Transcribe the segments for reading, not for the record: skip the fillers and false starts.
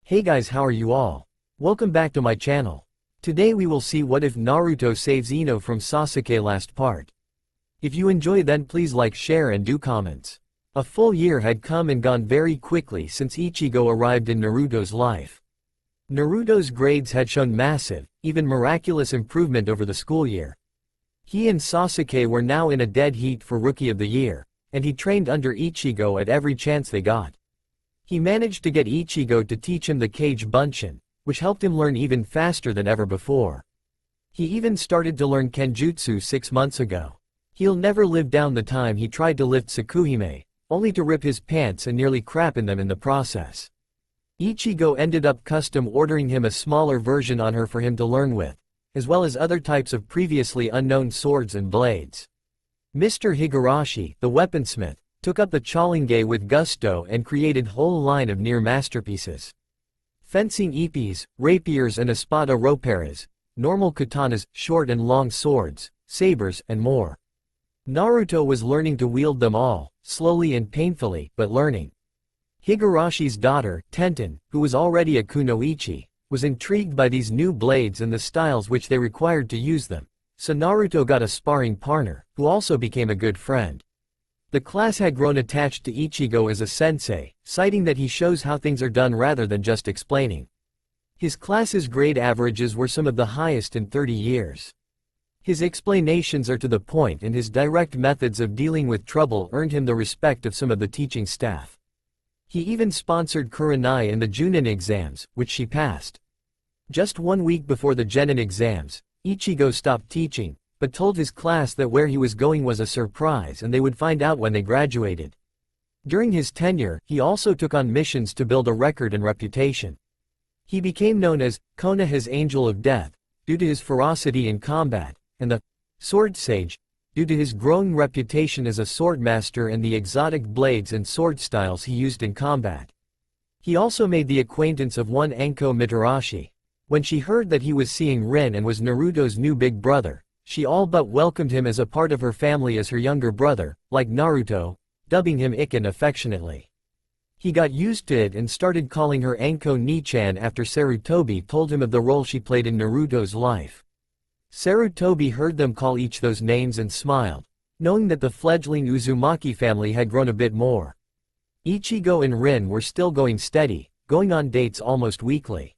Hey guys, how are you all? Welcome back to my channel. Today we will see what if Naruto saves Ino from Sasuke last part. If you enjoy then please like, share and do comments. A full year had come and gone very quickly since Ichigo arrived in Naruto's life. Naruto's grades had shown massive, even miraculous improvement over the school year. He and Sasuke were now in a dead heat for Rookie of the Year, and he trained under Ichigo at every chance they got. He managed to get Ichigo to teach him the Kage Bunshin, which helped him learn even faster than ever before. He even started to learn Kenjutsu 6 months ago. He'll never live down the time he tried to lift Tsukuhime, only to rip his pants and nearly crap in them in the process. Ichigo ended up custom ordering him a smaller version on her for him to learn with, as well as other types of previously unknown swords and blades. Mr. Higurashi, the weaponsmith, took up the Chalenge with gusto and created whole line of near masterpieces. Fencing ippis, rapiers and espada roperas, normal katanas, short and long swords, sabers, and more. Naruto was learning to wield them all, slowly and painfully, but learning. Higurashi's daughter, Tenten, who was already a kunoichi, was intrigued by these new blades and the styles which they required to use them, so Naruto got a sparring partner, who also became a good friend. The class had grown attached to Ichigo as a sensei, citing that he shows how things are done rather than just explaining. His class's grade averages were some of the highest in 30 years. His explanations are to the point and his direct methods of dealing with trouble earned him the respect of some of the teaching staff. He even sponsored Kurenai in the Junin exams, which she passed. Just 1 week before the Genin exams, Ichigo stopped teaching, but told his class that where he was going was a surprise and they would find out when they graduated. During his tenure, he also took on missions to build a record and reputation. He became known as Konoha's Angel of Death, due to his ferocity in combat, and the Sword Sage, due to his growing reputation as a swordmaster and the exotic blades and sword styles he used in combat. He also made the acquaintance of one Anko Mitarashi. When she heard that he was seeing Rin and was Naruto's new big brother, she all but welcomed him as a part of her family as her younger brother, like Naruto, dubbing him Iken affectionately. He got used to it and started calling her Anko Ni-chan after Sarutobi told him of the role she played in Naruto's life. Sarutobi heard them call each those names and smiled, knowing that the fledgling Uzumaki family had grown a bit more. Ichigo and Rin were still going steady, going on dates almost weekly.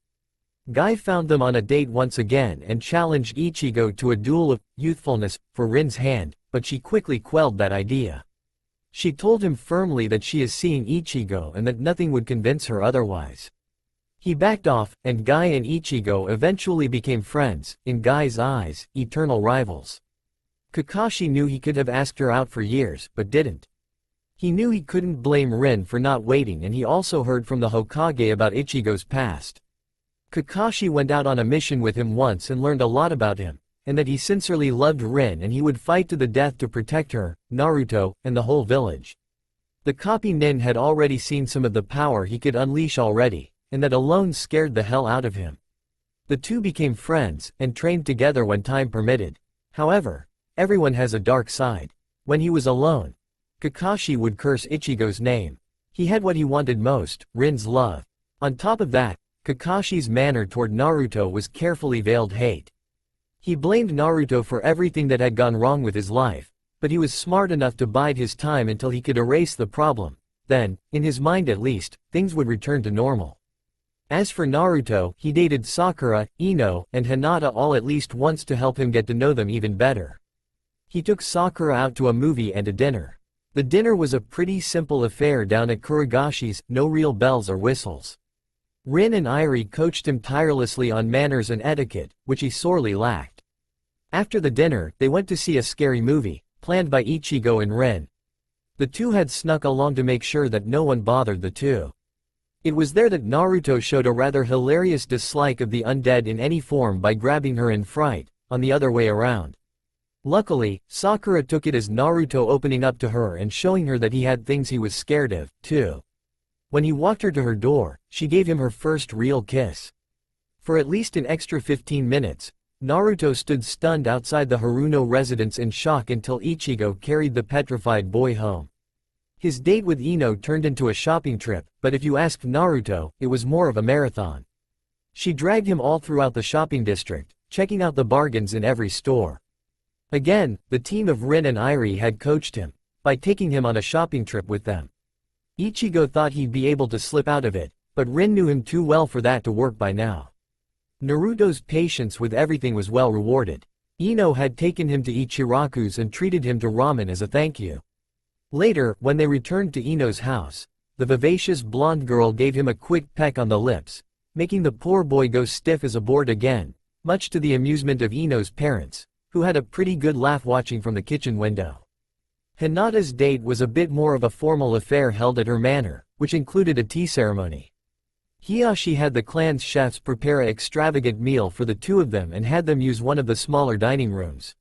Guy found them on a date once again and challenged Ichigo to a duel of youthfulness for Rin's hand, but she quickly quelled that idea. She told him firmly that she is seeing Ichigo and that nothing would convince her otherwise. He backed off, and Guy and Ichigo eventually became friends, in Guy's eyes, eternal rivals. Kakashi knew he could have asked her out for years, but didn't. He knew he couldn't blame Rin for not waiting, and he also heard from the Hokage about Ichigo's past. Kakashi went out on a mission with him once and learned a lot about him, and that he sincerely loved Rin and he would fight to the death to protect her, Naruto, and the whole village. The copy nin had already seen some of the power he could unleash already, and that alone scared the hell out of him. The two became friends, and trained together when time permitted. However, everyone has a dark side. When he was alone, Kakashi would curse Ichigo's name. He had what he wanted most, Rin's love. On top of that, Kakashi's manner toward Naruto was carefully veiled hate. He blamed Naruto for everything that had gone wrong with his life, but he was smart enough to bide his time until he could erase the problem. Then, in his mind at least, things would return to normal. As for Naruto, he dated Sakura, Ino, and Hinata all at least once to help him get to know them even better. He took Sakura out to a movie and a dinner. The dinner was a pretty simple affair down at Kurigashi's, no real bells or whistles. Rin and Irie coached him tirelessly on manners and etiquette, which he sorely lacked. After the dinner, they went to see a scary movie, planned by Ichigo and Rin. The two had snuck along to make sure that no one bothered the two. It was there that Naruto showed a rather hilarious dislike of the undead in any form by grabbing her in fright, on the other way around. Luckily, Sakura took it as Naruto opening up to her and showing her that he had things he was scared of, too. When he walked her to her door, she gave him her first real kiss. For at least an extra 15 minutes, Naruto stood stunned outside the Haruno residence in shock until Ichigo carried the petrified boy home. His date with Ino turned into a shopping trip, but if you asked Naruto, it was more of a marathon. She dragged him all throughout the shopping district, checking out the bargains in every store. Again, the team of Rin and Irie had coached him, by taking him on a shopping trip with them. Ichigo thought he'd be able to slip out of it, but Rin knew him too well for that to work by now. Naruto's patience with everything was well rewarded. Ino had taken him to Ichiraku's and treated him to ramen as a thank you. Later, when they returned to Ino's house, the vivacious blonde girl gave him a quick peck on the lips, making the poor boy go stiff as a board again, much to the amusement of Ino's parents, who had a pretty good laugh watching from the kitchen window. Hinata's date was a bit more of a formal affair held at her manor, which included a tea ceremony. Hiyashi had the clan's chefs prepare an extravagant meal for the two of them and had them use one of the smaller dining rooms.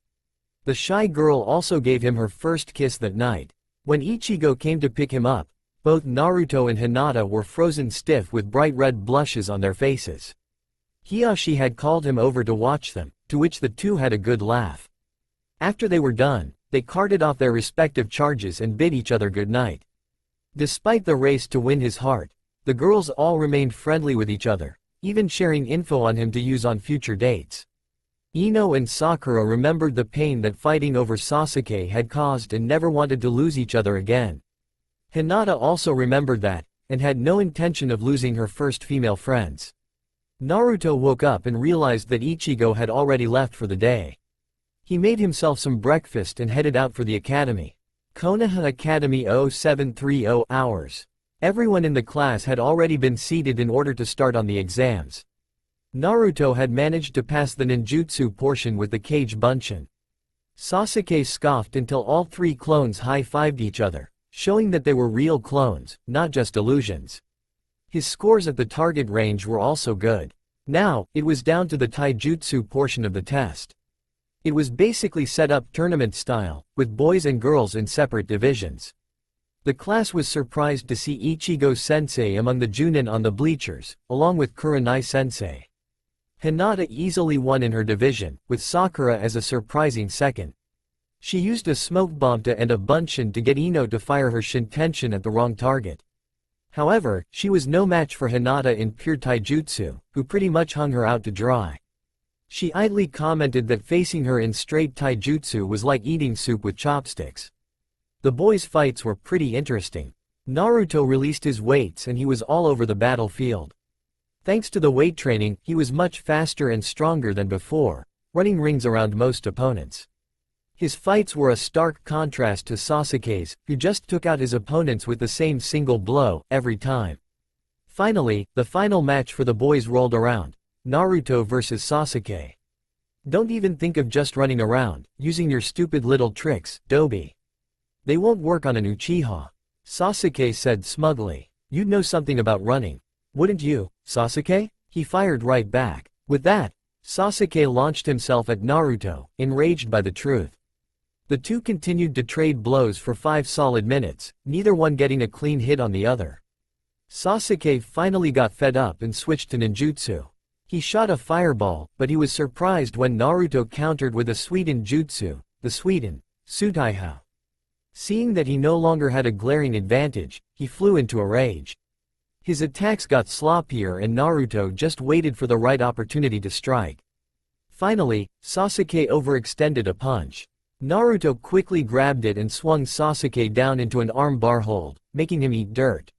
The shy girl also gave him her first kiss that night. When Ichigo came to pick him up, both Naruto and Hinata were frozen stiff with bright red blushes on their faces. Hiyashi had called him over to watch them, to which the two had a good laugh. After they were done, they carted off their respective charges and bid each other good night. Despite the race to win his heart, the girls all remained friendly with each other, even sharing info on him to use on future dates. Ino and Sakura remembered the pain that fighting over Sasuke had caused and never wanted to lose each other again. Hinata also remembered that, and had no intention of losing her first female friends. Naruto woke up and realized that Ichigo had already left for the day. He made himself some breakfast and headed out for the academy. Konoha Academy 0730 hours. Everyone in the class had already been seated in order to start on the exams. Naruto had managed to pass the ninjutsu portion with the Kage Bunshin. Sasuke scoffed until all three clones high-fived each other, showing that they were real clones, not just illusions. His scores at the target range were also good. Now, it was down to the taijutsu portion of the test. It was basically set up tournament style, with boys and girls in separate divisions. The class was surprised to see Ichigo-sensei among the Junin on the bleachers, along with Kurenai-sensei. Hinata easily won in her division, with Sakura as a surprising second. She used a smoke bomb to end a Bunshin to get Ino to fire her Shintention at the wrong target. However, she was no match for Hinata in pure taijutsu, who pretty much hung her out to dry. She idly commented that facing her in straight taijutsu was like eating soup with chopsticks. The boys' fights were pretty interesting. Naruto released his weights and he was all over the battlefield. Thanks to the weight training, he was much faster and stronger than before, running rings around most opponents. His fights were a stark contrast to Sasuke's, who just took out his opponents with the same single blow, every time. Finally, the final match for the boys rolled around. Naruto vs Sasuke. Don't even think of just running around, using your stupid little tricks, Dobi. They won't work on an Uchiha. Sasuke said smugly. You'd know something about running. Wouldn't you, Sasuke? He fired right back. With that, Sasuke launched himself at Naruto, enraged by the truth. The two continued to trade blows for 5 solid minutes, neither one getting a clean hit on the other. Sasuke finally got fed up and switched to ninjutsu. He shot a fireball, but he was surprised when Naruto countered with a Suiten jutsu, the Suiten, Sutaihao. Seeing that he no longer had a glaring advantage, he flew into a rage. His attacks got sloppier and Naruto just waited for the right opportunity to strike. Finally, Sasuke overextended a punch. Naruto quickly grabbed it and swung Sasuke down into an arm bar hold, making him eat dirt.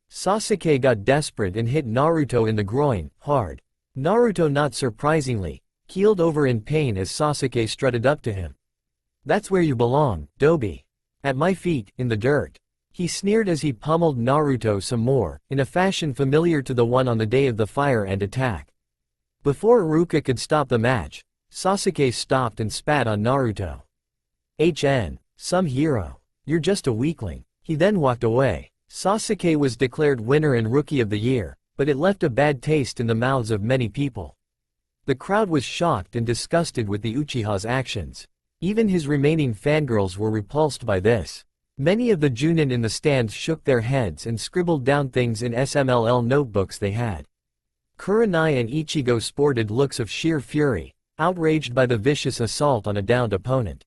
Sasuke got desperate and hit Naruto in the groin, hard. Naruto, not surprisingly, keeled over in pain as Sasuke strutted up to him. That's where you belong, Dobi. At my feet, in the dirt. He sneered as he pummeled Naruto some more, in a fashion familiar to the one on the day of the fire and attack. Before Iruka could stop the match, Sasuke stopped and spat on Naruto. Some hero. You're just a weakling. He then walked away. Sasuke was declared winner and Rookie of the Year, but it left a bad taste in the mouths of many people. The crowd was shocked and disgusted with the Uchiha's actions. Even his remaining fangirls were repulsed by this. Many of the Junin in the stands shook their heads and scribbled down things in SMLL notebooks they had. Kurenai and Ichigo sported looks of sheer fury, outraged by the vicious assault on a downed opponent.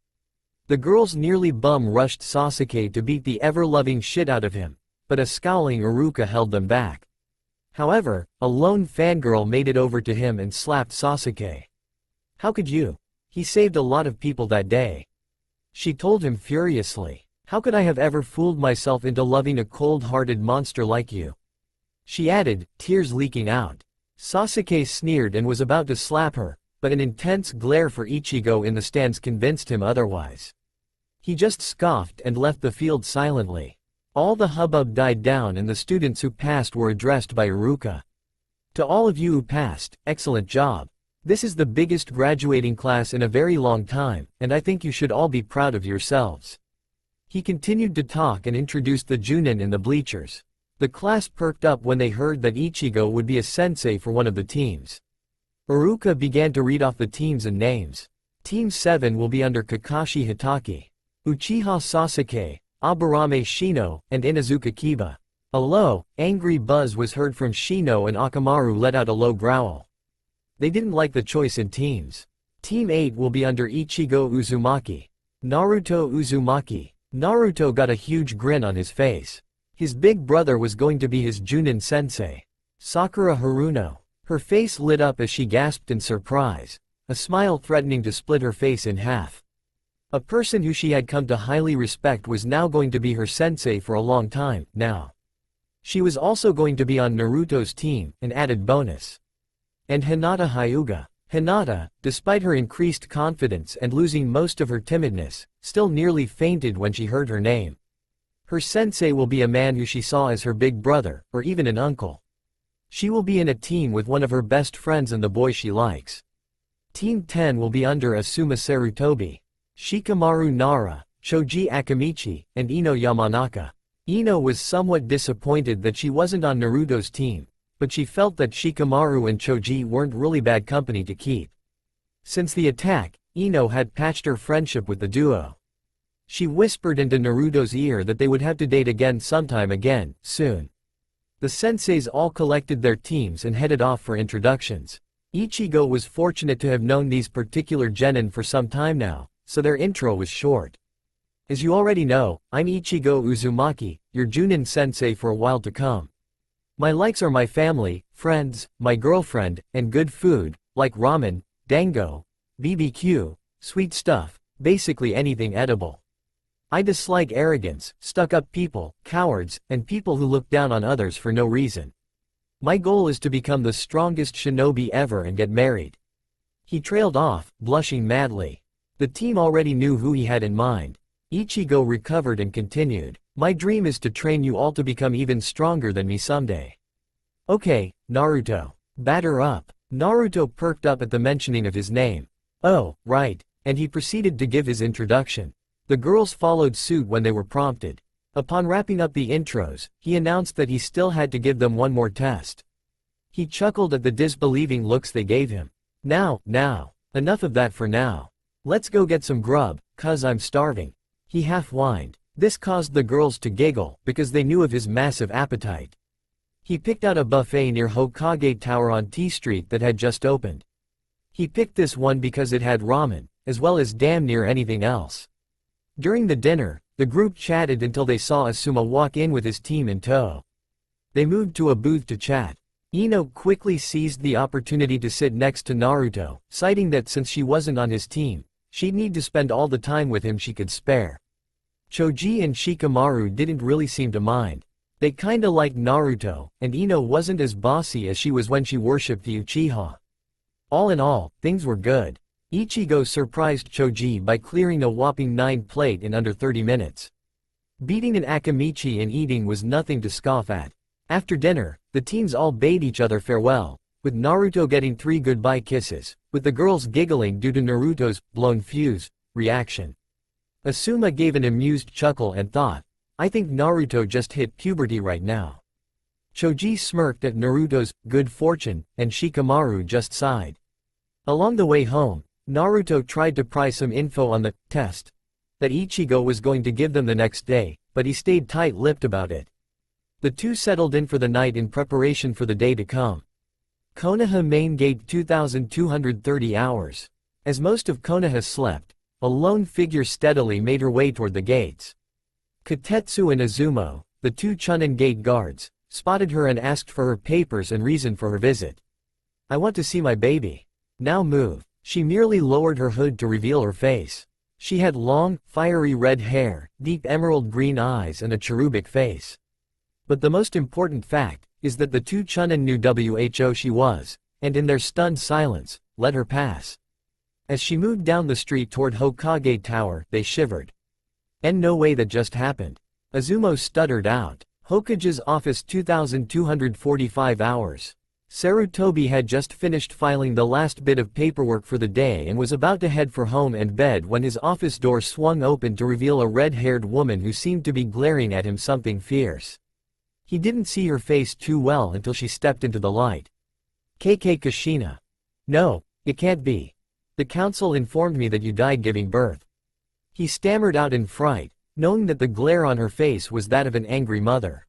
The girls nearly bum-rushed Sasuke to beat the ever-loving shit out of him, but a scowling Iruka held them back. However, a lone fangirl made it over to him and slapped Sasuke. "How could you? He saved a lot of people that day," she told him furiously. "How could I have ever fooled myself into loving a cold-hearted monster like you?" she added, tears leaking out. Sasuke sneered and was about to slap her, but an intense glare for Ichigo in the stands convinced him otherwise. He just scoffed and left the field silently. All the hubbub died down and the students who passed were addressed by Iruka. "To all of you who passed, excellent job. This is the biggest graduating class in a very long time, and I think you should all be proud of yourselves." He continued to talk and introduced the Junin in the bleachers. The class perked up when they heard that Ichigo would be a sensei for one of the teams. Iruka began to read off the teams and names. Team 7 will be under Kakashi Hitaki, Uchiha Sasuke, Aburame Shino, and Inazuka Kiba. A low, angry buzz was heard from Shino and Akamaru let out a low growl. They didn't like the choice in teams. Team 8 will be under Ichigo Uzumaki, Naruto Uzumaki. Naruto got a huge grin on his face. His big brother was going to be his Junin sensei. Sakura Haruno. Her face lit up as she gasped in surprise, a smile threatening to split her face in half. A person who she had come to highly respect was now going to be her sensei for a long time, now. She was also going to be on Naruto's team, an added bonus. And Hinata Hyuga. Hinata, despite her increased confidence and losing most of her timidness, still nearly fainted when she heard her name. Her sensei will be a man who she saw as her big brother, or even an uncle. She will be in a team with one of her best friends and the boy she likes. Team 10 will be under Asuma Sarutobi, Shikamaru Nara, Choji Akamichi, and Ino Yamanaka. Ino was somewhat disappointed that she wasn't on Naruto's team, but she felt that Shikamaru and Choji weren't really bad company to keep. Since the attack, Ino had patched her friendship with the duo. She whispered into Naruto's ear that they would have to date again sometime again, soon. The senseis all collected their teams and headed off for introductions. Ichigo was fortunate to have known these particular genin for some time now, so their intro was short. "As you already know, I'm Ichigo Uzumaki, your Junin sensei for a while to come. My likes are my family, friends, my girlfriend, and good food, like ramen, dango, BBQ, sweet stuff, basically anything edible. I dislike arrogance, stuck-up people, cowards, and people who look down on others for no reason. My goal is to become the strongest shinobi ever and get married." He trailed off, blushing madly. The team already knew who he had in mind. Ichigo recovered and continued. "My dream is to train you all to become even stronger than me someday." "Okay, Naruto. Batter up." Naruto perked up at the mentioning of his name. "Oh, right," and he proceeded to give his introduction. The girls followed suit when they were prompted. Upon wrapping up the intros, he announced that he still had to give them one more test. He chuckled at the disbelieving looks they gave him. Now, enough of that for now. Let's go get some grub, 'cause I'm starving." He half-whined. This caused the girls to giggle, because they knew of his massive appetite. He picked out a buffet near Hokage Tower on T Street that had just opened. He picked this one because it had ramen, as well as damn near anything else. During the dinner, the group chatted until they saw Asuma walk in with his team in tow. They moved to a booth to chat. Ino quickly seized the opportunity to sit next to Naruto, citing that since she wasn't on his team, she'd need to spend all the time with him she could spare. Choji and Shikamaru didn't really seem to mind. They kinda liked Naruto, and Ino wasn't as bossy as she was when she worshipped the Uchiha. All in all, things were good. Ichigo surprised Choji by clearing a whopping 9 plate in under 30 minutes. Beating an Akamichi in eating was nothing to scoff at. After dinner, the teens all bade each other farewell, with Naruto getting 3 goodbye kisses, with the girls giggling due to Naruto's blown fuse reaction. Asuma gave an amused chuckle and thought, "I think Naruto just hit puberty right now." Choji smirked at Naruto's good fortune, and Shikamaru just sighed. Along the way home, Naruto tried to pry some info on the test that Ichigo was going to give them the next day, but he stayed tight-lipped about it. The two settled in for the night in preparation for the day to come. Konoha Main Gate 2230 hours. As most of Konoha slept, A lone figure steadily made her way toward the gates. Kotetsu and Izumo, the two Chunin gate guards, spotted her and asked for her papers and reason for her visit. "I want to see my baby." "Now move." She merely lowered her hood to reveal her face. She had long, fiery red hair, deep emerald green eyes and a cherubic face. But the most important fact is that the two Chunin knew who she was, and in their stunned silence, let her pass. As she moved down the street toward Hokage Tower, they shivered. "And no way that just happened." Izumo stuttered out. "Hokage's office 2245 hours. Sarutobi had just finished filing the last bit of paperwork for the day and was about to head for home and bed when his office door swung open to reveal a red-haired woman who seemed to be glaring at him something fierce. He didn't see her face too well until she stepped into the light. "KK Kushina." "No, it can't be. The council informed me that you died giving birth." He stammered out in fright, knowing that the glare on her face was that of an angry mother.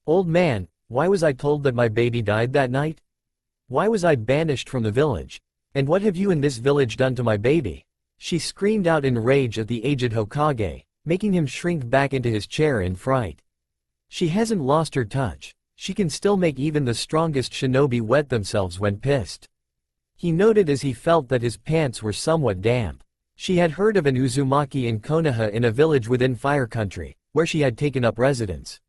"Old man, why was I told that my baby died that night? Why was I banished from the village? And what have you in this village done to my baby?" She screamed out in rage at the aged Hokage, making him shrink back into his chair in fright. She hasn't lost her touch. She can still make even the strongest shinobi wet themselves when pissed. He noted as he felt that his pants were somewhat damp. She had heard of an Uzumaki in Konoha in a village within Fire Country, where she had taken up residence.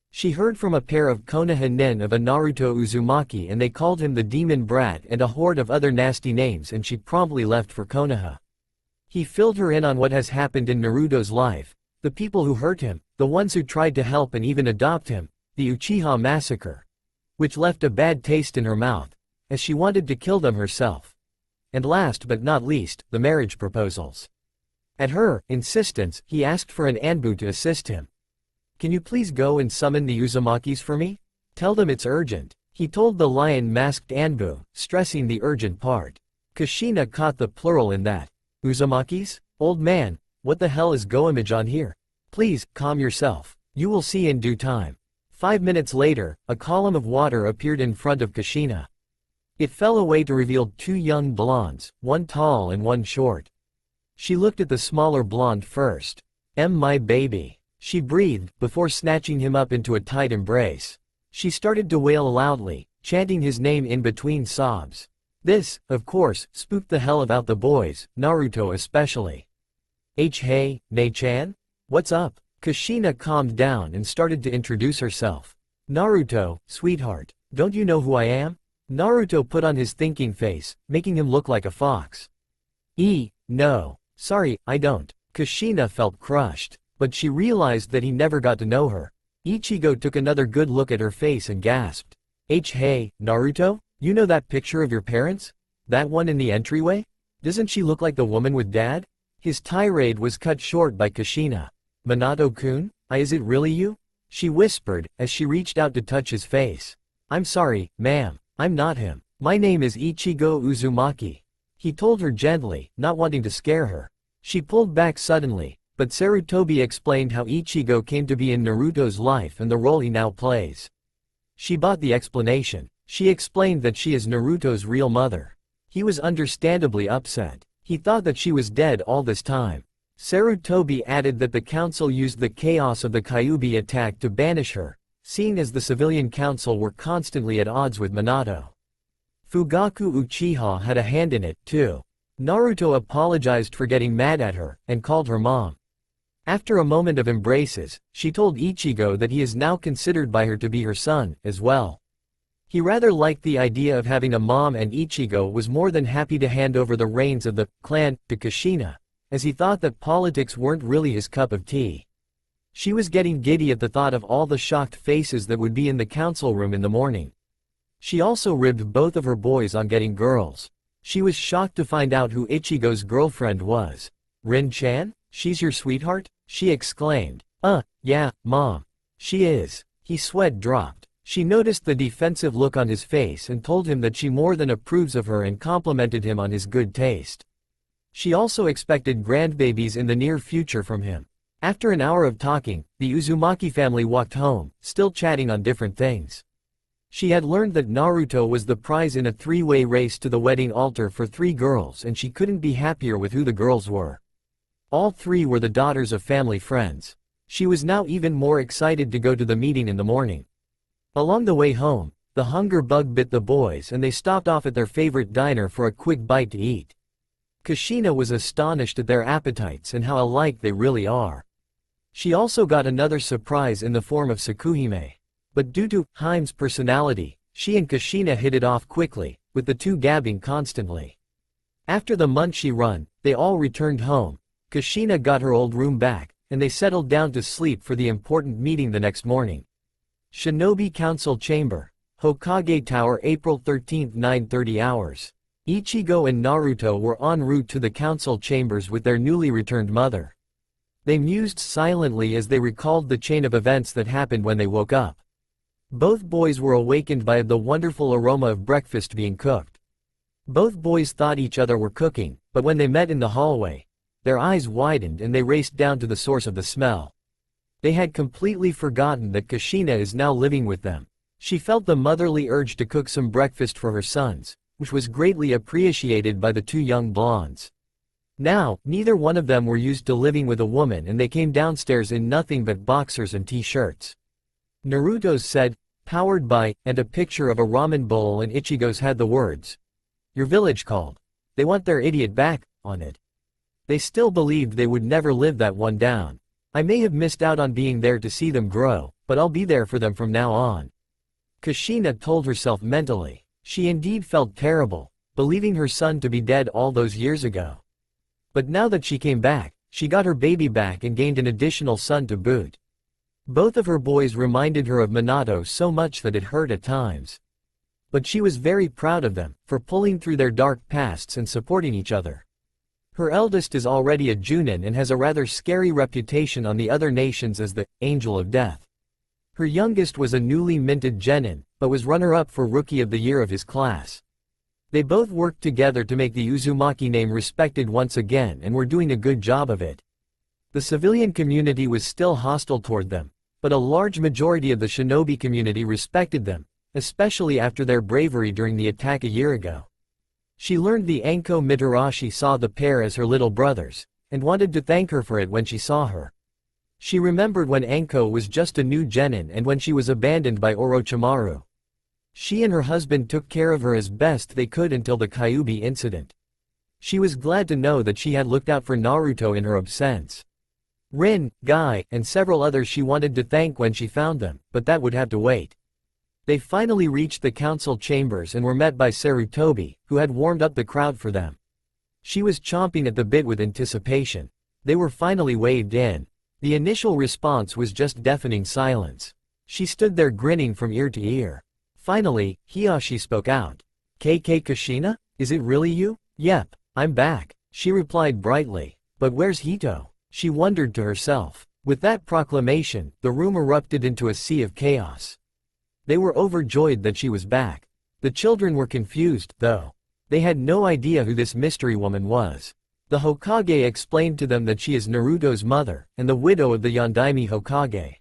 She heard from a pair of Konoha nin of a Naruto Uzumaki and they called him the demon brat and a horde of other nasty names, and she promptly left for Konoha. He filled her in on what has happened in Naruto's life, the people who hurt him, the ones who tried to help and even adopt him, the Uchiha massacre, which left a bad taste in her mouth, as she wanted to kill them herself. And last but not least, the marriage proposals. At her insistence, he asked for an Anbu to assist him. "Can you please go and summon the Uzumakis for me? Tell them it's urgent," he told the lion-masked Anbu, stressing the urgent part. Kushina caught the plural in that. "Uzumakis? Old man, what the hell is Goemage on here? Please, calm yourself. You will see in due time." 5 minutes later, a column of water appeared in front of Kushina. It fell away to reveal two young blondes, one tall and one short. She looked at the smaller blonde first. My baby," she breathed, before snatching him up into a tight embrace. She started to wail loudly, chanting his name in between sobs. This, of course, spooked the hell out the boys, Naruto especially. "Hey, Nei-chan? What's up?" Kushina calmed down and started to introduce herself. "Naruto, sweetheart, don't you know who I am?" Naruto put on his thinking face, making him look like a fox. No. Sorry, I don't." Kushina felt crushed, but she realized that he never got to know her. Ichigo took another good look at her face and gasped. Hey, Naruto? You know that picture of your parents? That one in the entryway? Doesn't she look like the woman with dad? His tirade was cut short by Kushina. "Minato-kun? Is it really you?" she whispered, as she reached out to touch his face. "I'm sorry, ma'am. I'm not him. My name is Ichigo Uzumaki," he told her gently, not wanting to scare her. She pulled back suddenly, but Sarutobi explained how Ichigo came to be in Naruto's life and the role he now plays. She bought the explanation. She explained that she is Naruto's real mother. He was understandably upset. He thought that she was dead all this time. Sarutobi added that the council used the chaos of the Kyuubi attack to banish her, seeing as the civilian council were constantly at odds with Minato. Fugaku Uchiha had a hand in it, too. Naruto apologized for getting mad at her, and called her mom. After a moment of embraces, she told Ichigo that he is now considered by her to be her son, as well. He rather liked the idea of having a mom, and Ichigo was more than happy to hand over the reins of the clan to Kushina, as he thought that politics weren't really his cup of tea. She was getting giddy at the thought of all the shocked faces that would be in the council room in the morning. She also ribbed both of her boys on getting girls. She was shocked to find out who Ichigo's girlfriend was. "Rin-chan? She's your sweetheart?" she exclaimed. Yeah, Mom. She is." His sweat dropped. She noticed the defensive look on his face and told him that she more than approves of her and complimented him on his good taste. She also expected grandbabies in the near future from him. After an hour of talking, the Uzumaki family walked home, still chatting on different things. She had learned that Naruto was the prize in a three-way race to the wedding altar for 3 girls, and she couldn't be happier with who the girls were. All three were the daughters of family friends. She was now even more excited to go to the meeting in the morning. Along the way home, the hunger bug bit the boys and they stopped off at their favorite diner for a quick bite to eat. Kushina was astonished at their appetites and how alike they really are. She also got another surprise in the form of Sakuhime. But due to Haim's personality, she and Kushina hit it off quickly, with the two gabbing constantly. After the Munchie run, they all returned home. Kushina got her old room back, and they settled down to sleep for the important meeting the next morning. Shinobi Council Chamber, Hokage Tower, April 13, 9:30 hours. Ichigo and Naruto were en route to the council chambers with their newly returned mother. They mused silently as they recalled the chain of events that happened when they woke up. Both boys were awakened by the wonderful aroma of breakfast being cooked. Both boys thought each other were cooking, but when they met in the hallway, their eyes widened and they raced down to the source of the smell. They had completely forgotten that Kushina is now living with them. She felt the motherly urge to cook some breakfast for her sons, which was greatly appreciated by the two young blondes. Now, neither one of them were used to living with a woman and they came downstairs in nothing but boxers and t-shirts. Naruto's said, "Powered by," and a picture of a ramen bowl, and Ichigo's had the words, "Your village called. They want their idiot back," on it. They still believed they would never live that one down. "I may have missed out on being there to see them grow, but I'll be there for them from now on." Kushina told herself mentally. She indeed felt terrible, believing her son to be dead all those years ago. But now that she came back, she got her baby back and gained an additional son to boot. Both of her boys reminded her of Minato so much that it hurt at times. But she was very proud of them, for pulling through their dark pasts and supporting each other. Her eldest is already a Junin and has a rather scary reputation on the other nations as the Angel of Death. Her youngest was a newly minted genin, but was runner-up for Rookie of the Year of his class. They both worked together to make the Uzumaki name respected once again and were doing a good job of it. The civilian community was still hostile toward them, but a large majority of the shinobi community respected them, especially after their bravery during the attack a year ago. She learned the Anko Mitarashi saw the pair as her little brothers, and wanted to thank her for it when she saw her. She remembered when Anko was just a new genin and when she was abandoned by Orochimaru. She and her husband took care of her as best they could until the Kyuubi incident. She was glad to know that she had looked out for Naruto in her absence. Rin, Guy, and several others she wanted to thank when she found them, but that would have to wait. They finally reached the council chambers and were met by Sarutobi, who had warmed up the crowd for them. She was chomping at the bit with anticipation. They were finally waved in. The initial response was just deafening silence. She stood there grinning from ear to ear. Finally, Hiyashi spoke out. "KK Kushina? Is it really you?" "Yep, I'm back," she replied brightly. "But where's Hito?" she wondered to herself. With that proclamation, the room erupted into a sea of chaos. They were overjoyed that she was back. The children were confused, though. They had no idea who this mystery woman was. The Hokage explained to them that she is Naruto's mother, and the widow of the Yondaime Hokage.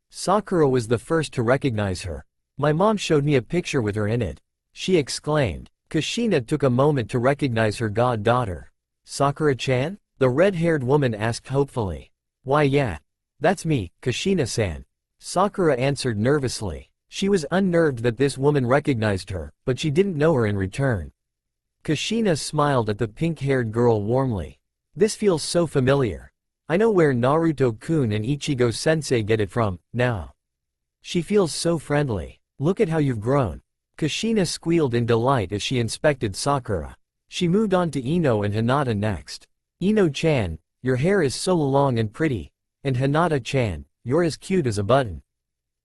Sakura was the first to recognize her. "My mom showed me a picture with her in it," she exclaimed. Kushina took a moment to recognize her goddaughter. "Sakura-chan?" the red-haired woman asked hopefully. "Why yeah. That's me, Kushina-san," Sakura answered nervously. She was unnerved that this woman recognized her, but she didn't know her in return. Kushina smiled at the pink-haired girl warmly. "This feels so familiar. I know where Naruto-kun and Ichigo-sensei get it from, now. She feels so friendly. Look at how you've grown." Kushina squealed in delight as she inspected Sakura. She moved on to Ino and Hinata next. "Ino-chan, your hair is so long and pretty, and Hinata-chan, you're as cute as a button."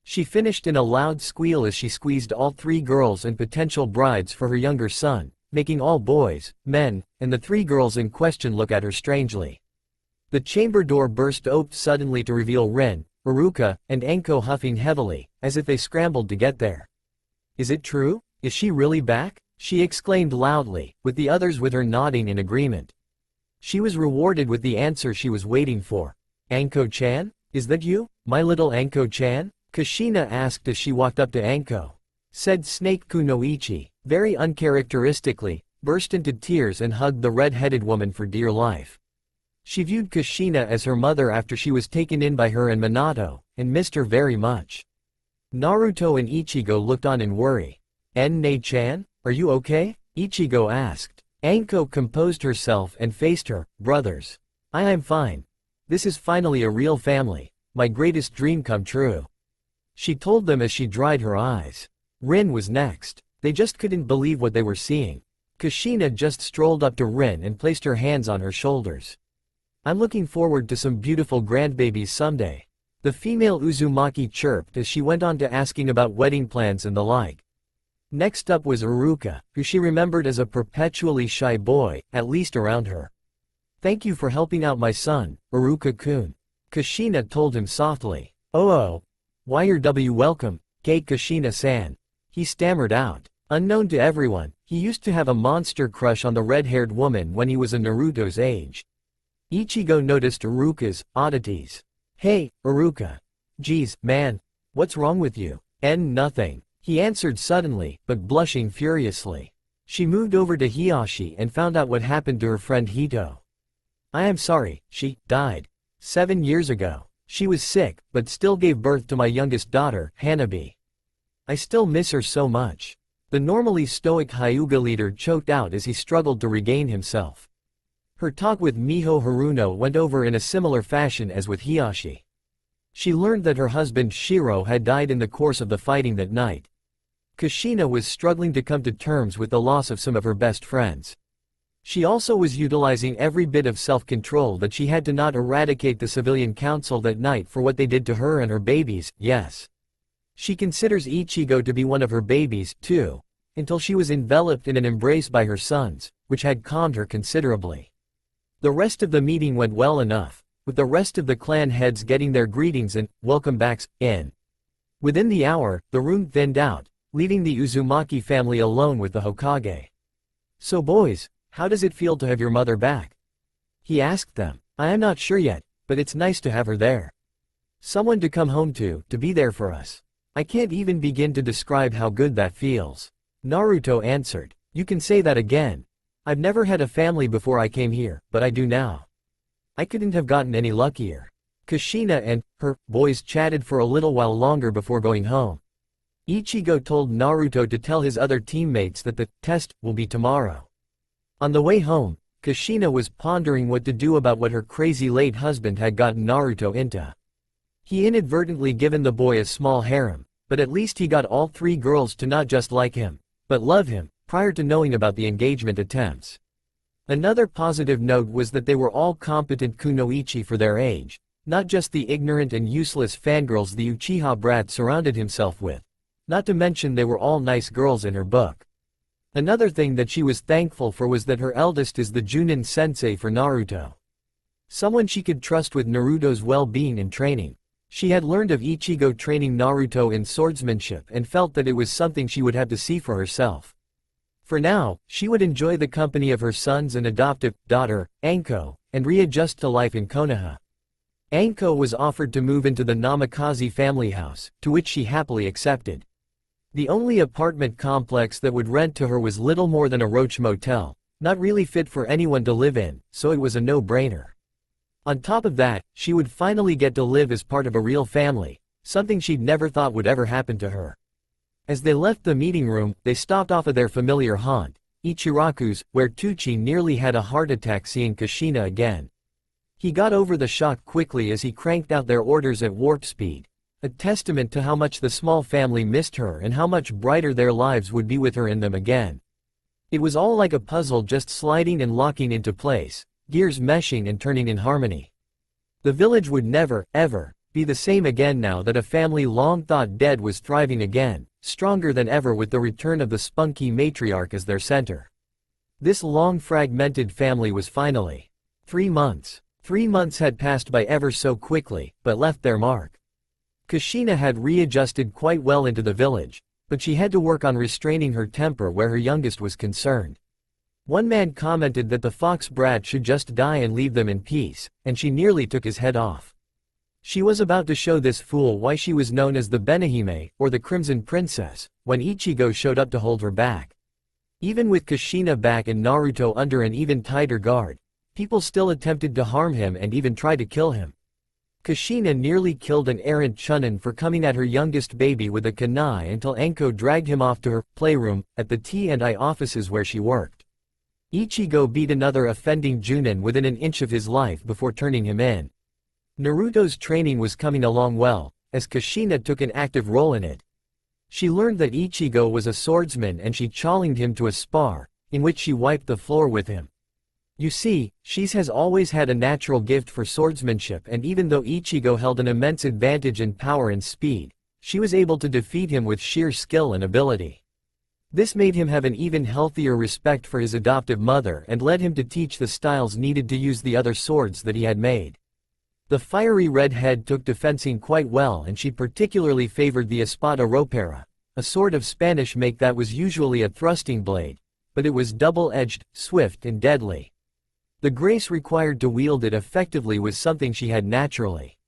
She finished in a loud squeal as she squeezed all three girls and potential brides for her younger son, making all boys, men, and the three girls in question look at her strangely. The chamber door burst open suddenly to reveal Rin, Iruka, and Anko huffing heavily, as if they scrambled to get there. "Is it true? Is she really back?" she exclaimed loudly, with the others with her nodding in agreement. She was rewarded with the answer she was waiting for. "Anko-chan? Is that you, my little Anko-chan?" Kushina asked as she walked up to Anko. Said Snake Kunoichi, very uncharacteristically, burst into tears and hugged the red-headed woman for dear life. She viewed Kushina as her mother after she was taken in by her and Minato, and missed her very much. Naruto and Ichigo looked on in worry. "Ne-chan, are you okay?" Ichigo asked. Anko composed herself and faced her. "Brothers. I am fine. This is finally a real family, my greatest dream come true," she told them as she dried her eyes. Rin was next. They just couldn't believe what they were seeing. Kushina just strolled up to Rin and placed her hands on her shoulders. "I'm looking forward to some beautiful grandbabies someday," the female Uzumaki chirped as she went on to asking about wedding plans and the like. Next up was Iruka, who she remembered as a perpetually shy boy, at least around her. "Thank you for helping out my son, Iruka-kun," Kushina told him softly. "Oh, why you're welcome, Kate Kushina-san," he stammered out. Unknown to everyone, he used to have a monster crush on the red-haired woman when he was in Naruto's age. Ichigo noticed Iruka's oddities. "Hey, Iruka. Geez, man. What's wrong with you?" Nothing," he answered suddenly, but blushing furiously. She moved over to Hiyashi and found out what happened to her friend Hito. "I am sorry, she died 7 years ago. She was sick, but still gave birth to my youngest daughter, Hanabi. I still miss her so much." The normally stoic Hyuga leader choked out as he struggled to regain himself. Her talk with Miho Haruno went over in a similar fashion as with Hiyashi. She learned that her husband Shiro had died in the course of the fighting that night. Kushina was struggling to come to terms with the loss of some of her best friends. She also was utilizing every bit of self-control that she had to not eradicate the civilian council that night for what they did to her and her babies. Yes. She considers Ichigo to be one of her babies, too, until she was enveloped in an embrace by her sons, which had calmed her considerably. The rest of the meeting went well enough, with the rest of the clan heads getting their greetings and welcome backs in. Within the hour, the room thinned out, leaving the Uzumaki family alone with the Hokage. "So boys, how does it feel to have your mother back?" he asked them. "I am not sure yet, but it's nice to have her there. Someone to come home to be there for us. I can't even begin to describe how good that feels." Naruto answered. "You can say that again. I've never had a family before I came here, but I do now. I couldn't have gotten any luckier." Kushina and her boys chatted for a little while longer before going home. Ichigo told Naruto to tell his other teammates that the test will be tomorrow. On the way home, Kushina was pondering what to do about what her crazy late husband had gotten Naruto into. He inadvertently given the boy a small harem, but at least he got all 3 girls to not just like him, but love him, prior to knowing about the engagement attempts. Another positive note was that they were all competent kunoichi for their age, not just the ignorant and useless fangirls the Uchiha brat surrounded himself with. Not to mention they were all nice girls in her book. Another thing that she was thankful for was that her eldest is the Junin sensei for Naruto. Someone she could trust with Naruto's well-being and training. She had learned of Ichigo training Naruto in swordsmanship and felt that it was something she would have to see for herself. For now, she would enjoy the company of her sons and adoptive daughter, Anko, and readjust to life in Konoha. Anko was offered to move into the Namikaze family house, to which she happily accepted. The only apartment complex that would rent to her was little more than a roach motel, not really fit for anyone to live in, so it was a no-brainer. On top of that, she would finally get to live as part of a real family, something she'd never thought would ever happen to her. As they left the meeting room, they stopped off of their familiar haunt, Ichiraku's, where Tucci nearly had a heart attack seeing Kushina again. He got over the shock quickly as he cranked out their orders at warp speed, a testament to how much the small family missed her and how much brighter their lives would be with her in them again. It was all like a puzzle just sliding and locking into place, gears meshing and turning in harmony. The village would never, ever, be the same again now that a family long thought dead was thriving again, stronger than ever with the return of the spunky matriarch as their center. This long fragmented family was finally 3 months. 3 months had passed by ever so quickly, but left their mark. Kushina had readjusted quite well into the village, but she had to work on restraining her temper where her youngest was concerned. One man commented that the fox brat should just die and leave them in peace, and she nearly took his head off. She was about to show this fool why she was known as the Benihime, or the Crimson Princess, when Ichigo showed up to hold her back. Even with Kushina back and Naruto under an even tighter guard, People still attempted to harm him and even tried to kill him. Kushina nearly killed an errant chunin for coming at her youngest baby with a kunai until Enko dragged him off to her playroom at the T&I offices where she worked. Ichigo beat another offending junin within an inch of his life before turning him in. Naruto's training was coming along well, as Kushina took an active role in it. She learned that Ichigo was a swordsman and she challenged him to a spar, in which she wiped the floor with him. You see, she has always had a natural gift for swordsmanship, and even though Ichigo held an immense advantage in power and speed, she was able to defeat him with sheer skill and ability. This made him have an even healthier respect for his adoptive mother and led him to teach the styles needed to use the other swords that he had made. The fiery redhead took to fencing quite well, and she particularly favored the espada ropera, a sword of Spanish make that was usually a thrusting blade, but it was double-edged, swift and deadly. The grace required to wield it effectively was something she had naturally.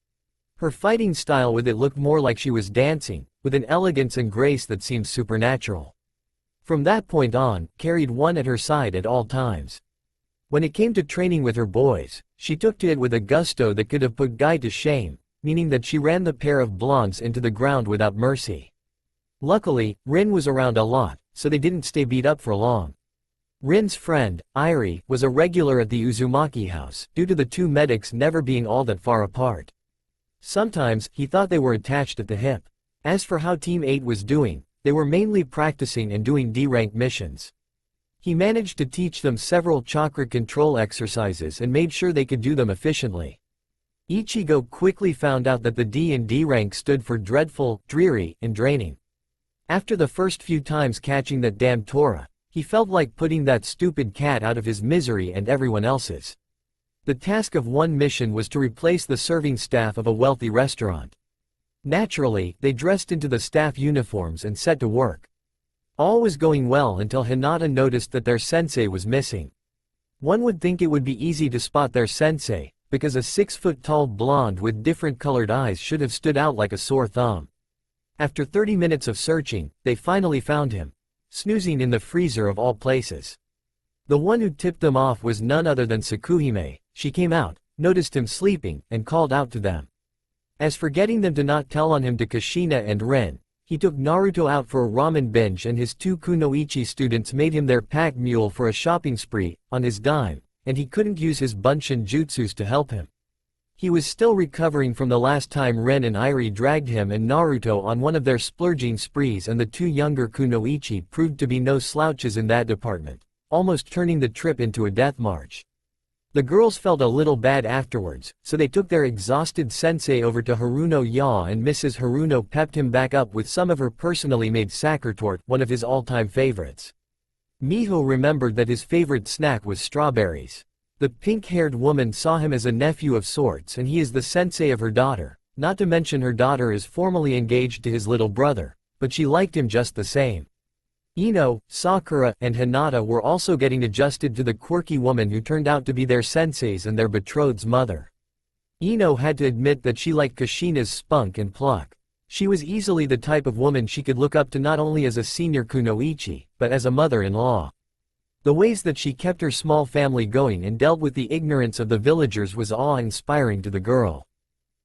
Her fighting style with it looked more like she was dancing, with an elegance and grace that seemed supernatural. From that point on, carried one at her side at all times. When it came to training with her boys, she took to it with a gusto that could have put Guy to shame, meaning that she ran the pair of blondes into the ground without mercy. Luckily, Rin was around a lot, so they didn't stay beat up for long. Rin's friend, Irie, was a regular at the Uzumaki house, due to the two medics never being all that far apart. Sometimes, he thought they were attached at the hip. As for how Team 8 was doing, they were mainly practicing and doing D-rank missions. He managed to teach them several chakra control exercises and made sure they could do them efficiently. Ichigo quickly found out that the D in D rank stood for dreadful, dreary, and draining. After the first few times catching that damn Tora, he felt like putting that stupid cat out of his misery and everyone else's. The task of one mission was to replace the serving staff of a wealthy restaurant. Naturally, they dressed into the staff uniforms and set to work. All was going well until Hinata noticed that their sensei was missing. One would think it would be easy to spot their sensei, because a 6-foot-tall blonde with different colored eyes should have stood out like a sore thumb. After 30 minutes of searching, they finally found him, snoozing in the freezer of all places. The one who tipped them off was none other than Tsukuhime. She came out, noticed him sleeping, and called out to them. As for getting them to not tell on him to Kushina and Rin, he took Naruto out for a ramen binge, and his two kunoichi students made him their pack mule for a shopping spree, on his dime, and he couldn't use his bunshin jutsus to help him. He was still recovering from the last time Rin and Irie dragged him and Naruto on one of their splurging sprees, and the two younger kunoichi proved to be no slouches in that department, almost turning the trip into a death march. The girls felt a little bad afterwards, so they took their exhausted sensei over to Haruno Ya, and Mrs. Haruno pepped him back up with some of her personally made sakurtort, one of his all-time favorites. Miho remembered that his favorite snack was strawberries. The pink-haired woman saw him as a nephew of sorts, and he is the sensei of her daughter, not to mention her daughter is formally engaged to his little brother, but she liked him just the same. Ino, Sakura, and Hinata were also getting adjusted to the quirky woman who turned out to be their senseis and their betrothed's mother. Ino had to admit that she liked Kushina's spunk and pluck. She was easily the type of woman she could look up to not only as a senior kunoichi, but as a mother-in-law. The ways that she kept her small family going and dealt with the ignorance of the villagers was awe-inspiring to the girl.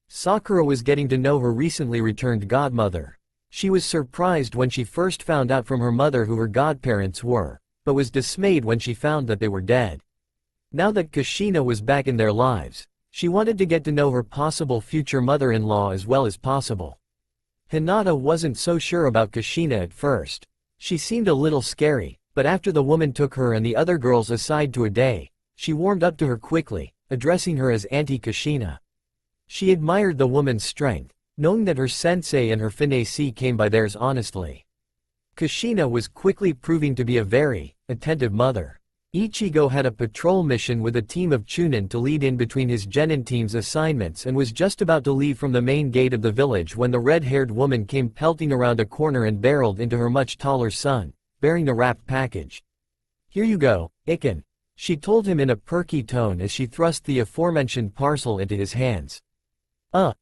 Sakura was getting to know her recently returned godmother. She was surprised when she first found out from her mother who her godparents were, but was dismayed when she found that they were dead. Now that Kushina was back in their lives, she wanted to get to know her possible future mother-in-law as well as possible. Hinata wasn't so sure about Kushina at first. She seemed a little scary, but after the woman took her and the other girls aside to a day, she warmed up to her quickly, addressing her as Auntie Kushina. She admired the woman's strength, knowing that her sensei and her finesse came by theirs honestly. Kushina was quickly proving to be a very attentive mother. Ichigo had a patrol mission with a team of chunin to lead in between his genin team's assignments and was just about to leave from the main gate of the village when the red-haired woman came pelting around a corner and barreled into her much taller son, bearing a wrapped package. "Here you go, Iken," she told him in a perky tone as she thrust the aforementioned parcel into his hands.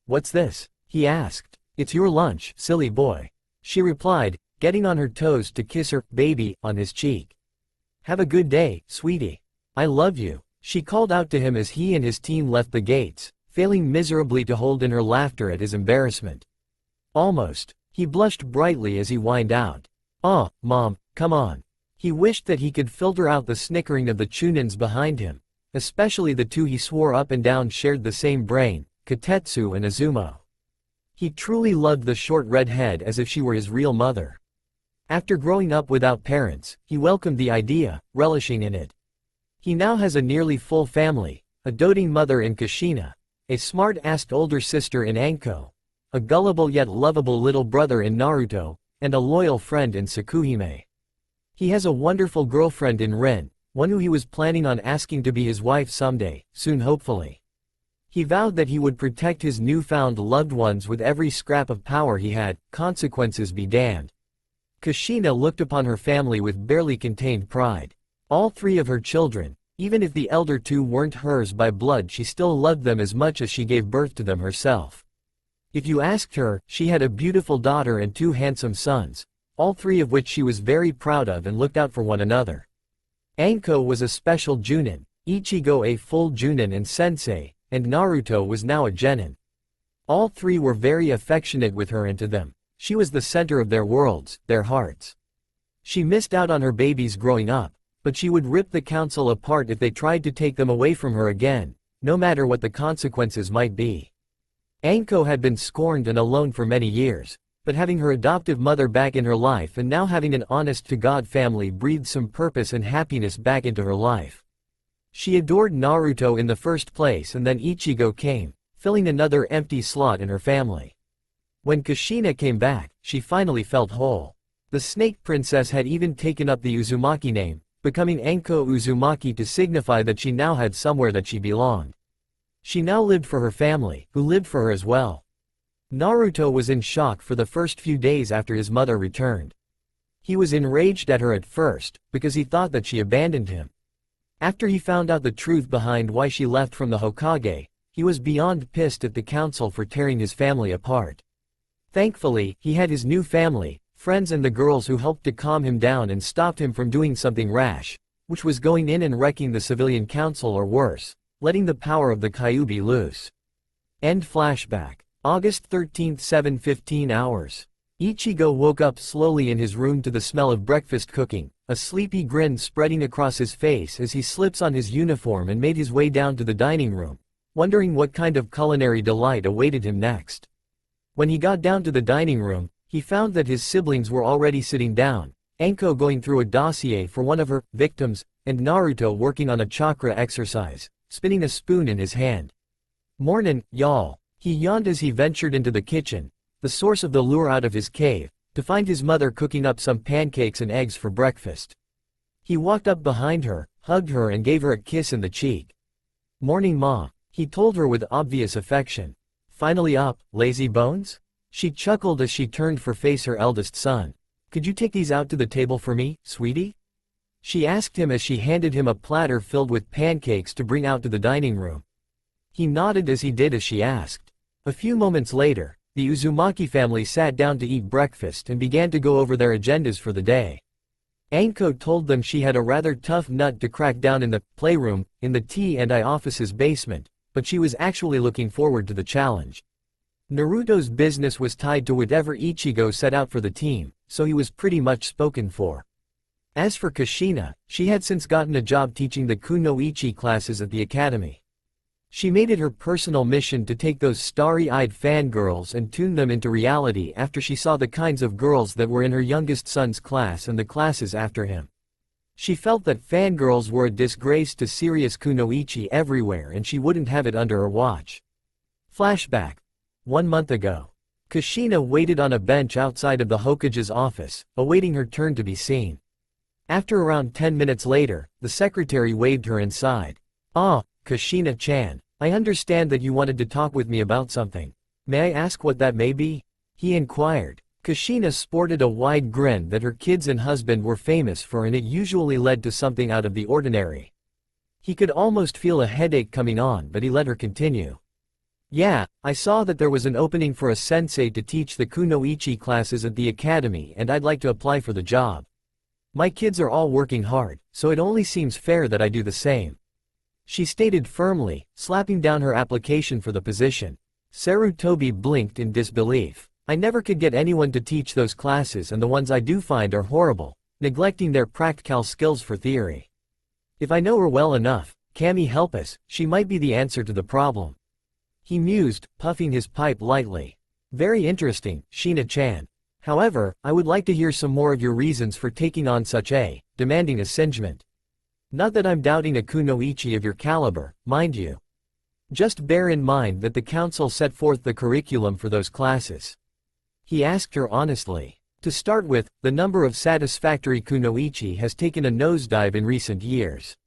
What's this?" he asked. "It's your lunch, silly boy," she replied, getting on her toes to kiss her baby on his cheek. "Have a good day, sweetie. I love you," She called out to him as he and his team left the gates, failing miserably to hold in her laughter at his embarrassment. Almost. He blushed brightly as he whined out. "Oh, Mom, come on." He wished that he could filter out the snickering of the Chunins behind him, especially the two he swore up and down shared the same brain, Kotetsu and Izumo. He truly loved the short red head as if she were his real mother. After growing up without parents, he welcomed the idea, relishing in it. He now has a nearly full family, a doting mother in Kushina, a smart-assed older sister in Anko, a gullible yet lovable little brother in Naruto, and a loyal friend in Sakuhime. He has a wonderful girlfriend in Rin, one who he was planning on asking to be his wife someday, soon hopefully. He vowed that he would protect his newfound loved ones with every scrap of power he had, consequences be damned. Kushina looked upon her family with barely contained pride. All three of her children, even if the elder two weren't hers by blood, she still loved them as much as she gave birth to them herself. If you asked her, she had a beautiful daughter and two handsome sons, all three of which she was very proud of and looked out for one another. Anko was a special Junin, Ichigo a full Junin and sensei, and Naruto was now a genin. All three were very affectionate with her, and to them, she was the center of their worlds, their hearts. She missed out on her babies growing up, but she would rip the council apart if they tried to take them away from her again, no matter what the consequences might be. Anko had been scorned and alone for many years, but having her adoptive mother back in her life and now having an honest-to-God family breathed some purpose and happiness back into her life. She adored Naruto in the first place, and then Ichigo came, filling another empty slot in her family. When Kushina came back, she finally felt whole. The Snake Princess had even taken up the Uzumaki name, becoming Anko Uzumaki to signify that she now had somewhere that she belonged. She now lived for her family, who lived for her as well. Naruto was in shock for the first few days after his mother returned. He was enraged at her at first, because he thought that she abandoned him. After he found out the truth behind why she left from the Hokage, he was beyond pissed at the council for tearing his family apart. Thankfully, he had his new family, friends and the girls who helped to calm him down and stopped him from doing something rash, which was going in and wrecking the civilian council or worse, letting the power of the Kyuubi loose. End flashback. August 13, 7:15 hours. Ichigo woke up slowly in his room to the smell of breakfast cooking, a sleepy grin spreading across his face as he slips on his uniform and made his way down to the dining room, wondering what kind of culinary delight awaited him next. When he got down to the dining room, he found that his siblings were already sitting down, Anko going through a dossier for one of her victims, and Naruto working on a chakra exercise, spinning a spoon in his hand. "Mornin', y'all." He yawned as he ventured into the kitchen, the source of the lure out of his cave, to find his mother cooking up some pancakes and eggs for breakfast. He walked up behind her, hugged her and gave her a kiss in the cheek. "Morning, Ma," he told her with obvious affection. "Finally up, lazy bones?" She chuckled as she turned to face her eldest son. "Could you take these out to the table for me, sweetie?" She asked him as she handed him a platter filled with pancakes to bring out to the dining room. He nodded as he did as she asked. A few moments later, the Uzumaki family sat down to eat breakfast and began to go over their agendas for the day. Anko told them she had a rather tough nut to crack down in the playroom, in the T&I office's basement, but she was actually looking forward to the challenge. Naruto's business was tied to whatever Ichigo set out for the team, so he was pretty much spoken for. As for Kushina, she had since gotten a job teaching the Kunoichi classes at the academy. She made it her personal mission to take those starry-eyed fangirls and tune them into reality after she saw the kinds of girls that were in her youngest son's class and the classes after him. She felt that fangirls were a disgrace to serious Kunoichi everywhere and she wouldn't have it under her watch. Flashback. 1 month ago. Kushina waited on a bench outside of the Hokage's office, awaiting her turn to be seen. After around 10 minutes later, the secretary waved her inside. "Ah, Kushina-chan, I understand that you wanted to talk with me about something. May I ask what that may be?" he inquired. Kushina sported a wide grin that her kids and husband were famous for, and it usually led to something out of the ordinary. He could almost feel a headache coming on, but he let her continue. "Yeah, I saw that there was an opening for a sensei to teach the Kunoichi classes at the academy and I'd like to apply for the job. My kids are all working hard, so it only seems fair that I do the same." she stated firmly, slapping down her application for the position. Sarutobi blinked in disbelief. I never could get anyone to teach those classes, and the ones I do find are horrible, neglecting their practical skills for theory. If I know her well enough, Kami help us, she might be the answer to the problem. He mused, puffing his pipe lightly. Very interesting, Shina-chan. However, I would like to hear some more of your reasons for taking on such a demanding assignment. Not that I'm doubting a kunoichi of your caliber, mind you. Just bear in mind that the council set forth the curriculum for those classes. He asked her honestly. To start with, the number of satisfactory kunoichi has taken a nosedive in recent years.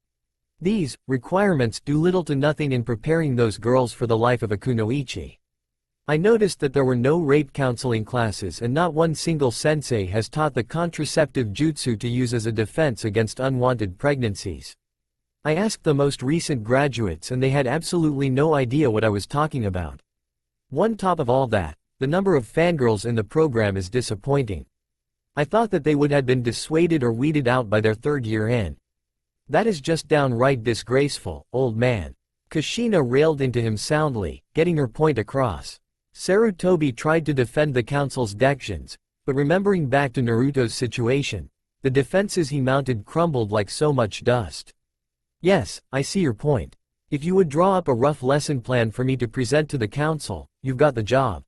These requirements do little to nothing in preparing those girls for the life of a kunoichi. I noticed that there were no rape counseling classes, and not one single sensei has taught the contraceptive jutsu to use as a defense against unwanted pregnancies. I asked the most recent graduates and they had absolutely no idea what I was talking about. On top of all that, the number of fangirls in the program is disappointing. I thought that they would have been dissuaded or weeded out by their third year in. That is just downright disgraceful, old man. Kushina railed into him soundly, getting her point across. Sarutobi tried to defend the council's actions, but remembering back to Naruto's situation, the defenses he mounted crumbled like so much dust. Yes, I see your point. If you would draw up a rough lesson plan for me to present to the council, you've got the job.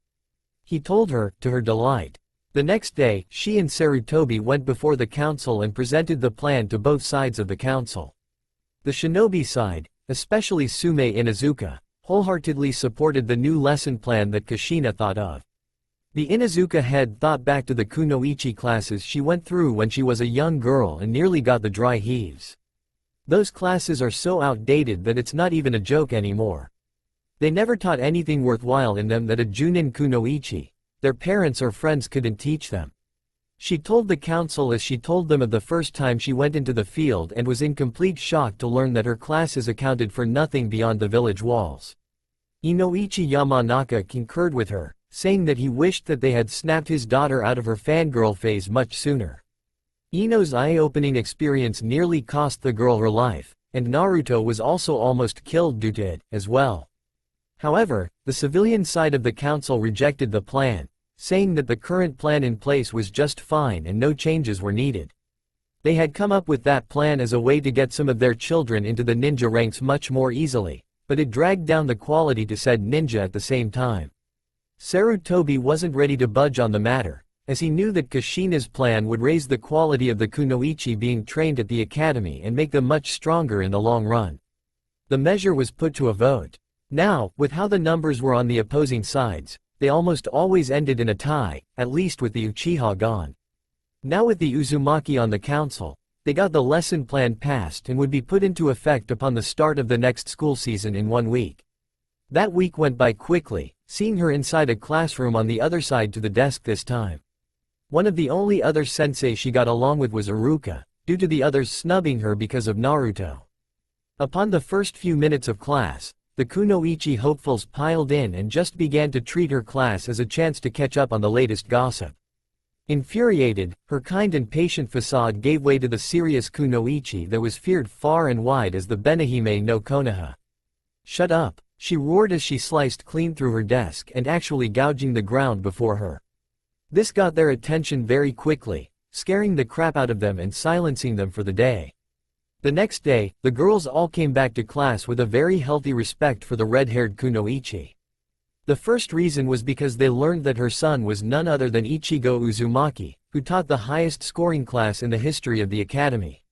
He told her, to her delight. The next day, she and Sarutobi went before the council and presented the plan to both sides of the council. The shinobi side, especially Sume Inuzuka, wholeheartedly supported the new lesson plan that Kushina thought of. The Inuzuka head thought back to the kunoichi classes she went through when she was a young girl and nearly got the dry heaves. Those classes are so outdated that it's not even a joke anymore. They never taught anything worthwhile in them that a Junin kunoichi, their parents or friends, couldn't teach them. She told the council as she told them of the first time she went into the field and was in complete shock to learn that her classes accounted for nothing beyond the village walls. Inoichi Yamanaka concurred with her, saying that he wished that they had snapped his daughter out of her fangirl phase much sooner. Ino's eye-opening experience nearly cost the girl her life, and Naruto was also almost killed due to it, as well. However, the civilian side of the council rejected the plan, saying that the current plan in place was just fine and no changes were needed. They had come up with that plan as a way to get some of their children into the ninja ranks much more easily, but it dragged down the quality to said ninja at the same time. Sarutobi wasn't ready to budge on the matter, as he knew that Kushina's plan would raise the quality of the kunoichi being trained at the academy and make them much stronger in the long run. The measure was put to a vote. Now, with how the numbers were on the opposing sides, they almost always ended in a tie, at least with the Uchiha gone. Now with the Uzumaki on the council, they got the lesson plan passed and would be put into effect upon the start of the next school season in 1 week. That week went by quickly, seeing her inside a classroom on the other side to the desk this time. One of the only other sensei she got along with was Iruka, due to the others snubbing her because of Naruto. Upon the first few minutes of class, the kunoichi hopefuls piled in and just began to treat her class as a chance to catch up on the latest gossip. Infuriated, her kind and patient facade gave way to the serious kunoichi that was feared far and wide as the Benihime no Konoha. Shut up, she roared as she sliced clean through her desk and actually gouging the ground before her. This got their attention very quickly, scaring the crap out of them and silencing them for the day. The next day, the girls all came back to class with a very healthy respect for the red-haired kunoichi. The first reason was because they learned that her son was none other than Ichigo Uzumaki, who taught the highest scoring class in the history of the academy.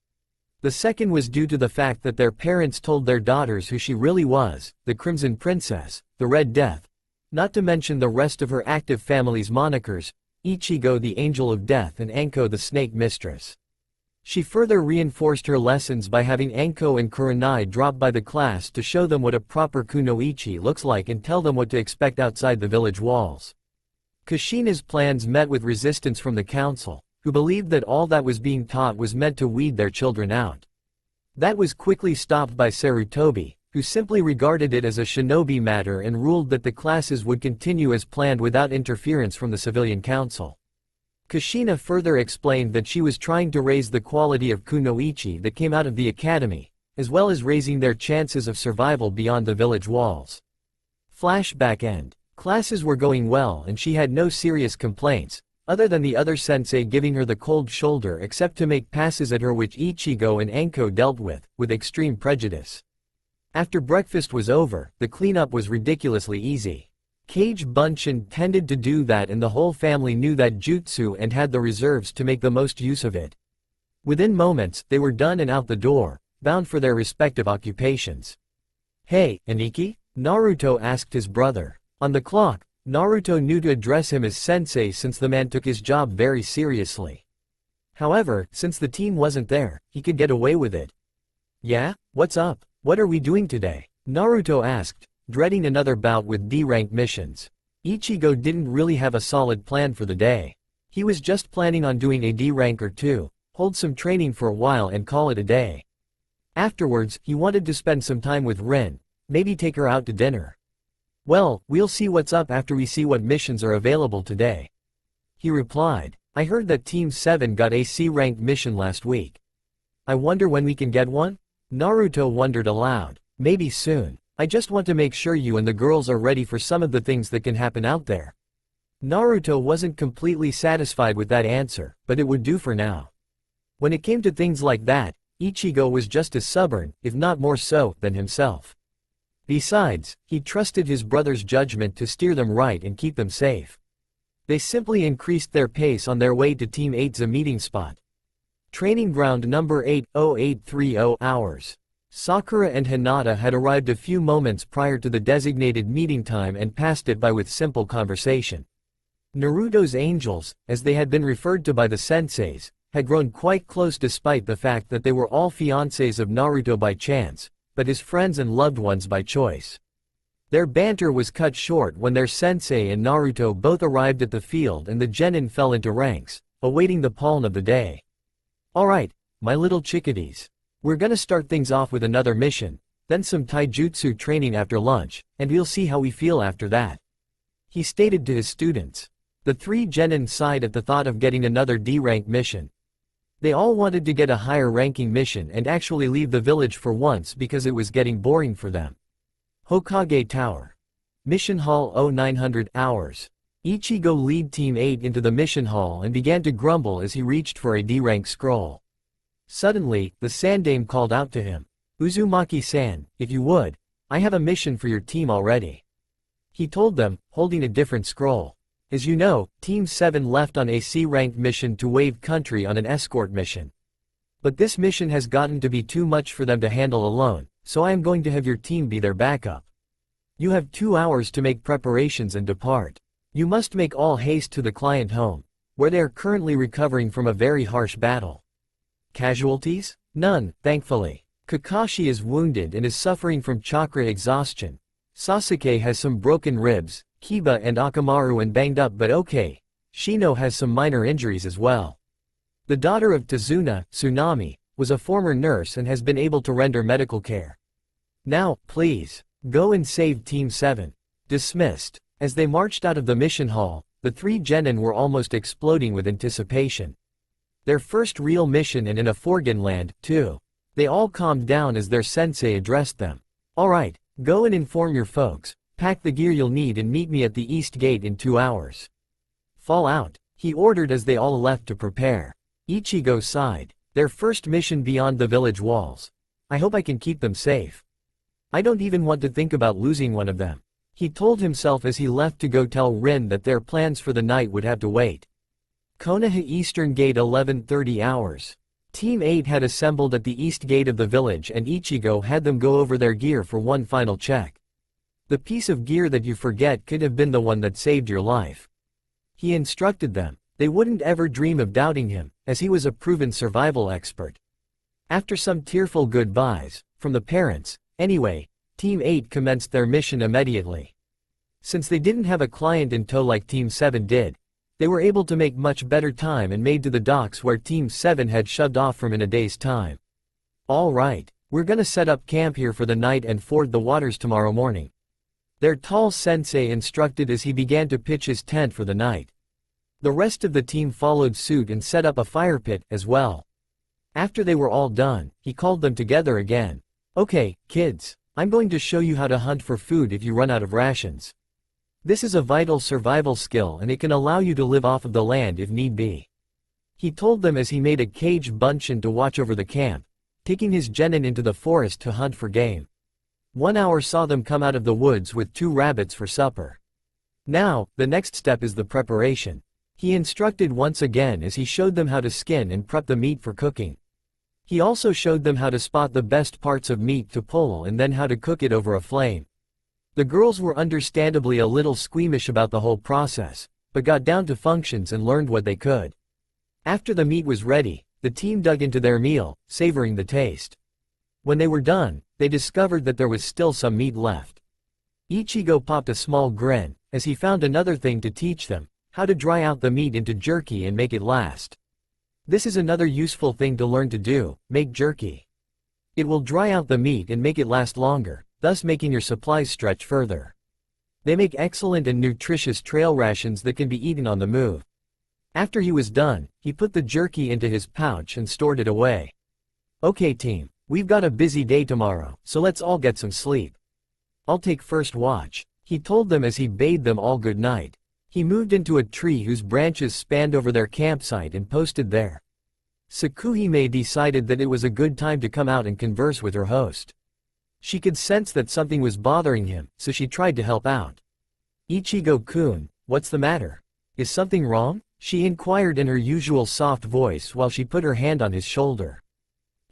The second was due to the fact that their parents told their daughters who she really was, the Crimson Princess, the Red Death, not to mention the rest of her active family's monikers, Ichigo the Angel of Death and Anko the Snake Mistress. She further reinforced her lessons by having Anko and Kurenai drop by the class to show them what a proper kunoichi looks like and tell them what to expect outside the village walls. Kushina's plans met with resistance from the council, who believed that all that was being taught was meant to weed their children out. That was quickly stopped by Sarutobi, who simply regarded it as a shinobi matter and ruled that the classes would continue as planned without interference from the civilian council. Kushina further explained that she was trying to raise the quality of kunoichi that came out of the academy, as well as raising their chances of survival beyond the village walls. Flashback end. Classes were going well and she had no serious complaints, other than the other sensei giving her the cold shoulder except to make passes at her which Ichigo and Anko dealt with extreme prejudice. After breakfast was over, the cleanup was ridiculously easy. Kage Bunshin tended to do that and the whole family knew that jutsu and had the reserves to make the most use of it. Within moments, they were done and out the door, bound for their respective occupations. "Hey, Aniki?" Naruto asked his brother. On the clock, Naruto knew to address him as sensei since the man took his job very seriously. However, since the team wasn't there, he could get away with it. "Yeah? What's up? What are we doing today?" Naruto asked, dreading another bout with D-rank missions. Ichigo didn't really have a solid plan for the day. He was just planning on doing a D-rank or two, hold some training for a while and call it a day. Afterwards, he wanted to spend some time with Rin, maybe take her out to dinner. "Well, we'll see what's up after we see what missions are available today," he replied. "I heard that Team 7 got a C-ranked mission last week. I wonder when we can get one?" Naruto wondered aloud. "Maybe soon. I just want to make sure you and the girls are ready for some of the things that can happen out there." Naruto wasn't completely satisfied with that answer, but it would do for now. When it came to things like that, Ichigo was just as stubborn, if not more so, than himself. Besides, he trusted his brother's judgment to steer them right and keep them safe. They simply increased their pace on their way to Team 8's meeting spot. Training ground number 80830 hours. Sakura and Hinata had arrived a few moments prior to the designated meeting time and passed it by with simple conversation. Naruto's angels, as they had been referred to by the senseis, had grown quite close despite the fact that they were all fiancés of Naruto by chance, but his friends and loved ones by choice. Their banter was cut short when their sensei and Naruto both arrived at the field and the genin fell into ranks, awaiting the pawn of the day. "Alright, my little chickadees. We're gonna start things off with another mission, then some taijutsu training after lunch, and we'll see how we feel after that," he stated to his students. The three genin sighed at the thought of getting another D-rank mission. They all wanted to get a higher ranking mission and actually leave the village for once because it was getting boring for them. Hokage Tower. Mission Hall 0900 hours. Ichigo lead Team 8 into the mission hall and began to grumble as he reached for a D-rank scroll. Suddenly, the Sandame called out to him. "Uzumaki-san, if you would, I have a mission for your team already," he told them, holding a different scroll. "As you know, Team 7 left on a C-ranked mission to Wave Country on an escort mission. But this mission has gotten to be too much for them to handle alone, so I am going to have your team be their backup. You have 2 hours to make preparations and depart. You must make all haste to the client home, where they are currently recovering from a very harsh battle." Casualties? None, thankfully. Kakashi is wounded and is suffering from chakra exhaustion. Sasuke has some broken ribs, Kiba and Akamaru and banged up but okay. Shino has some minor injuries as well. The daughter of Tazuna, Tsunami, was a former nurse and has been able to render medical care. "Now, please, go and save Team 7. Dismissed. As they marched out of the mission hall, the three genin were almost exploding with anticipation. Their first real mission and in a foreign land, too. They all calmed down as their sensei addressed them. "Alright, go and inform your folks, pack the gear you'll need and meet me at the east gate in 2 hours. Fall out," he ordered as they all left to prepare. Ichigo sighed. Their first mission beyond the village walls. "I hope I can keep them safe. I don't even want to think about losing one of them," he told himself as he left to go tell Rin that their plans for the night would have to wait. Konoha Eastern Gate 11:30 hours. Team 8 had assembled at the east gate of the village and Ichigo had them go over their gear for one final check. The piece of gear that you forget could have been the one that saved your life. He instructed them. They wouldn't ever dream of doubting him, as he was a proven survival expert. After some tearful goodbyes, from the parents, anyway, Team 8 commenced their mission immediately. Since they didn't have a client in tow like Team 7 did, they were able to make much better time and made to the docks where Team 7 had shoved off from in a day's time. "Alright, we're gonna set up camp here for the night and ford the waters tomorrow morning," their tall sensei instructed as he began to pitch his tent for the night. The rest of the team followed suit and set up a fire pit, as well. After they were all done, he called them together again. Okay, kids, I'm going to show you how to hunt for food if you run out of rations. This is a vital survival skill and it can allow you to live off of the land if need be. He told them as he made a caged bunchen to watch over the camp, taking his genin into the forest to hunt for game. 1 hour saw them come out of the woods with 2 rabbits for supper. Now, the next step is the preparation. He instructed once again as he showed them how to skin and prep the meat for cooking. He also showed them how to spot the best parts of meat to pull and then how to cook it over a flame. The girls were understandably a little squeamish about the whole process, but got down to functions and learned what they could. After the meat was ready, the team dug into their meal, savoring the taste. When they were done, they discovered that there was still some meat left. Ichigo popped a small grin, as he found another thing to teach them, how to dry out the meat into jerky and make it last. This is another useful thing to learn to do, make jerky. It will dry out the meat and make it last longer, thus making your supplies stretch further. They make excellent and nutritious trail rations that can be eaten on the move. After he was done, he put the jerky into his pouch and stored it away. Okay team, we've got a busy day tomorrow, so let's all get some sleep. I'll take first watch, he told them as he bade them all good night. He moved into a tree whose branches spanned over their campsite and posted there. Tsukuhime decided that it was a good time to come out and converse with her host. She could sense that something was bothering him, so she tried to help out. Ichigo-kun, what's the matter? Is something wrong? She inquired in her usual soft voice while she put her hand on his shoulder.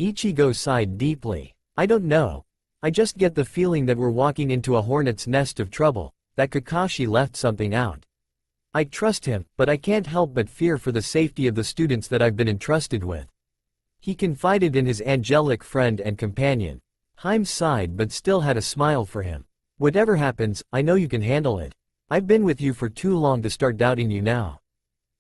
Ichigo sighed deeply. I don't know. I just get the feeling that we're walking into a hornet's nest of trouble, that Kakashi left something out. I trust him, but I can't help but fear for the safety of the students that I've been entrusted with. He confided in his angelic friend and companion. Haim sighed but still had a smile for him. Whatever happens, I know you can handle it. I've been with you for too long to start doubting you now.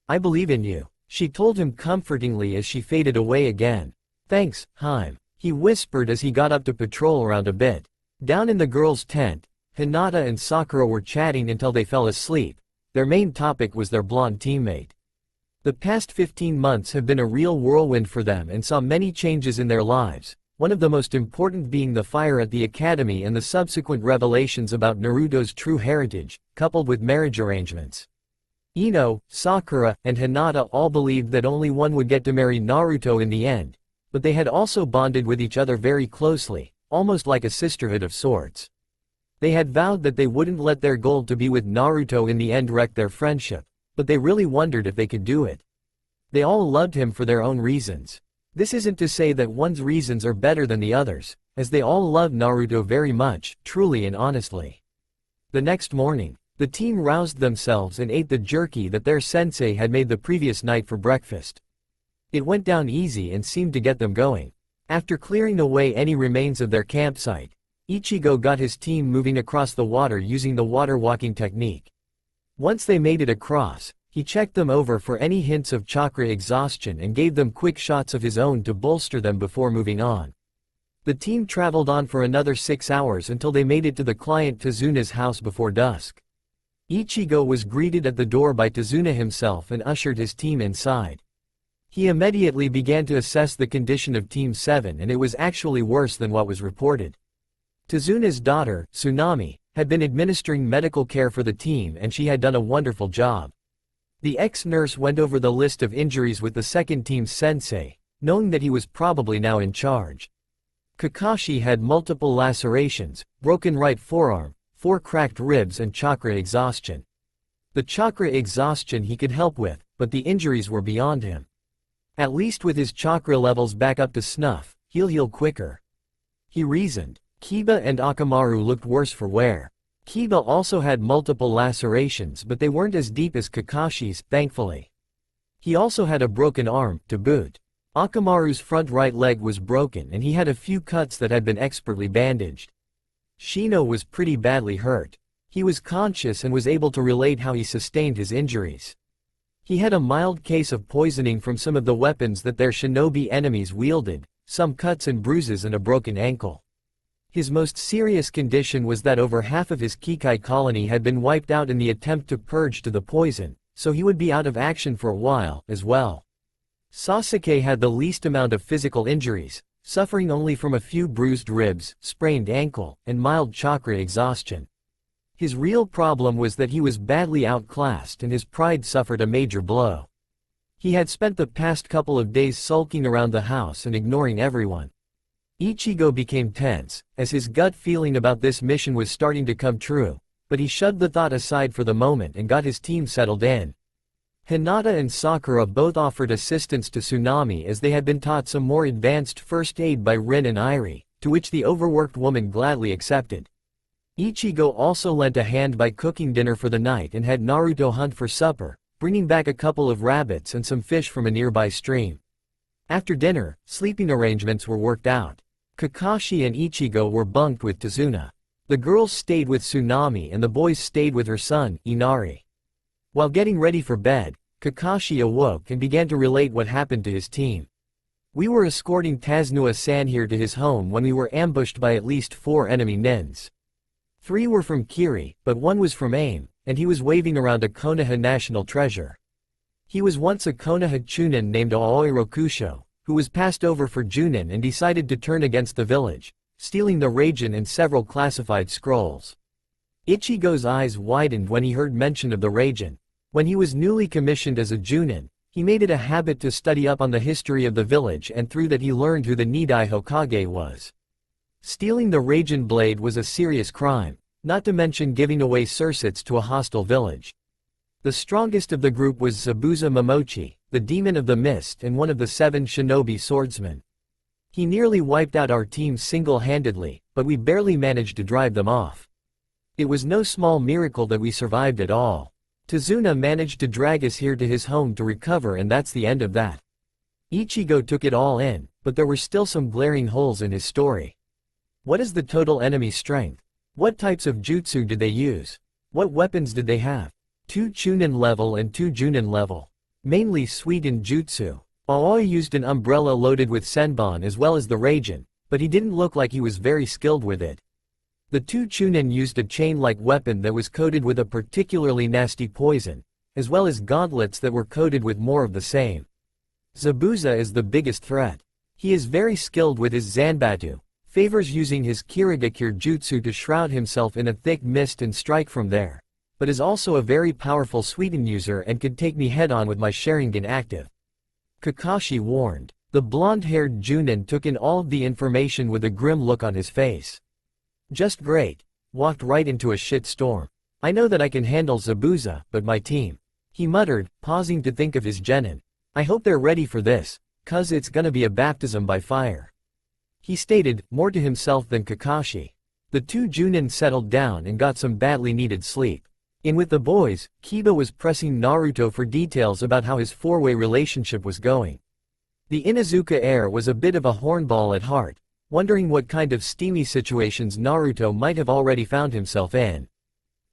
I believe in you, she told him comfortingly as she faded away again. Thanks, Haim, he whispered as he got up to patrol around a bit. Down in the girls' tent, Hinata and Sakura were chatting until they fell asleep. Their main topic was their blonde teammate. The past 15 months have been a real whirlwind for them and saw many changes in their lives, one of the most important being the fire at the academy and the subsequent revelations about Naruto's true heritage, coupled with marriage arrangements. Ino, Sakura, and Hinata all believed that only one would get to marry Naruto in the end, but they had also bonded with each other very closely, almost like a sisterhood of sorts. They had vowed that they wouldn't let their goal to be with Naruto in the end wreck their friendship, but they really wondered if they could do it. They all loved him for their own reasons. This isn't to say that one's reasons are better than the others, as they all loved Naruto very much, truly and honestly. The next morning, the team roused themselves and ate the jerky that their sensei had made the previous night for breakfast. It went down easy and seemed to get them going. After clearing away any remains of their campsite, Ichigo got his team moving across the water using the water walking technique. Once they made it across, he checked them over for any hints of chakra exhaustion and gave them quick shots of his own to bolster them before moving on. The team traveled on for another 6 hours until they made it to the client Tazuna's house before dusk. Ichigo was greeted at the door by Tazuna himself and ushered his team inside. He immediately began to assess the condition of Team 7 and it was actually worse than what was reported. Tazuna's daughter, Tsunami, had been administering medical care for the team and she had done a wonderful job. The ex-nurse went over the list of injuries with the second team's sensei, knowing that he was probably now in charge. Kakashi had multiple lacerations, broken right forearm, 4 cracked ribs and chakra exhaustion. The chakra exhaustion he could help with, but the injuries were beyond him. At least with his chakra levels back up to snuff, he'll heal quicker. He reasoned. Kiba and Akamaru looked worse for wear. Kiba also had multiple lacerations but they weren't as deep as Kakashi's, thankfully. He also had a broken arm, to boot. Akamaru's front right leg was broken and he had a few cuts that had been expertly bandaged. Shino was pretty badly hurt. He was conscious and was able to relate how he sustained his injuries. He had a mild case of poisoning from some of the weapons that their shinobi enemies wielded, some cuts and bruises and a broken ankle. His most serious condition was that over half of his Kikai colony had been wiped out in the attempt to purge to the poison, so he would be out of action for a while, as well. Sasuke had the least amount of physical injuries, suffering only from a few bruised ribs, sprained ankle, and mild chakra exhaustion. His real problem was that he was badly outclassed and his pride suffered a major blow. He had spent the past couple of days sulking around the house and ignoring everyone. Ichigo became tense, as his gut feeling about this mission was starting to come true, but he shoved the thought aside for the moment and got his team settled in. Hinata and Sakura both offered assistance to Tsunami as they had been taught some more advanced first aid by Rin and Irie, to which the overworked woman gladly accepted. Ichigo also lent a hand by cooking dinner for the night and had Naruto hunt for supper, bringing back a couple of rabbits and some fish from a nearby stream. After dinner, sleeping arrangements were worked out. Kakashi and Ichigo were bunked with Tazuna. The girls stayed with Tsunami and the boys stayed with her son, Inari. While getting ready for bed, Kakashi awoke and began to relate what happened to his team. We were escorting Tazunua-san here to his home when we were ambushed by at least 4 enemy nins. 3 were from Kiri, but 1 was from AIM, and he was waving around a Konoha national treasure. He was once a Konoha Chunin named Aoi Rokusho, who was passed over for Junin and decided to turn against the village, stealing the Raijin and several classified scrolls. Ichigo's eyes widened when he heard mention of the Raijin. When he was newly commissioned as a Junin, he made it a habit to study up on the history of the village and through that he learned who the Nidai Hokage was. Stealing the Raijin blade was a serious crime, not to mention giving away sursets to a hostile village. The strongest of the group was Zabuza Momochi, the demon of the mist and one of the 7 shinobi swordsmen. He nearly wiped out our team single-handedly, but we barely managed to drive them off. It was no small miracle that we survived at all. Tazuna managed to drag us here to his home to recover, and that's the end of that. Ichigo took it all in, but there were still some glaring holes in his story. What is the total enemy strength? What types of jutsu did they use? What weapons did they have? 2 Chunin level and 2 Junin level. Mainly Suidan jutsu. Aoi used an umbrella loaded with senbon as well as the Raijin, but he didn't look like he was very skilled with it. The 2 Chunin used a chain-like weapon that was coated with a particularly nasty poison, as well as gauntlets that were coated with more of the same. Zabuza is the biggest threat. He is very skilled with his Zanbatu, favors using his Kirigakure jutsu to shroud himself in a thick mist and strike from there, but is also a very powerful Suidan user and could take me head-on with my Sharingan active. Kakashi warned. The blonde-haired Junin took in all of the information with a grim look on his face. Just great. Walked right into a shit storm. I know that I can handle Zabuza, but my team. He muttered, pausing to think of his genin. I hope they're ready for this, cuz it's gonna be a baptism by fire. He stated, more to himself than Kakashi. The 2 Junin settled down and got some badly needed sleep. In with the boys, Kiba was pressing Naruto for details about how his 4-way relationship was going. The Inuzuka heir was a bit of a hornball at heart, wondering what kind of steamy situations Naruto might have already found himself in.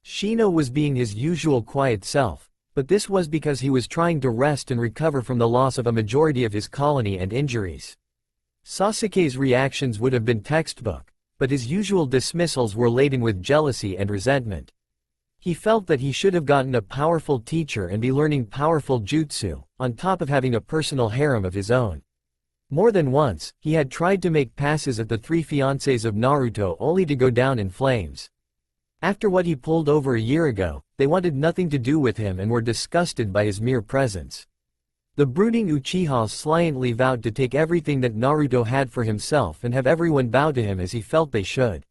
Shino was being his usual quiet self, but this was because he was trying to rest and recover from the loss of a majority of his colony and injuries. Sasuke's reactions would have been textbook, but his usual dismissals were laden with jealousy and resentment. He felt that he should have gotten a powerful teacher and be learning powerful jutsu, on top of having a personal harem of his own. More than once, he had tried to make passes at the 3 fiancés of Naruto only to go down in flames. After what he pulled over a year ago, they wanted nothing to do with him and were disgusted by his mere presence. The brooding Uchiha slyly vowed to take everything that Naruto had for himself and have everyone bow to him as he felt they should.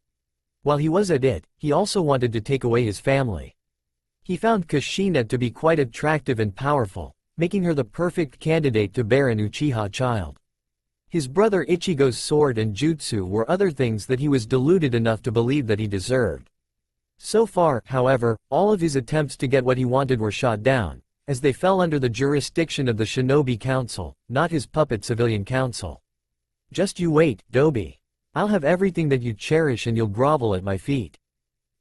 While he was at it, he also wanted to take away his family. He found Kushina to be quite attractive and powerful, making her the perfect candidate to bear an Uchiha child. His brother Ichigo's sword and jutsu were other things that he was deluded enough to believe that he deserved. So far, however, all of his attempts to get what he wanted were shot down, as they fell under the jurisdiction of the Shinobi Council, not his puppet civilian council. Just you wait, Dobi. I'll have everything that you cherish and you'll grovel at my feet.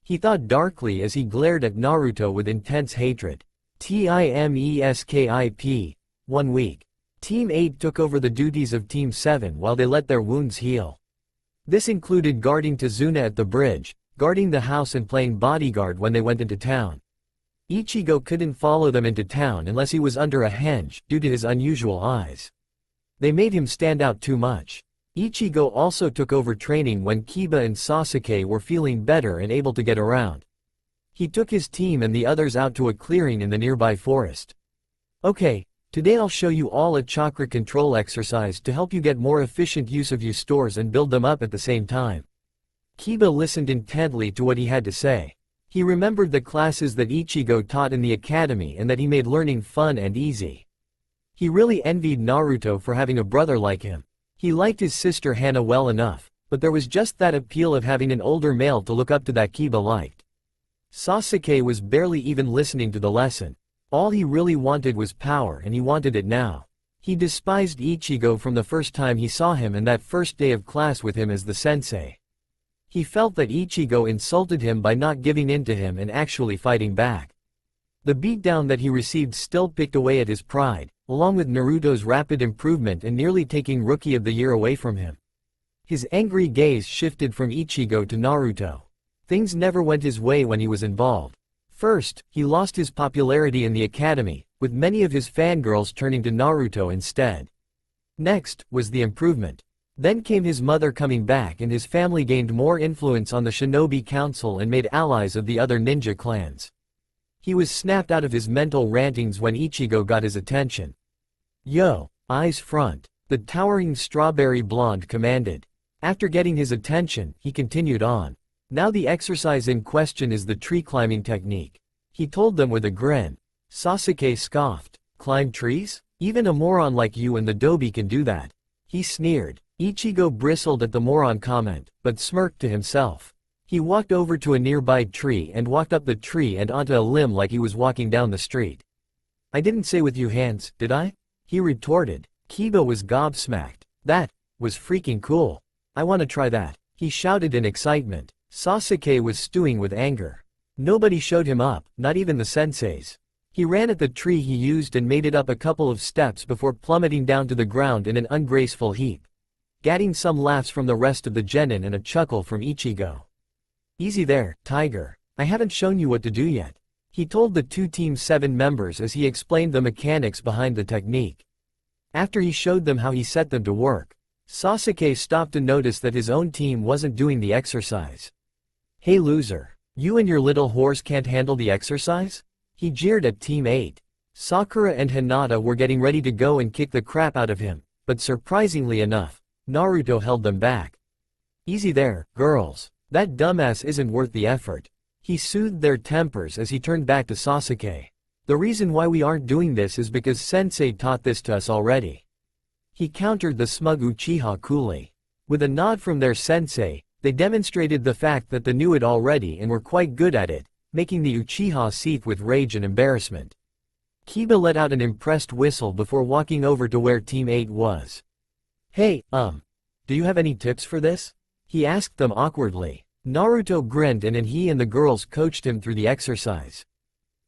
He thought darkly as he glared at Naruto with intense hatred. TIMESKIP. 1 week. Team 8 took over the duties of Team 7 while they let their wounds heal. This included guarding Tazuna at the bridge, guarding the house and playing bodyguard when they went into town. Ichigo couldn't follow them into town unless he was under a henge, due to his unusual eyes. They made him stand out too much. Ichigo also took over training when Kiba and Sasuke were feeling better and able to get around. He took his team and the others out to a clearing in the nearby forest. Okay, today I'll show you all a chakra control exercise to help you get more efficient use of your stores and build them up at the same time. Kiba listened intently to what he had to say. He remembered the classes that Ichigo taught in the academy and that he made learning fun and easy. He really envied Naruto for having a brother like him. He liked his sister Hana well enough, but there was just that appeal of having an older male to look up to that Kiba liked. Sasuke was barely even listening to the lesson. All he really wanted was power and he wanted it now. He despised Ichigo from the first time he saw him and that first day of class with him as the sensei. He felt that Ichigo insulted him by not giving in to him and actually fighting back. The beatdown that he received still picked away at his pride, along with Naruto's rapid improvement and nearly taking Rookie of the Year away from him. His angry gaze shifted from Ichigo to Naruto. Things never went his way when he was involved. First, he lost his popularity in the academy, with many of his fangirls turning to Naruto instead. Next, was the improvement. Then came his mother coming back and his family gained more influence on the Shinobi Council and made allies of the other ninja clans. He was snapped out of his mental rantings when Ichigo got his attention. "Yo, eyes front," the towering strawberry blonde commanded. After getting his attention, he continued on. "Now the exercise in question is the tree climbing technique," he told them with a grin. Sasuke scoffed. "Climb trees? Even a moron like you and the Dobi can do that," he sneered. Ichigo bristled at the moron comment, but smirked to himself. He walked over to a nearby tree and walked up the tree and onto a limb like he was walking down the street. "I didn't say with you hands, did I?" he retorted. Kiba was gobsmacked. "That was freaking cool. I want to try that," he shouted in excitement. Sasuke was stewing with anger. Nobody showed him up, not even the senseis. He ran at the tree he used and made it up a couple of steps before plummeting down to the ground in an ungraceful heap. Getting some laughs from the rest of the genin and a chuckle from Ichigo. "Easy there, Tiger. I haven't shown you what to do yet," he told the two Team 7 members as he explained the mechanics behind the technique. After he showed them how he set them to work, Sasuke stopped to notice that his own team wasn't doing the exercise. "Hey loser, you and your little horse can't handle the exercise?" he jeered at Team 8. Sakura and Hinata were getting ready to go and kick the crap out of him, but surprisingly enough, Naruto held them back. "Easy there, girls. That dumbass isn't worth the effort." He soothed their tempers as he turned back to Sasuke. "The reason why we aren't doing this is because Sensei taught this to us already." He countered the smug Uchiha coolly. With a nod from their sensei, they demonstrated the fact that they knew it already and were quite good at it, making the Uchiha seethe with rage and embarrassment. Kiba let out an impressed whistle before walking over to where Team 8 was. "Hey, do you have any tips for this?" he asked them awkwardly. Naruto grinned and he and the girls coached him through the exercise.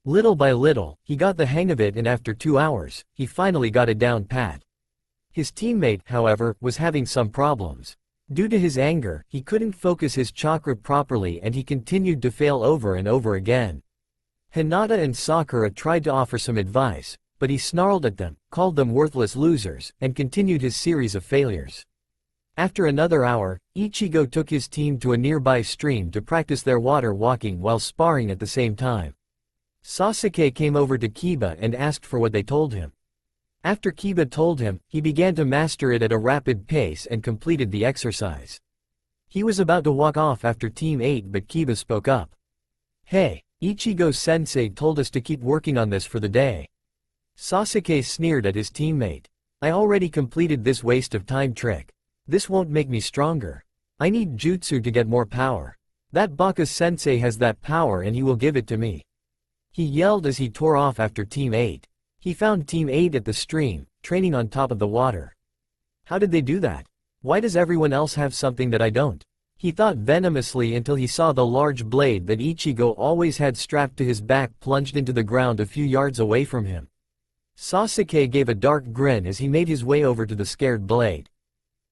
Little by little, he got the hang of it and after 2 hours, he finally got it down pat. His teammate, however, was having some problems. Due to his anger, he couldn't focus his chakra properly and he continued to fail over and over again. Hinata and Sakura tried to offer some advice, but he snarled at them, called them worthless losers, and continued his series of failures. After another hour, Ichigo took his team to a nearby stream to practice their water walking while sparring at the same time. Sasuke came over to Kiba and asked for what they told him. After Kiba told him, he began to master it at a rapid pace and completed the exercise. He was about to walk off after Team 8 but Kiba spoke up. "Hey, Ichigo-sensei told us to keep working on this for the day." Sasuke sneered at his teammate. "I already completed this waste of time trick. This won't make me stronger. I need jutsu to get more power. That Baka-sensei has that power and he will give it to me," he yelled as he tore off after Team 8. He found Team 8 at the stream, training on top of the water. "How did they do that? Why does everyone else have something that I don't?" he thought venomously until he saw the large blade that Ichigo always had strapped to his back plunged into the ground a few yards away from him. Sasuke gave a dark grin as he made his way over to the scared blade.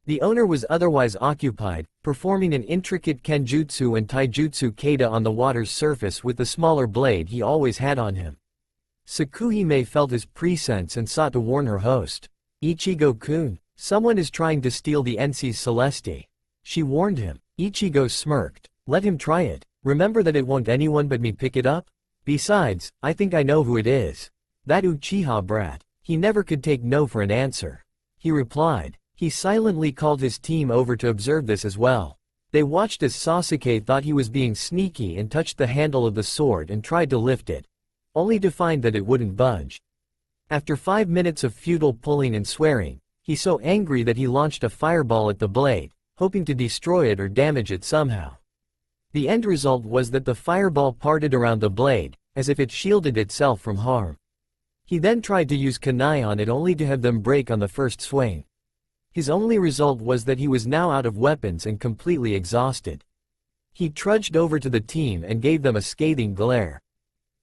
The owner was otherwise occupied, performing an intricate kenjutsu and taijutsu kata on the water's surface with the smaller blade he always had on him. Tsukuhime felt his presence and sought to warn her host. "Ichigo-kun, Someone is trying to steal the NC's Celeste. She warned him. Ichigo smirked. Let him try it. Remember that it won't anyone but me pick it up? Besides, I think I know who it is. That Uchiha brat. He never could take no for an answer. He replied. He silently called his team over to observe this as well. They watched as Sasuke thought he was being sneaky and touched the handle of the sword and tried to lift it, only to find that it wouldn't budge. After 5 minutes of futile pulling and swearing, he's so angry that he launched a fireball at the blade, hoping to destroy it or damage it somehow. The end result was that the fireball parted around the blade, as if it shielded itself from harm. He then tried to use kunai on it only to have them break on the first swing. His only result was that he was now out of weapons and completely exhausted. He trudged over to the team and gave them a scathing glare.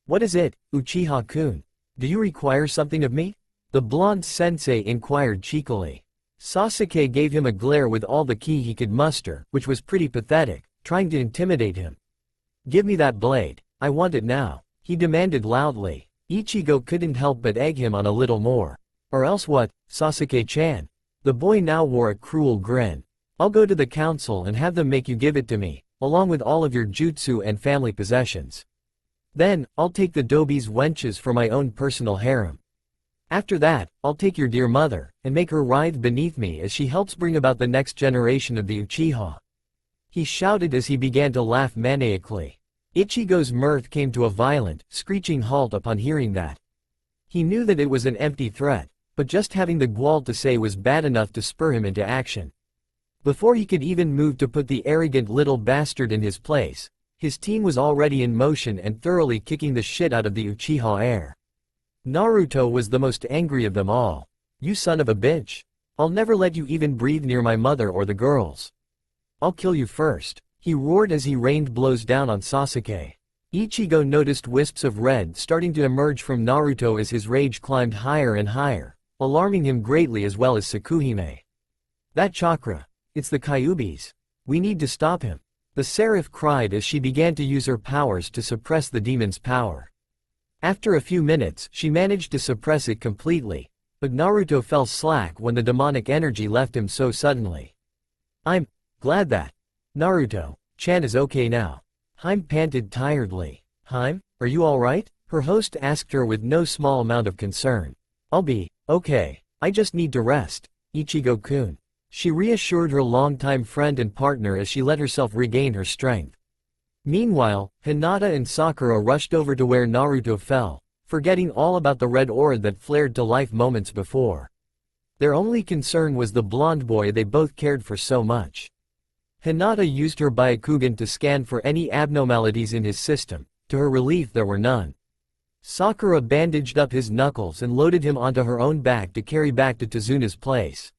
What is it, Uchiha-kun? Do you require something of me? The blonde sensei inquired cheekily. Sasuke gave him a glare with all the ki he could muster, which was pretty pathetic, trying to intimidate him. Give me that blade. I want it now, he demanded loudly. Ichigo couldn't help but egg him on a little more. Or else what, Sasuke-chan? The boy now wore a cruel grin. I'll go to the council and have them make you give it to me, along with all of your jutsu and family possessions. Then, I'll take the Dobi's wenches for my own personal harem. After that, I'll take your dear mother, and make her writhe beneath me as she helps bring about the next generation of the Uchiha. He shouted as he began to laugh maniacally. Ichigo's mirth came to a violent, screeching halt upon hearing that. He knew that it was an empty threat, but just having the gall to say was bad enough to spur him into action. Before he could even move to put the arrogant little bastard in his place, his team was already in motion and thoroughly kicking the shit out of the Uchiha heir. Naruto was the most angry of them all. You son of a bitch. I'll never let you even breathe near my mother or the girls. I'll kill you first, he roared as he rained blows down on Sasuke. Ichigo noticed wisps of red starting to emerge from Naruto as his rage climbed higher and higher, alarming him greatly as well as Tsukuhime. That chakra. It's the Kyuubi's. We need to stop him. The seraph cried as she began to use her powers to suppress the demon's power. After a few minutes, she managed to suppress it completely, but Naruto fell slack when the demonic energy left him so suddenly. I'm glad that Naruto-chan is okay now. Haim panted tiredly. Haim, are you alright? Her host asked her with no small amount of concern. I'll be okay. I just need to rest, Ichigo-kun. She reassured her longtime friend and partner as she let herself regain her strength. Meanwhile, Hinata and Sakura rushed over to where Naruto fell, forgetting all about the red aura that flared to life moments before. Their only concern was the blonde boy they both cared for so much. Hinata used her Byakugan to scan for any abnormalities in his system. To her relief there were none. Sakura bandaged up his knuckles and loaded him onto her own back to carry back to Tazuna's place.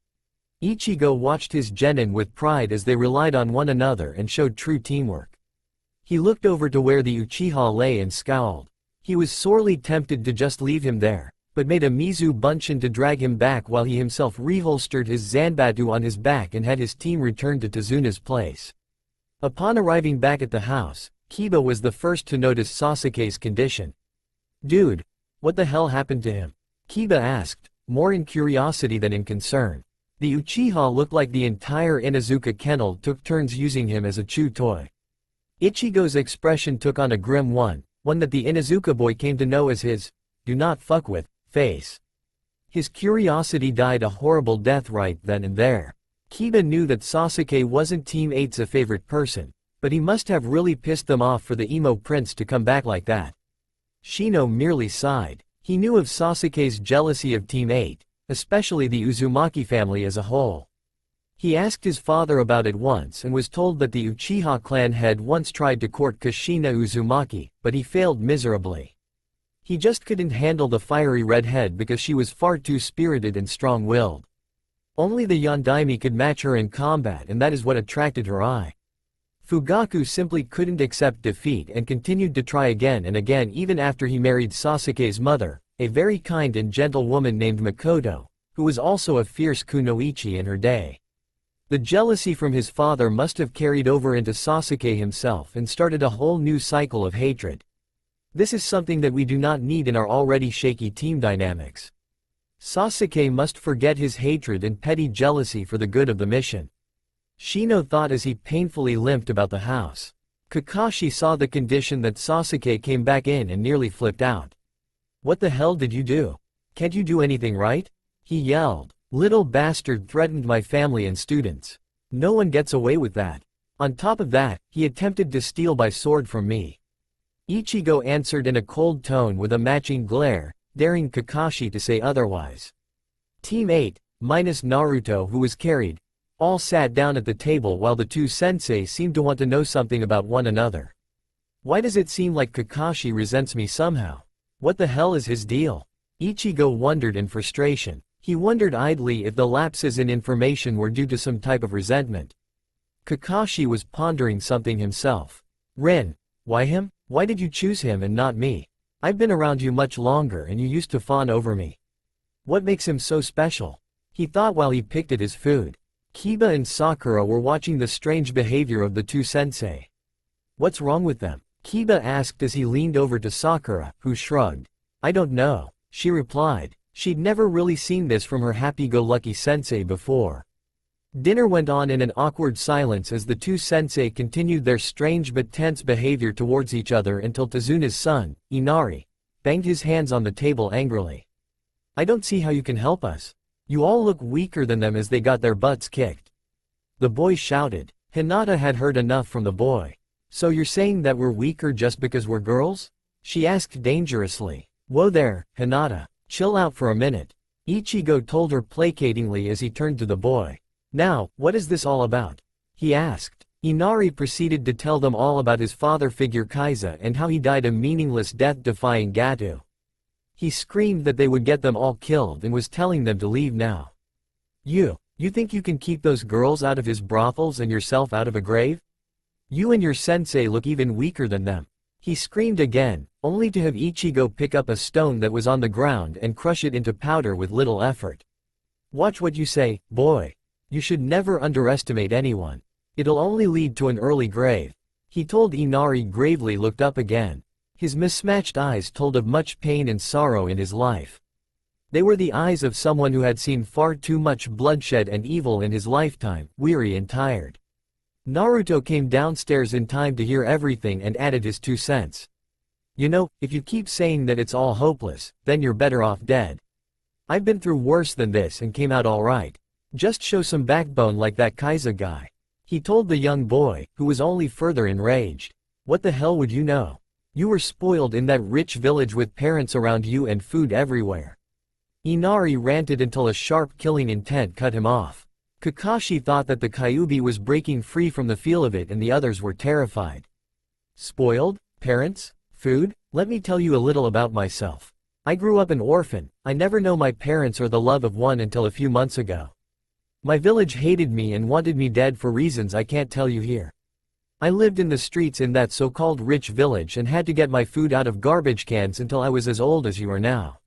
Ichigo watched his genin with pride as they relied on one another and showed true teamwork. He looked over to where the Uchiha lay and scowled. He was sorely tempted to just leave him there, but made a Mizu Bunshin to drag him back while he himself reholstered his Zanbatsu on his back and had his team return to Tazuna's place. Upon arriving back at the house, Kiba was the first to notice Sasuke's condition. Dude, what the hell happened to him? Kiba asked, more in curiosity than in concern. The Uchiha looked like the entire Inuzuka kennel took turns using him as a chew toy. Ichigo's expression took on a grim one that the Inuzuka boy came to know as his "do not fuck with" face. His curiosity died a horrible death right then and there. Kiba knew that Sasuke wasn't Team 8's a favorite person, but he must have really pissed them off for the emo prince to come back like that. Shino merely sighed. He knew of Sasuke's jealousy of Team 8, especially the Uzumaki family as a whole. He asked his father about it once and was told that the Uchiha clan had once tried to court Kushina Uzumaki, but he failed miserably. He just couldn't handle the fiery redhead because she was far too spirited and strong-willed. Only the Yondaime could match her in combat, and that is what attracted her eye. Fugaku simply couldn't accept defeat and continued to try again and again even after he married Sasuke's mother, a very kind and gentle woman named Makoto, who was also a fierce kunoichi in her day. The jealousy from his father must have carried over into Sasuke himself and started a whole new cycle of hatred. This is something that we do not need in our already shaky team dynamics. Sasuke must forget his hatred and petty jealousy for the good of the mission. Shino thought as he painfully limped about the house. Kakashi saw the condition that Sasuke came back in and nearly flipped out. "What the hell did you do? Can't you do anything right?" he yelled. "Little bastard threatened my family and students. No one gets away with that. On top of that, he attempted to steal my sword from me." Ichigo answered in a cold tone with a matching glare, daring Kakashi to say otherwise. Team 8, minus Naruto who was carried, all sat down at the table while the two sensei seemed to want to know something about one another. "Why does it seem like Kakashi resents me somehow? What the hell is his deal?" Ichigo wondered in frustration. He wondered idly if the lapses in information were due to some type of resentment. Kakashi was pondering something himself. "Rin, why him? Why did you choose him and not me? I've been around you much longer and you used to fawn over me. What makes him so special?" he thought while he picked at his food. Kiba and Sakura were watching the strange behavior of the two sensei. "What's wrong with them?" Kiba asked as he leaned over to Sakura, who shrugged. "I don't know," she replied. She'd never really seen this from her happy-go-lucky sensei before. Dinner went on in an awkward silence as the two sensei continued their strange but tense behavior towards each other until Tazuna's son, Inari, banged his hands on the table angrily. "I don't see how you can help us. You all look weaker than them as they got their butts kicked." The boy shouted. Hinata had heard enough from the boy. "So you're saying that we're weaker just because we're girls?" she asked dangerously. "Whoa there, Hinata. Chill out for a minute," Ichigo told her placatingly as he turned to the boy. "Now, what is this all about?" he asked. Inari proceeded to tell them all about his father figure Kaiza and how he died a meaningless death defying Gato. He screamed that they would get them all killed and was telling them to leave now. You think you can keep those girls out of his brothels and yourself out of a grave? You and your sensei look even weaker than them," he screamed again, only to have Ichigo pick up a stone that was on the ground and crush it into powder with little effort. "Watch what you say, boy. You should never underestimate anyone. It'll only lead to an early grave," he told. Inari gravely looked up again. His mismatched eyes told of much pain and sorrow in his life. They were the eyes of someone who had seen far too much bloodshed and evil in his lifetime, weary and tired. Naruto came downstairs in time to hear everything and added his 2 cents. "You know, if you keep saying that it's all hopeless, then you're better off dead. I've been through worse than this and came out all right. Just show some backbone like that Kaiza guy," he told the young boy, who was only further enraged. "What the hell would you know? You were spoiled in that rich village with parents around you and food everywhere." Inari ranted until a sharp killing intent cut him off. Kakashi thought that the Kyuubi was breaking free from the feel of it and the others were terrified. "Spoiled? Parents? Food? Let me tell you a little about myself. I grew up an orphan. I never know my parents or the love of one until a few months ago. My village hated me and wanted me dead for reasons I can't tell you here. I lived in the streets in that so-called rich village and had to get my food out of garbage cans until I was as old as you are now.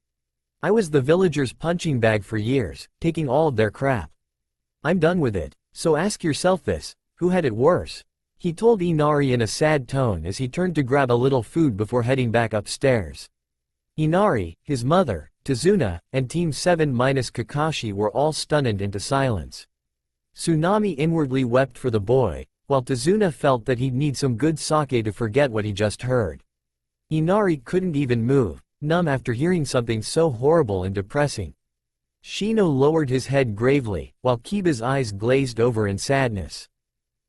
I was the villagers' punching bag for years, taking all of their crap. I'm done with it, so ask yourself this, who had it worse?" he told Inari in a sad tone as he turned to grab a little food before heading back upstairs. Inari, his mother, Tazuna, and Team 7 minus Kakashi were all stunned into silence. Tsunami inwardly wept for the boy, while Tazuna felt that he'd need some good sake to forget what he just heard. Inari couldn't even move, numb after hearing something so horrible and depressing. Shino lowered his head gravely, while Kiba's eyes glazed over in sadness.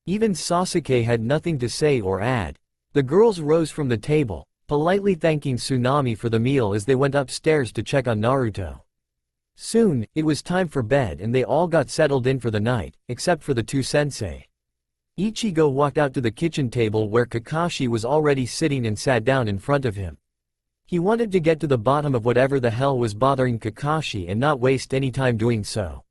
Even Sasuke had nothing to say or add. The girls rose from the table, politely thanking Tsunami for the meal as they went upstairs to check on Naruto. Soon, it was time for bed and they all got settled in for the night, except for the two sensei. Ichigo walked out to the kitchen table where Kakashi was already sitting and sat down in front of him. He wanted to get to the bottom of whatever the hell was bothering Kakashi and not waste any time doing so.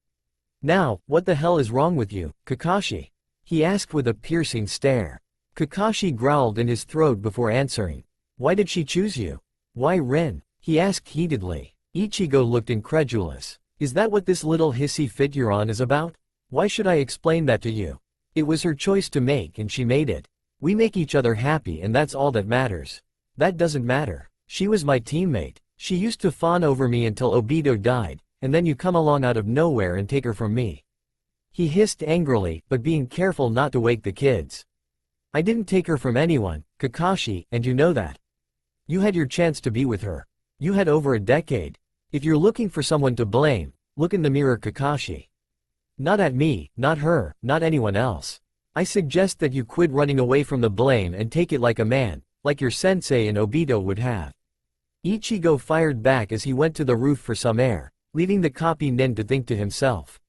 "Now, what the hell is wrong with you, Kakashi?" he asked with a piercing stare. Kakashi growled in his throat before answering. "Why did she choose you? Why Rin?" he asked heatedly. Ichigo looked incredulous. "Is that what this little hissy fit you're on is about? Why should I explain that to you? It was her choice to make and she made it. We make each other happy and that's all that matters." "That doesn't matter. She was my teammate. She used to fawn over me until Obito died, and then you come along out of nowhere and take her from me. He hissed angrily, but being careful not to wake the kids. I didn't take her from anyone, Kakashi, and you know that. You had your chance to be with her. You had over a decade. If you're looking for someone to blame, look in the mirror, Kakashi. Not at me, not her, not anyone else. I suggest that you quit running away from the blame and take it like a man, like your sensei and Obito would have. Ichigo fired back as he went to the roof for some air, leaving the copy nin to think to himself.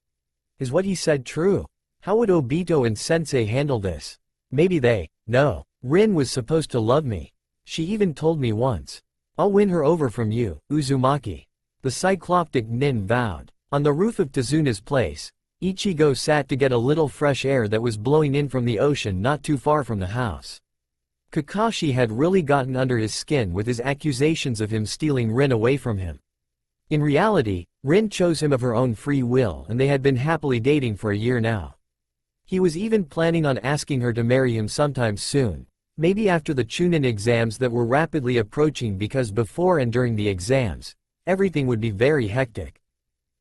Is what he said true? How would Obito and sensei handle this? Maybe no. Rin was supposed to love me. She even told me once. I'll win her over from you, Uzumaki. The cycloptic nin vowed. On the roof of Tazuna's place, Ichigo sat to get a little fresh air that was blowing in from the ocean not too far from the house. Kakashi had really gotten under his skin with his accusations of him stealing Rin away from him. In reality, Rin chose him of her own free will and they had been happily dating for a year now. He was even planning on asking her to marry him sometime soon, maybe after the Chunin exams that were rapidly approaching because before and during the exams, everything would be very hectic.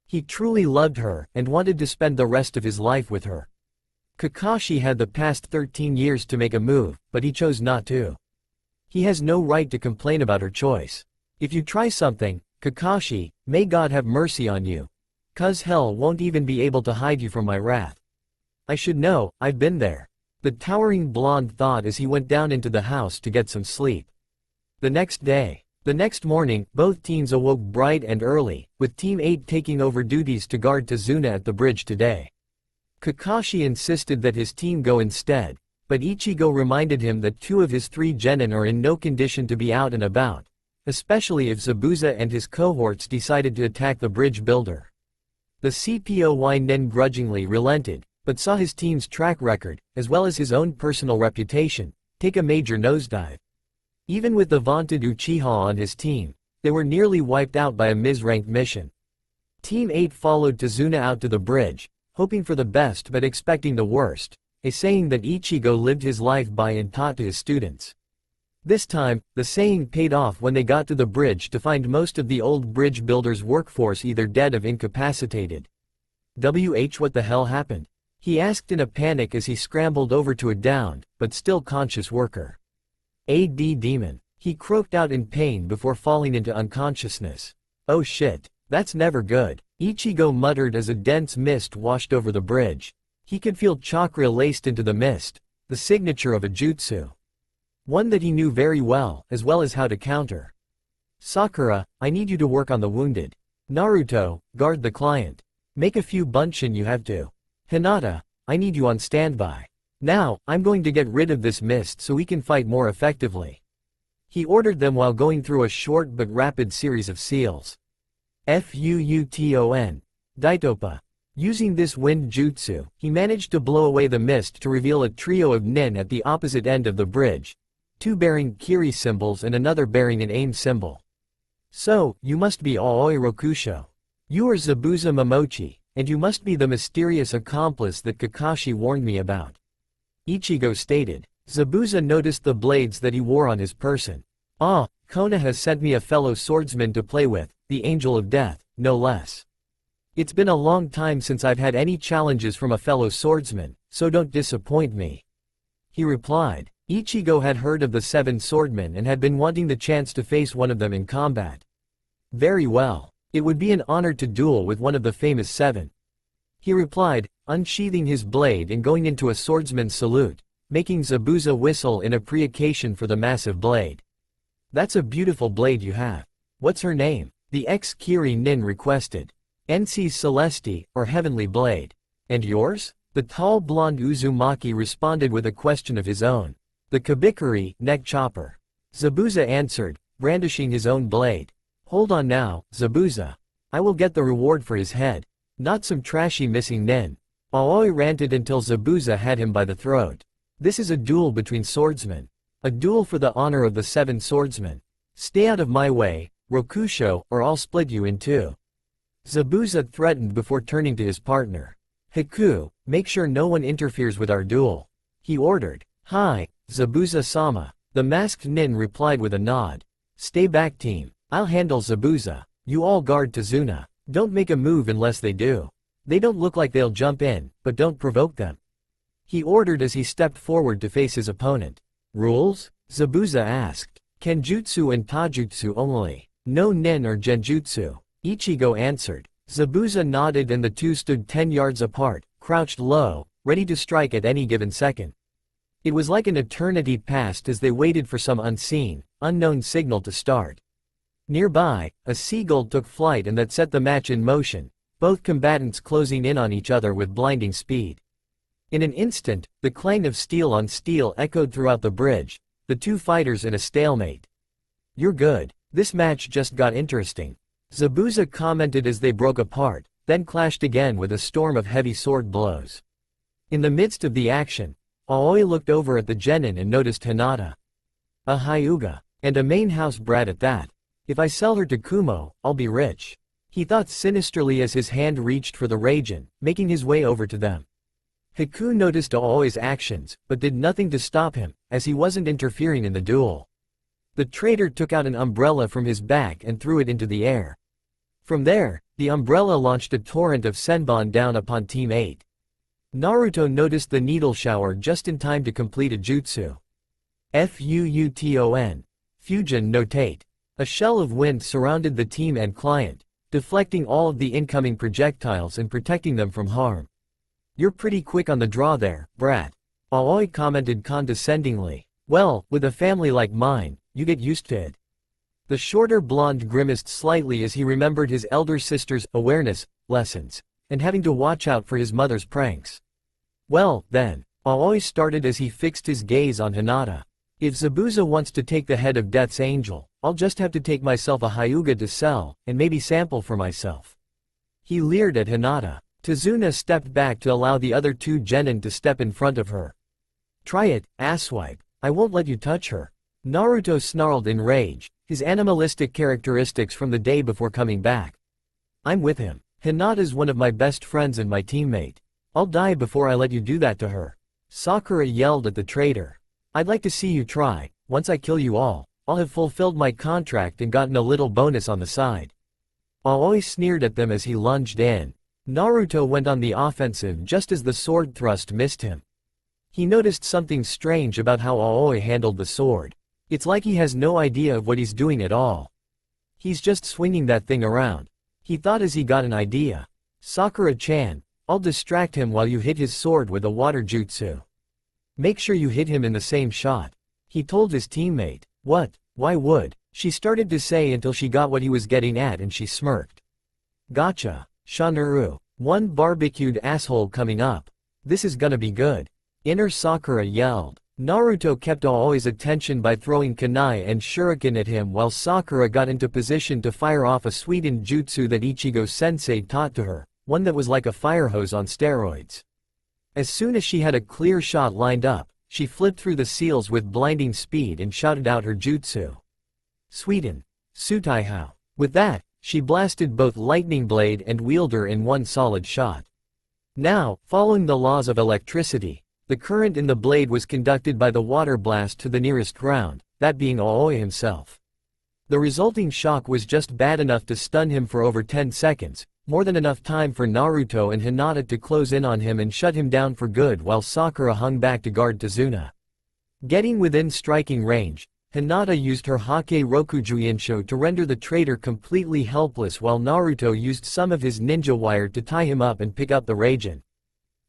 He truly loved her and wanted to spend the rest of his life with her. Kakashi had the past 13 years to make a move, but he chose not to. He has no right to complain about her choice. If you try something, Kakashi, may God have mercy on you. 'Cause hell won't even be able to hide you from my wrath. I should know, I've been there. The towering blonde thought as he went down into the house to get some sleep. The next morning, both teams awoke bright and early, with Team 8 taking over duties to guard Tazuna at the bridge today. Kakashi insisted that his team go instead, but Ichigo reminded him that 2 of his 3 genin are in no condition to be out and about, especially if Zabuza and his cohorts decided to attack the bridge builder. The CPOY nin grudgingly relented, but saw his team's track record, as well as his own personal reputation, take a major nosedive. Even with the vaunted Uchiha on his team, they were nearly wiped out by a misranked mission. Team 8 followed Tazuna out to the bridge, hoping for the best but expecting the worst, a saying that Ichigo lived his life by and taught to his students. This time, the saying paid off when they got to the bridge to find most of the old bridge builders' workforce either dead or incapacitated. What the hell happened? He asked in a panic as he scrambled over to a downed, but still conscious worker. AD demon. He croaked out in pain before falling into unconsciousness. Oh shit. That's never good. Ichigo muttered as a dense mist washed over the bridge. He could feel chakra laced into the mist, the signature of a jutsu. One that he knew very well as how to counter. Sakura, I need you to work on the wounded. Naruto, guard the client. Make a few bunshin you have to. Hinata, I need you on standby. Now, I'm going to get rid of this mist so we can fight more effectively. He ordered them while going through a short but rapid series of seals. Fuuton. Daitopa. Using this wind jutsu, he managed to blow away the mist to reveal a trio of nin at the opposite end of the bridge, 2 bearing Kiri symbols and another bearing an aim symbol. So, you must be Aoi Rokusho. You are Zabuza Momochi, and you must be the mysterious accomplice that Kakashi warned me about. Ichigo stated. Zabuza noticed the blades that he wore on his person. Ah, Kona has sent me a fellow swordsman to play with, the Angel of Death, no less. It's been a long time since I've had any challenges from a fellow swordsman, so don't disappoint me. He replied. Ichigo had heard of the 7 swordmen and had been wanting the chance to face one of them in combat. Very well. It would be an honor to duel with one of the famous 7. He replied, unsheathing his blade and going into a swordsman's salute, making Zabuza whistle in appreciation for the massive blade. That's a beautiful blade you have. What's her name? The ex-Kiri nin requested. NC's Celeste, or Heavenly Blade. And yours? The tall blonde Uzumaki responded with a question of his own. The Kabikiri, neck chopper. Zabuza answered, brandishing his own blade. Hold on now, Zabuza. I will get the reward for his head. Not some trashy missing nin. Aoi ranted until Zabuza had him by the throat. This is a duel between swordsmen. A duel for the honor of the 7 swordsmen. Stay out of my way, Rokusho, or I'll split you in 2. Zabuza threatened before turning to his partner. Hiku, make sure no one interferes with our duel. He ordered. Hi, Zabuza-sama. The masked nin replied with a nod. Stay back team. I'll handle Zabuza. You all guard Tazuna. Don't make a move unless they do. They don't look like they'll jump in, but don't provoke them. He ordered as he stepped forward to face his opponent. Rules? Zabuza asked. Kenjutsu and Tajutsu only. No nin or genjutsu. Ichigo answered. Zabuza nodded and the two stood 10 yards apart, crouched low, ready to strike at any given second. It was like an eternity passed as they waited for some unseen, unknown signal to start. Nearby, a seagull took flight and that set the match in motion, both combatants closing in on each other with blinding speed. In an instant, the clang of steel on steel echoed throughout the bridge, the two fighters in a stalemate. You're good. This match just got interesting. Zabuza commented as they broke apart, then clashed again with a storm of heavy sword blows. In the midst of the action, Aoi looked over at the genin and noticed Hinata. A Hyuga, and a main house brat at that. If I sell her to Kumo, I'll be rich. He thought sinisterly as his hand reached for the Raijin, making his way over to them. Haku noticed Aoi's actions, but did nothing to stop him, as he wasn't interfering in the duel. The traitor took out an umbrella from his back and threw it into the air. From there, the umbrella launched a torrent of senbon down upon Team 8. Naruto noticed the needle shower just in time to complete a jutsu. Fuuton. Fusion notate. A shell of wind surrounded the team and client, deflecting all of the incoming projectiles and protecting them from harm. You're pretty quick on the draw there, brat. Aoi commented condescendingly. Well, with a family like mine, you get used to it. The shorter blonde grimaced slightly as he remembered his elder sister's awareness lessons, and having to watch out for his mother's pranks. Well, then, Aoi started as he fixed his gaze on Hinata. If Zabuza wants to take the head of Death's Angel, I'll just have to take myself a Hyuga to sell, and maybe sample for myself. He leered at Hinata. Tazuna stepped back to allow the other two genin to step in front of her. Try it, asswipe. I won't let you touch her. Naruto snarled in rage, his animalistic characteristics from the day before coming back. I'm with him. Hinata's one of my best friends and my teammate. I'll die before I let you do that to her. Sakura yelled at the traitor. I'd like to see you try. Once I kill you all, I'll have fulfilled my contract and gotten a little bonus on the side. Aoi sneered at them as he lunged in. Naruto went on the offensive just as the sword thrust missed him. He noticed something strange about how Aoi handled the sword. It's like he has no idea of what he's doing at all. He's just swinging that thing around. He thought as he got an idea. Sakura-chan, I'll distract him while you hit his sword with a water jutsu. Make sure you hit him in the same shot. He told his teammate. What? Why would? She started to say until she got what he was getting at and she smirked. Gotcha. Shanuru. One barbecued asshole coming up. This is gonna be good. Inner Sakura yelled. Naruto kept Aoi's attention by throwing kunai and shuriken at him while Sakura got into position to fire off a sweetened jutsu that Ichigo-sensei taught to her, one that was like a fire hose on steroids. As soon as she had a clear shot lined up, she flipped through the seals with blinding speed and shouted out her jutsu. Sweeten. Sutaihao. With that, she blasted both lightning blade and wielder in one solid shot. Now, following the laws of electricity, the current in the blade was conducted by the water blast to the nearest ground, that being Aoi himself. The resulting shock was just bad enough to stun him for over 10 seconds, more than enough time for Naruto and Hinata to close in on him and shut him down for good while Sakura hung back to guard Tazuna. Getting within striking range, Hinata used her Hake Rokujuyensho to render the traitor completely helpless while Naruto used some of his ninja wire to tie him up and pick up the Raijin.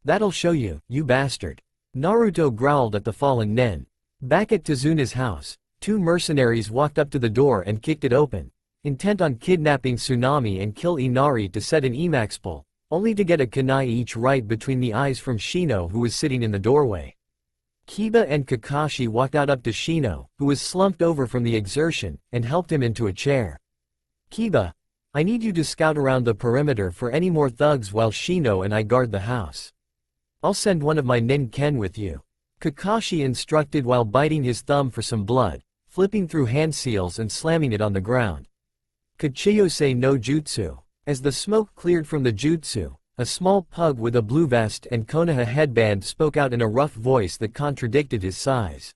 That'll show you, you bastard. Naruto growled at the fallen nin. Back at Tazuna's house, two mercenaries walked up to the door and kicked it open, intent on kidnapping Tsunami and kill Inari to set an Emax pull, only to get a kunai each right between the eyes from Shino who was sitting in the doorway. Kiba and Kakashi walked out up to Shino, who was slumped over from the exertion, and helped him into a chair. Kiba, I need you to scout around the perimeter for any more thugs while Shino and I guard the house. I'll send one of my nin-ken with you. Kakashi instructed while biting his thumb for some blood, flipping through hand seals and slamming it on the ground. Kachiyose no jutsu. As the smoke cleared from the jutsu, a small pug with a blue vest and Konoha headband spoke out in a rough voice that contradicted his size.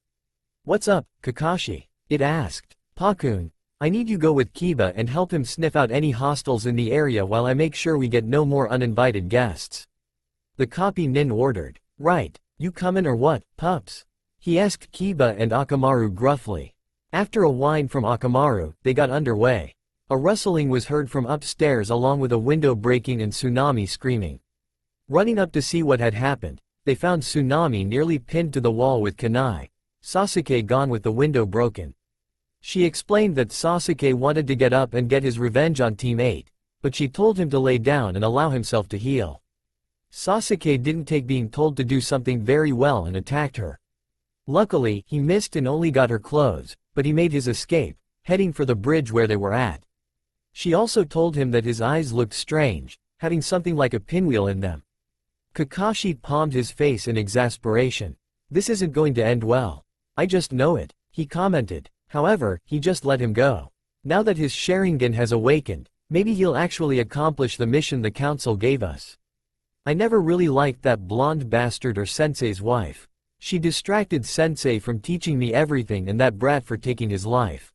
What's up, Kakashi? It asked. Pakun, I need you go with Kiba and help him sniff out any hostiles in the area while I make sure we get no more uninvited guests." The copy nin ordered. "Right, you comin' or what, pups?" he asked Kiba and Akamaru gruffly. After a whine from Akamaru, they got underway. A rustling was heard from upstairs along with a window breaking and Tsunami screaming. Running up to see what had happened, they found Tsunami nearly pinned to the wall with kunai, Sasuke gone with the window broken. She explained that Sasuke wanted to get up and get his revenge on Team 8, but she told him to lay down and allow himself to heal. Sasuke didn't take being told to do something very well and attacked her. Luckily, he missed and only got her clothes, but he made his escape, heading for the bridge where they were at. She also told him that his eyes looked strange, having something like a pinwheel in them. Kakashi palmed his face in exasperation. "This isn't going to end well. I just know it," he commented. However, he just let him go. Now that his Sharingan has awakened, maybe he'll actually accomplish the mission the council gave us. "I never really liked that blonde bastard or Sensei's wife. She distracted Sensei from teaching me everything and that brat for taking his life.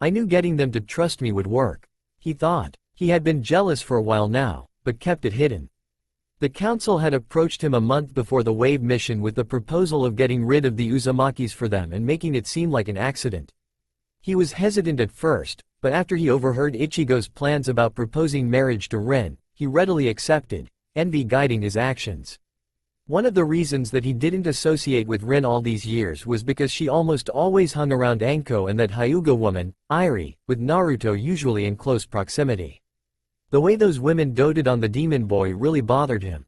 I knew getting them to trust me would work," he thought. He had been jealous for a while now, but kept it hidden. The council had approached him a month before the wave mission with the proposal of getting rid of the Uzumakis for them and making it seem like an accident. He was hesitant at first, but after he overheard Ichigo's plans about proposing marriage to Rin, he readily accepted, envy guiding his actions. One of the reasons that he didn't associate with Rin all these years was because she almost always hung around Anko and that Hyuga woman, Irie, with Naruto usually in close proximity. The way those women doted on the demon boy really bothered him.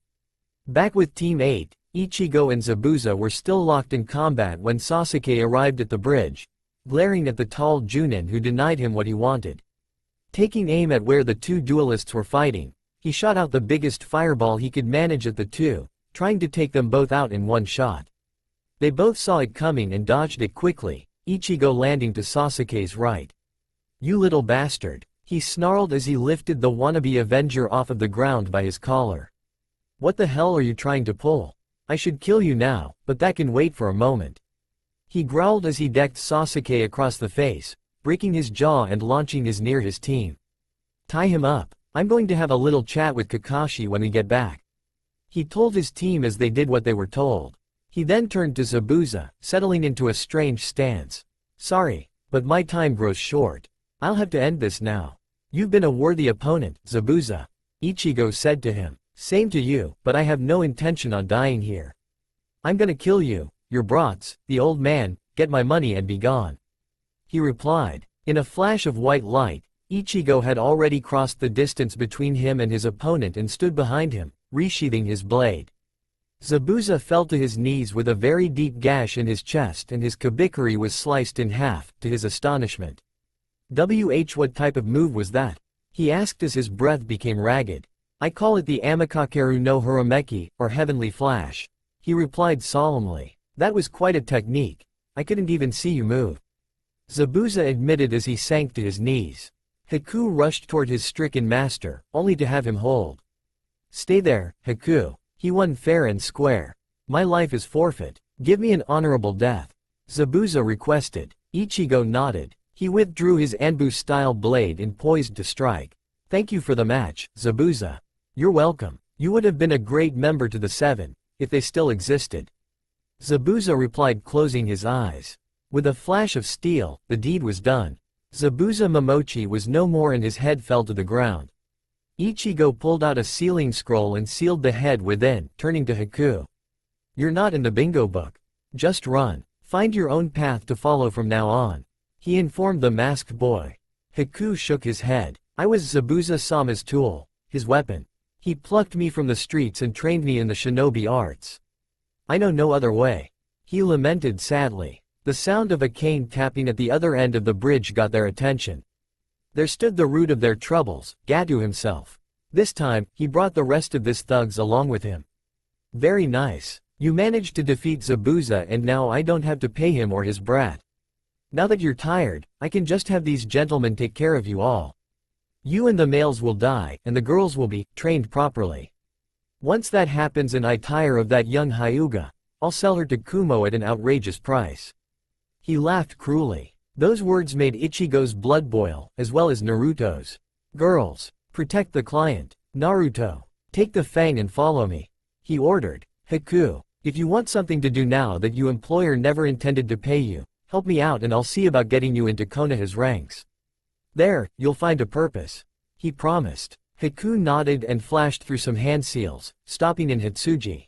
Back with Team 8, Ichigo and Zabuza were still locked in combat when Sasuke arrived at the bridge, glaring at the tall Junin who denied him what he wanted. Taking aim at where the two duelists were fighting, he shot out the biggest fireball he could manage at the two, trying to take them both out in one shot. They both saw it coming and dodged it quickly, Ichigo landing to Sasuke's right. "You little bastard," he snarled as he lifted the wannabe Avenger off of the ground by his collar. "What the hell are you trying to pull? I should kill you now, but that can wait for a moment." He growled as he decked Sasuke across the face, breaking his jaw and launching his near his team. "Tie him up. I'm going to have a little chat with Kakashi when we get back," he told his team as they did what they were told. He then turned to Zabuza, settling into a strange stance. "Sorry, but my time grows short. I'll have to end this now. You've been a worthy opponent, Zabuza," Ichigo said to him. "Same to you, but I have no intention on dying here. I'm gonna kill you, your brats, the old man, get my money and be gone," he replied. In a flash of white light, Ichigo had already crossed the distance between him and his opponent and stood behind him, resheathing his blade. Zabuza fell to his knees with a very deep gash in his chest and his kabikiri was sliced in half, to his astonishment. What type of move was that?" he asked as his breath became ragged. "I call it the Amikakeru no Hirameki, or Heavenly Flash," he replied solemnly. "That was quite a technique. I couldn't even see you move," Zabuza admitted as he sank to his knees. Haku rushed toward his stricken master, only to have him hold. "Stay there, Haku. He won fair and square. My life is forfeit. Give me an honorable death," Zabuza requested. Ichigo nodded. He withdrew his Anbu-style blade and poised to strike. "Thank you for the match, Zabuza." "You're welcome. You would have been a great member to the Seven, if they still existed," Zabuza replied, closing his eyes. With a flash of steel, the deed was done. Zabuza Momochi was no more and his head fell to the ground. Ichigo pulled out a sealing scroll and sealed the head within, turning to Haku. "You're not in the bingo book. Just run. Find your own path to follow from now on," he informed the masked boy. Haku shook his head. "I was Zabuza-sama's tool, his weapon. He plucked me from the streets and trained me in the shinobi arts. I know no other way," he lamented sadly. The sound of a cane tapping at the other end of the bridge got their attention. There stood the root of their troubles, Gatu himself. This time, he brought the rest of his thugs along with him. "Very nice. You managed to defeat Zabuza and now I don't have to pay him or his brat. Now that you're tired, I can just have these gentlemen take care of you all. You and the males will die, and the girls will be trained properly. Once that happens and I tire of that young Hyuga, I'll sell her to Kumo at an outrageous price." He laughed cruelly. Those words made Ichigo's blood boil, as well as Naruto's. Girls, protect the client. Naruto, take the fang and follow me. He ordered. Haku, if you want something to do now that your employer never intended to pay you, help me out and I'll see about getting you into Konoha's ranks. There, you'll find a purpose. He promised. Haku nodded and flashed through some hand seals, stopping in Hitsuji.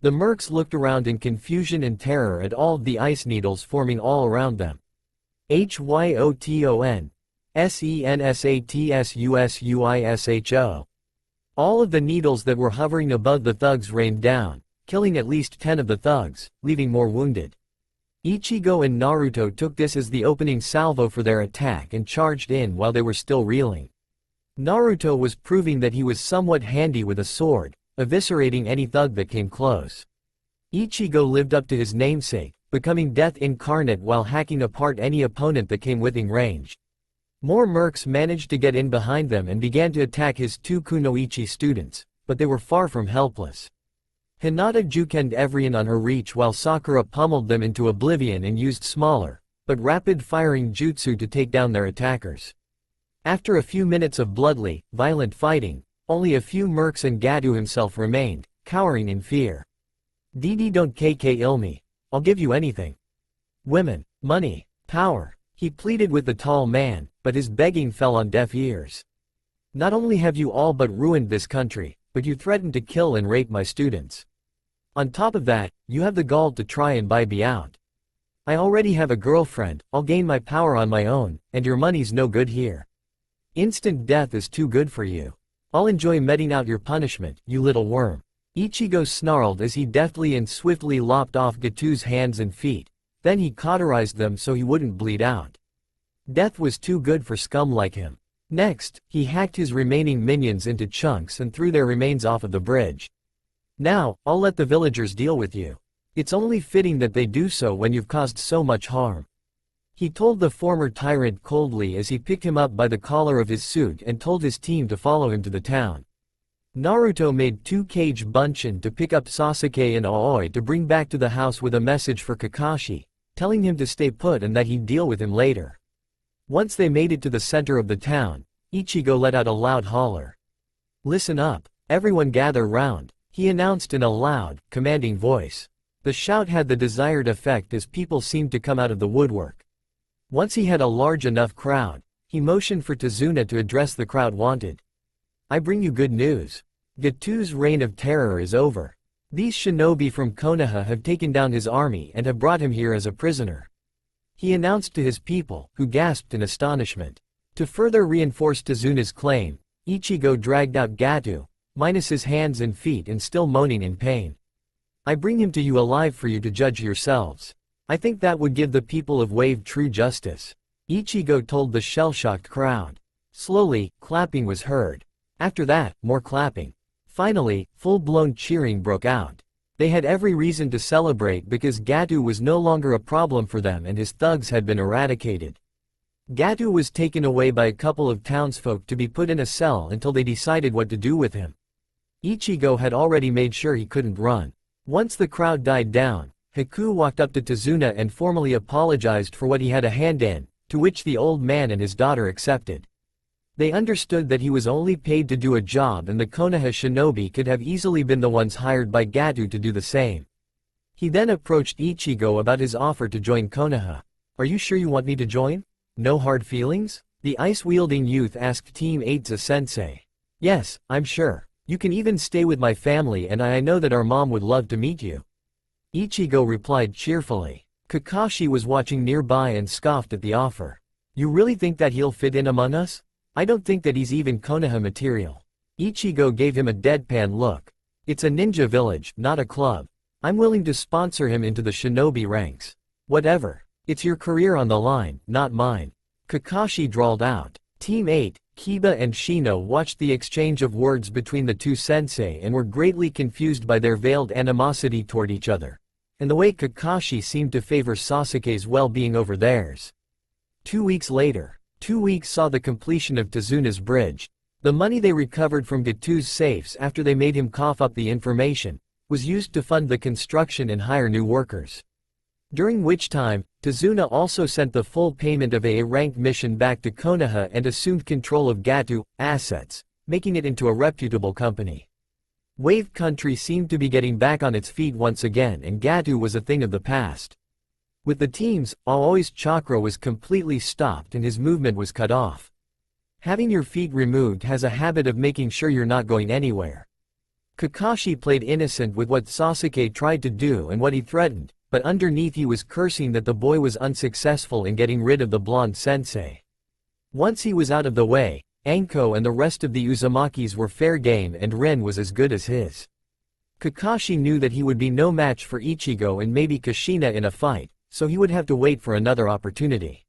The mercs looked around in confusion and terror at all of the ice needles forming all around them. Hyoton. Sensatsushuisho. All of the needles that were hovering above the thugs rained down, killing at least 10 of the thugs, leaving more wounded. Ichigo and Naruto took this as the opening salvo for their attack and charged in while they were still reeling. Naruto was proving that he was somewhat handy with a sword, eviscerating any thug that came close. Ichigo lived up to his namesake, becoming death incarnate while hacking apart any opponent that came within range. More mercs managed to get in behind them and began to attack his 2 kunoichi students, but they were far from helpless. Hinata jukened everyone on her reach while Sakura pummeled them into oblivion and used smaller, but rapid-firing jutsu to take down their attackers. After a few minutes of bloodly, violent fighting, only a few mercs and Gadu himself remained, cowering in fear. Didi don't kill me. I'll give you anything. Women, money, power, he pleaded with the tall man, but his begging fell on deaf ears. Not only have you all but ruined this country, but you threatened to kill and rape my students. On top of that, you have the gall to try and buy me out. I already have a girlfriend, I'll gain my power on my own, and your money's no good here. Instant death is too good for you. I'll enjoy meting out your punishment, you little worm. Ichigo snarled as he deftly and swiftly lopped off Gatu's hands and feet, then he cauterized them so he wouldn't bleed out. Death was too good for scum like him. Next, he hacked his remaining minions into chunks and threw their remains off of the bridge. Now, I'll let the villagers deal with you. It's only fitting that they do so when you've caused so much harm. He told the former tyrant coldly as he picked him up by the collar of his suit and told his team to follow him to the town. Naruto made 2 Kage Bunshin to pick up Sasuke and Aoi to bring back to the house with a message for Kakashi, telling him to stay put and that he'd deal with him later. Once they made it to the center of the town, Ichigo let out a loud holler. Listen up, everyone gather round, he announced in a loud, commanding voice. The shout had the desired effect as people seemed to come out of the woodwork. Once he had a large enough crowd, he motioned for Tazuna to address the crowd wanted. I bring you good news. Gatu's reign of terror is over. These shinobi from Konoha have taken down his army and have brought him here as a prisoner. He announced to his people, who gasped in astonishment. To further reinforce Tazuna's claim, Ichigo dragged out Gatu, minus his hands and feet and still moaning in pain. I bring him to you alive for you to judge yourselves. I think that would give the people of Wave true justice. Ichigo told the shell-shocked crowd. Slowly, clapping was heard. After that, more clapping. Finally, full-blown cheering broke out. They had every reason to celebrate because Gatu was no longer a problem for them and his thugs had been eradicated. Gatu was taken away by a couple of townsfolk to be put in a cell until they decided what to do with him. Ichigo had already made sure he couldn't run. Once the crowd died down, Haku walked up to Tazuna and formally apologized for what he had a hand in, to which the old man and his daughter accepted. They understood that he was only paid to do a job and the Konoha shinobi could have easily been the ones hired by Gatu to do the same. He then approached Ichigo about his offer to join Konoha. Are you sure you want me to join? No hard feelings? The ice-wielding youth asked Team 8's sensei. Yes, I'm sure. You can even stay with my family and I know that our mom would love to meet you. Ichigo replied cheerfully. Kakashi was watching nearby and scoffed at the offer. You really think that he'll fit in among us? I don't think that he's even Konoha material. Ichigo gave him a deadpan look. It's a ninja village, not a club. I'm willing to sponsor him into the shinobi ranks. Whatever. It's your career on the line, not mine. Kakashi drawled out. Team 8, Kiba and Shino watched the exchange of words between the two sensei and were greatly confused by their veiled animosity toward each other, and the way Kakashi seemed to favor Sasuke's well-being over theirs. 2 weeks later. 2 weeks saw the completion of Tazuna's bridge. The money they recovered from Gatu's safes after they made him cough up the information, was used to fund the construction and hire new workers. During which time, Tazuna also sent the full payment of a rank mission back to Konoha and assumed control of Gato assets, making it into a reputable company. Wave Country seemed to be getting back on its feet once again, and Gato was a thing of the past. With the teams, Aoi's chakra was completely stopped and his movement was cut off. Having your feet removed has a habit of making sure you're not going anywhere. Kakashi played innocent with what Sasuke tried to do and what he threatened, but underneath he was cursing that the boy was unsuccessful in getting rid of the blonde sensei. Once he was out of the way, Anko and the rest of the Uzumakis were fair game and Rin was as good as his. Kakashi knew that he would be no match for Ichigo and maybe Kushina in a fight, so he would have to wait for another opportunity.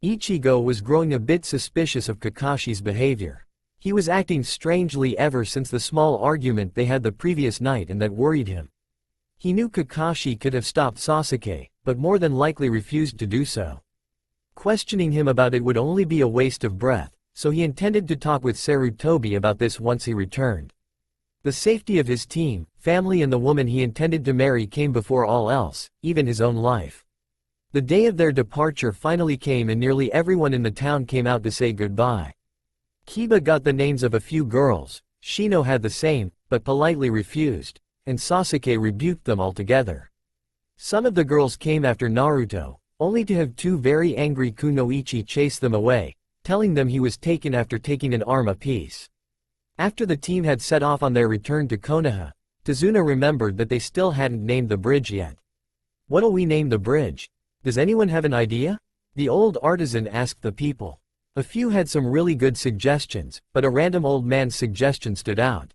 Ichigo was growing a bit suspicious of Kakashi's behavior. He was acting strangely ever since the small argument they had the previous night and that worried him. He knew Kakashi could have stopped Sasuke, but more than likely refused to do so. Questioning him about it would only be a waste of breath, so he intended to talk with Sarutobi about this once he returned. The safety of his team, family and the woman he intended to marry came before all else, even his own life. The day of their departure finally came and nearly everyone in the town came out to say goodbye. Kiba got the names of a few girls, Shino had the same, but politely refused, and Sasuke rebuked them altogether. Some of the girls came after Naruto, only to have two very angry kunoichi chase them away, telling them he was taken after taking an arm apiece. After the team had set off on their return to Konoha, Tazuna remembered that they still hadn't named the bridge yet. What'll we name the bridge? Does anyone have an idea? The old artisan asked the people. A few had some really good suggestions, but a random old man's suggestion stood out.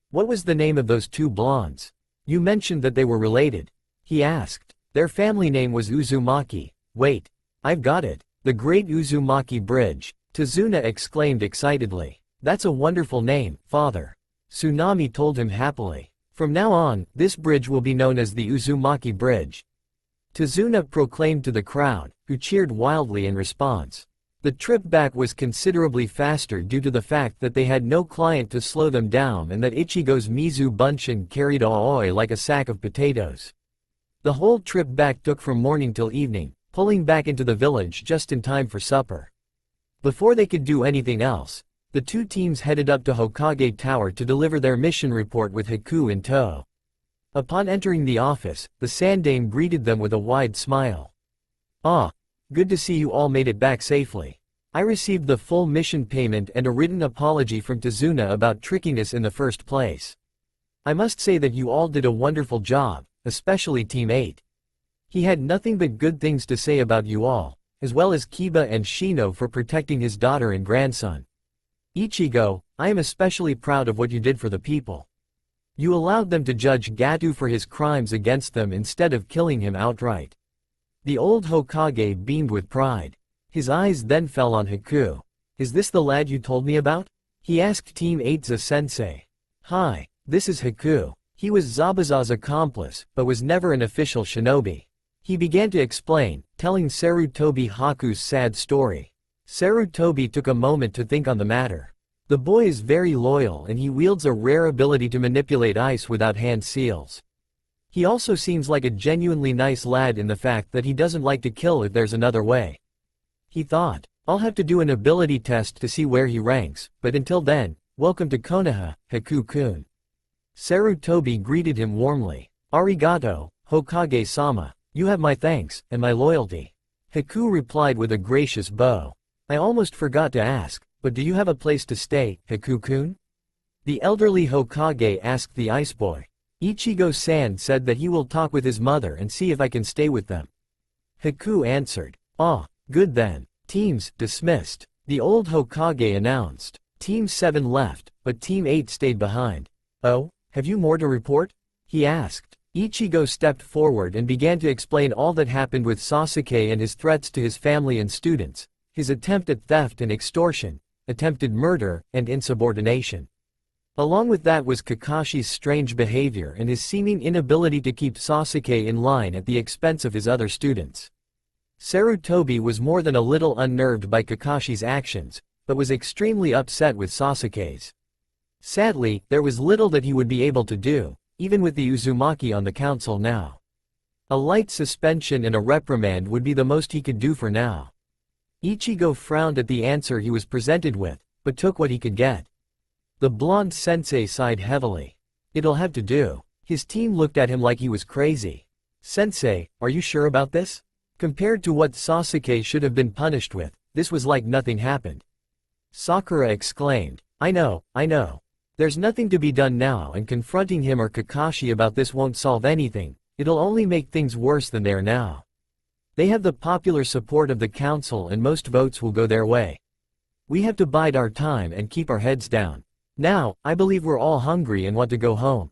What was the name of those two blondes? You mentioned that they were related. He asked. Their family name was Uzumaki. Wait. I've got it. The Great Uzumaki Bridge. Tazuna exclaimed excitedly. That's a wonderful name, father. Tsunami told him happily. From now on, this bridge will be known as the Uzumaki Bridge. Tazuna proclaimed to the crowd, who cheered wildly in response. The trip back was considerably faster due to the fact that they had no client to slow them down and that Ichigo's Mizu Bunshin carried Aoi like a sack of potatoes. The whole trip back took from morning till evening, pulling back into the village just in time for supper. Before they could do anything else, the two teams headed up to Hokage Tower to deliver their mission report with Haku in tow. Upon entering the office, the Sandaime greeted them with a wide smile. "Ah, good to see you all made it back safely. I received the full mission payment and a written apology from Tazuna about tricking us in the first place. I must say that you all did a wonderful job, especially Team 8. He had nothing but good things to say about you all, as well as Kiba and Shino for protecting his daughter and grandson. Ichigo, I am especially proud of what you did for the people. You allowed them to judge Gato for his crimes against them instead of killing him outright." The old Hokage beamed with pride. His eyes then fell on Haku. "Is this the lad you told me about?" he asked Team 8's sensei. "Hi, this is Haku. He was Zabuza's accomplice, but was never an official shinobi." He began to explain, telling Sarutobi Haku's sad story. Sarutobi took a moment to think on the matter. The boy is very loyal and he wields a rare ability to manipulate ice without hand seals. He also seems like a genuinely nice lad in the fact that he doesn't like to kill if there's another way. He thought, I'll have to do an ability test to see where he ranks, but until then, welcome to Konoha, Haku-kun. Sarutobi greeted him warmly. "Arigato, Hokage-sama, you have my thanks, and my loyalty." Haku replied with a gracious bow. "I almost forgot to ask, but do you have a place to stay, Haku-kun?" The elderly Hokage asked the ice boy. "Ichigo-san said that he will talk with his mother and see if I can stay with them." Haku answered. "Ah, good then. Teams dismissed," the old Hokage announced. Team 7 left, but Team 8 stayed behind. "Oh, have you more to report?" he asked. Ichigo stepped forward and began to explain all that happened with Sasuke and his threats to his family and students, his attempt at theft and extortion, attempted murder, and insubordination. Along with that was Kakashi's strange behavior and his seeming inability to keep Sasuke in line at the expense of his other students. Sarutobi was more than a little unnerved by Kakashi's actions, but was extremely upset with Sasuke's. Sadly, there was little that he would be able to do, even with the Uzumaki on the council now. A light suspension and a reprimand would be the most he could do for now. Ichigo frowned at the answer he was presented with, but took what he could get. The blonde sensei sighed heavily. It'll have to do. His team looked at him like he was crazy. Sensei, are you sure about this? Compared to what Sasuke should have been punished with, this was like nothing happened. Sakura exclaimed, I know. There's nothing to be done now, and confronting him or Kakashi about this won't solve anything, it'll only make things worse than they are now. They have the popular support of the council and most votes will go their way. We have to bide our time and keep our heads down. Now, I believe we're all hungry and want to go home.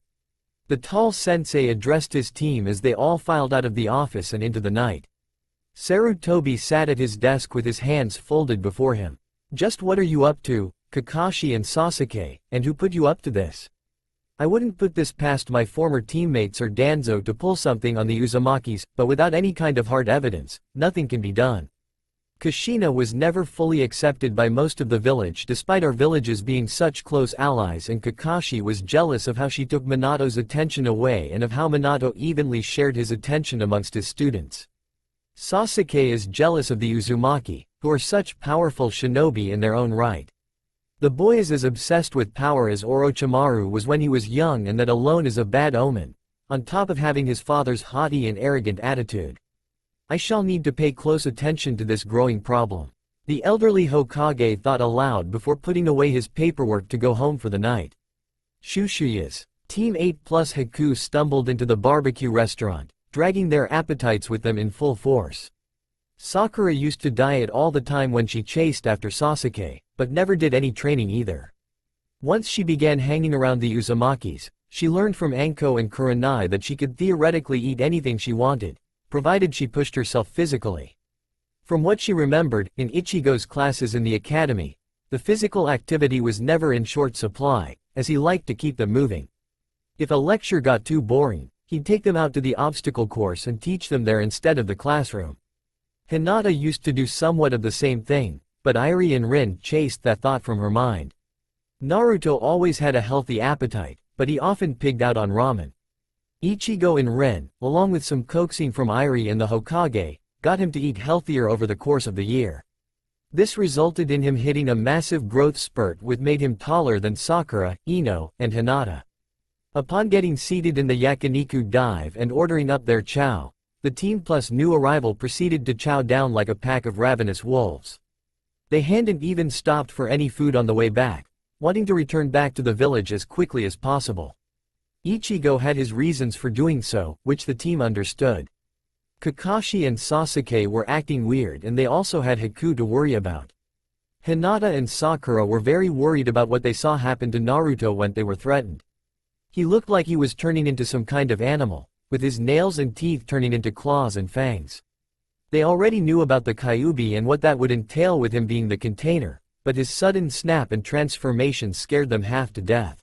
The tall sensei addressed his team as they all filed out of the office and into the night. Sarutobi sat at his desk with his hands folded before him. Just what are you up to, Kakashi and Sasuke, and who put you up to this? I wouldn't put this past my former teammates or Danzo to pull something on the Uzumakis, but without any kind of hard evidence, nothing can be done. Kushina was never fully accepted by most of the village despite our villages being such close allies, and Kakashi was jealous of how she took Minato's attention away and of how Minato evenly shared his attention amongst his students. Sasuke is jealous of the Uzumaki, who are such powerful shinobi in their own right. The boy is as obsessed with power as Orochimaru was when he was young, and that alone is a bad omen, on top of having his father's haughty and arrogant attitude. I shall need to pay close attention to this growing problem. The elderly Hokage thought aloud before putting away his paperwork to go home for the night. Shushuyas. Team 8 plus Haku stumbled into the barbecue restaurant, dragging their appetites with them in full force. Sakura used to diet all the time when she chased after Sasuke, but never did any training either. Once she began hanging around the Uzumakis, she learned from Anko and Kurenai that she could theoretically eat anything she wanted, provided she pushed herself physically. From what she remembered, in Ichigo's classes in the academy, the physical activity was never in short supply, as he liked to keep them moving. If a lecture got too boring, he'd take them out to the obstacle course and teach them there instead of the classroom. Hinata used to do somewhat of the same thing, but Irie and Rin chased that thought from her mind. Naruto always had a healthy appetite, but he often pigged out on ramen. Ichigo and Rin, along with some coaxing from Irie and the Hokage, got him to eat healthier over the course of the year. This resulted in him hitting a massive growth spurt which made him taller than Sakura, Ino, and Hinata. Upon getting seated in the yakiniku dive and ordering up their chow, the team plus new arrival proceeded to chow down like a pack of ravenous wolves. They hadn't even stopped for any food on the way back, wanting to return back to the village as quickly as possible. Ichigo had his reasons for doing so, which the team understood. Kakashi and Sasuke were acting weird, and they also had Haku to worry about. Hinata and Sakura were very worried about what they saw happen to Naruto when they were threatened. He looked like he was turning into some kind of animal, with his nails and teeth turning into claws and fangs. They already knew about the Kyuubi and what that would entail with him being the container, but his sudden snap and transformation scared them half to death.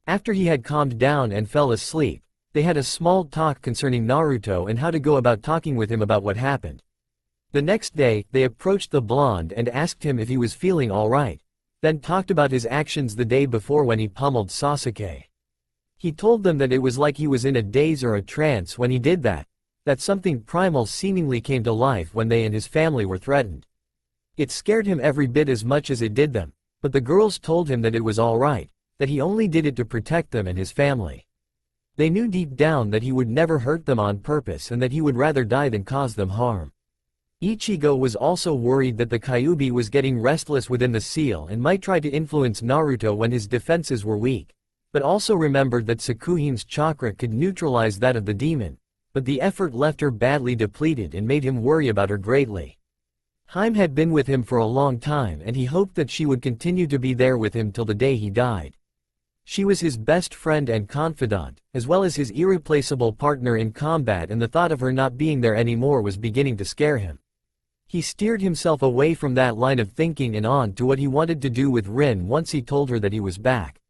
After he had calmed down and fell asleep, they had a small talk concerning Naruto and how to go about talking with him about what happened. The next day, they approached the blonde and asked him if he was feeling alright, then talked about his actions the day before when he pummeled Sasuke. He told them that it was like he was in a daze or a trance when he did that something primal seemingly came to life when they and his family were threatened. It scared him every bit as much as it did them, but the girls told him that it was alright, that he only did it to protect them and his family. They knew deep down that he would never hurt them on purpose and that he would rather die than cause them harm. Ichigo was also worried that the Kyuubi was getting restless within the seal and might try to influence Naruto when his defenses were weak, but also remembered that Tsukuhime's chakra could neutralize that of the demon, but the effort left her badly depleted and made him worry about her greatly. Hime had been with him for a long time, and he hoped that she would continue to be there with him till the day he died. She was his best friend and confidant, as well as his irreplaceable partner in combat, and the thought of her not being there anymore was beginning to scare him. He steered himself away from that line of thinking and on to what he wanted to do with Rin once he told her that he was back.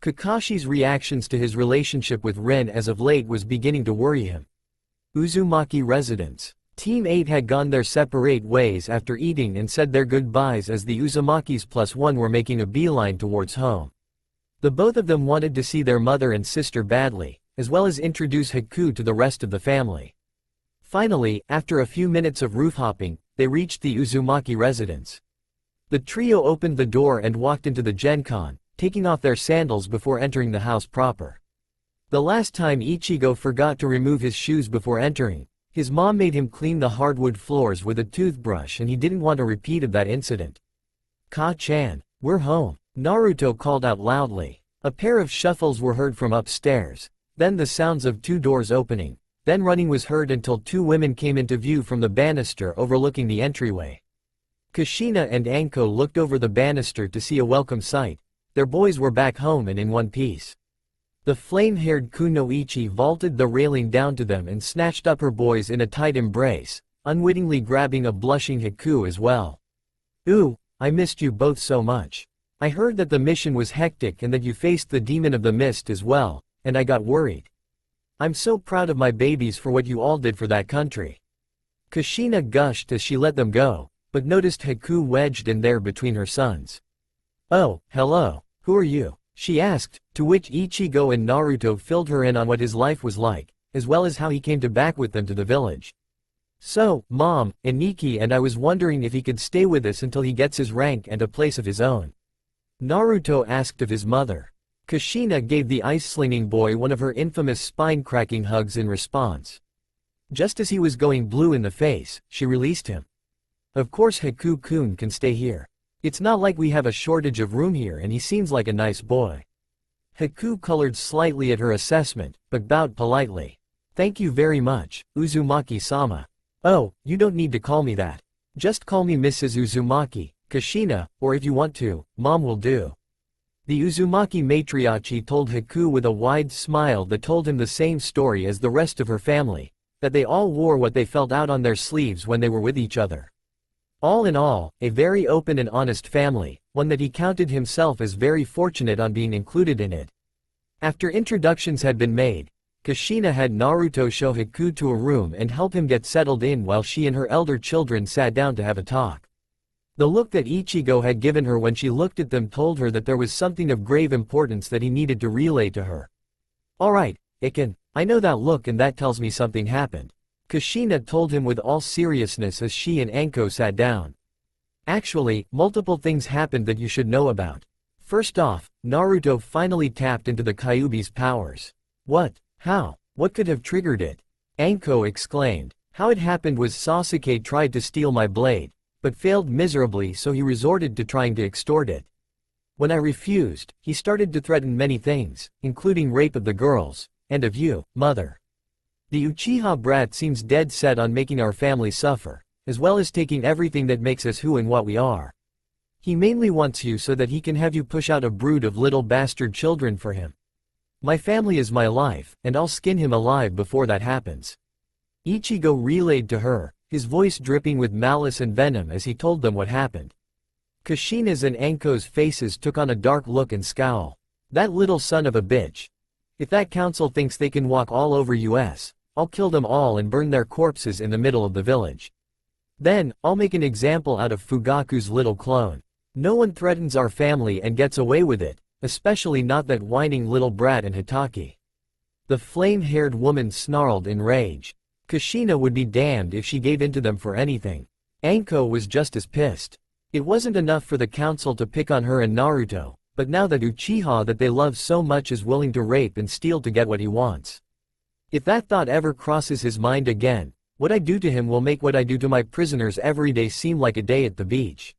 Kakashi's reactions to his relationship with Rin as of late was beginning to worry him. Uzumaki residence. Team 8 had gone their separate ways after eating and said their goodbyes as the Uzumakis +1 were making a beeline towards home. The both of them wanted to see their mother and sister badly, as well as introduce Haku to the rest of the family. Finally, after a few minutes of roof hopping, they reached the Uzumaki residence. The trio opened the door and walked into the Genkon, taking off their sandals before entering the house proper. The last time Ichigo forgot to remove his shoes before entering, his mom made him clean the hardwood floors with a toothbrush and he didn't want a repeat of that incident. "Ka-chan, we're home," Naruto called out loudly. A pair of shuffles were heard from upstairs, then the sounds of two doors opening, then running was heard until two women came into view from the banister overlooking the entryway. Kushina and Anko looked over the banister to see a welcome sight. Their boys were back home and in one piece. The flame-haired Kunoichi vaulted the railing down to them and snatched up her boys in a tight embrace, unwittingly grabbing a blushing Haku as well. "Ooh, I missed you both so much. I heard that the mission was hectic and that you faced the demon of the mist as well, and I got worried. I'm so proud of my babies for what you all did for that country." Kushina gushed as she let them go, but noticed Haku wedged in there between her sons. "Oh, hello, who are you?" she asked, to which Ichigo and Naruto filled her in on what his life was like, as well as how he came back with them to the village. "So, Mom, Iniki and I was wondering if he could stay with us until he gets his rank and a place of his own," Naruto asked of his mother. Kushina gave the ice-slinging boy one of her infamous spine-cracking hugs in response. Just as he was going blue in the face, she released him. "Of course Haku-kun can stay here. It's not like we have a shortage of room here and he seems like a nice boy." Haku colored slightly at her assessment, but bowed politely. "Thank you very much, Uzumaki-sama." "Oh, you don't need to call me that. Just call me Mrs. Uzumaki, Kushina, or if you want to, Mom will do." The Uzumaki matriarch told Haku with a wide smile that told him the same story as the rest of her family, that they all wore what they felt out on their sleeves when they were with each other. All in all, a very open and honest family, one that he counted himself as very fortunate on being included in it. After introductions had been made, Kushina had Naruto show Haku to a room and help him get settled in while she and her elder children sat down to have a talk. The look that Ichigo had given her when she looked at them told her that there was something of grave importance that he needed to relay to her. "Alright, Iken, I know that look and that tells me something happened," Kushina told him with all seriousness as she and Anko sat down. "Actually, multiple things happened that you should know about. First off, Naruto finally tapped into the Kyuubi's powers." "What? How? What could have triggered it?" Anko exclaimed. "How it happened was Sasuke tried to steal my blade, but failed miserably, so he resorted to trying to extort it. When I refused, he started to threaten many things, including rape of the girls, and of you, mother. The Uchiha brat seems dead set on making our family suffer, as well as taking everything that makes us who and what we are. He mainly wants you so that he can have you push out a brood of little bastard children for him. My family is my life, and I'll skin him alive before that happens." Ichigo relayed to her, his voice dripping with malice and venom as he told them what happened. Kushina's and Anko's faces took on a dark look and scowl. "That little son of a bitch. If that council thinks they can walk all over us, I'll kill them all and burn their corpses in the middle of the village. Then, I'll make an example out of Fugaku's little clone. No one threatens our family and gets away with it, especially not that whining little brat and Hitaki." The flame-haired woman snarled in rage. Kushina would be damned if she gave in to them for anything. Anko was just as pissed. It wasn't enough for the council to pick on her and Naruto, but now that Uchiha that they love so much is willing to rape and steal to get what he wants. If that thought ever crosses his mind again, what I do to him will make what I do to my prisoners every day seem like a day at the beach.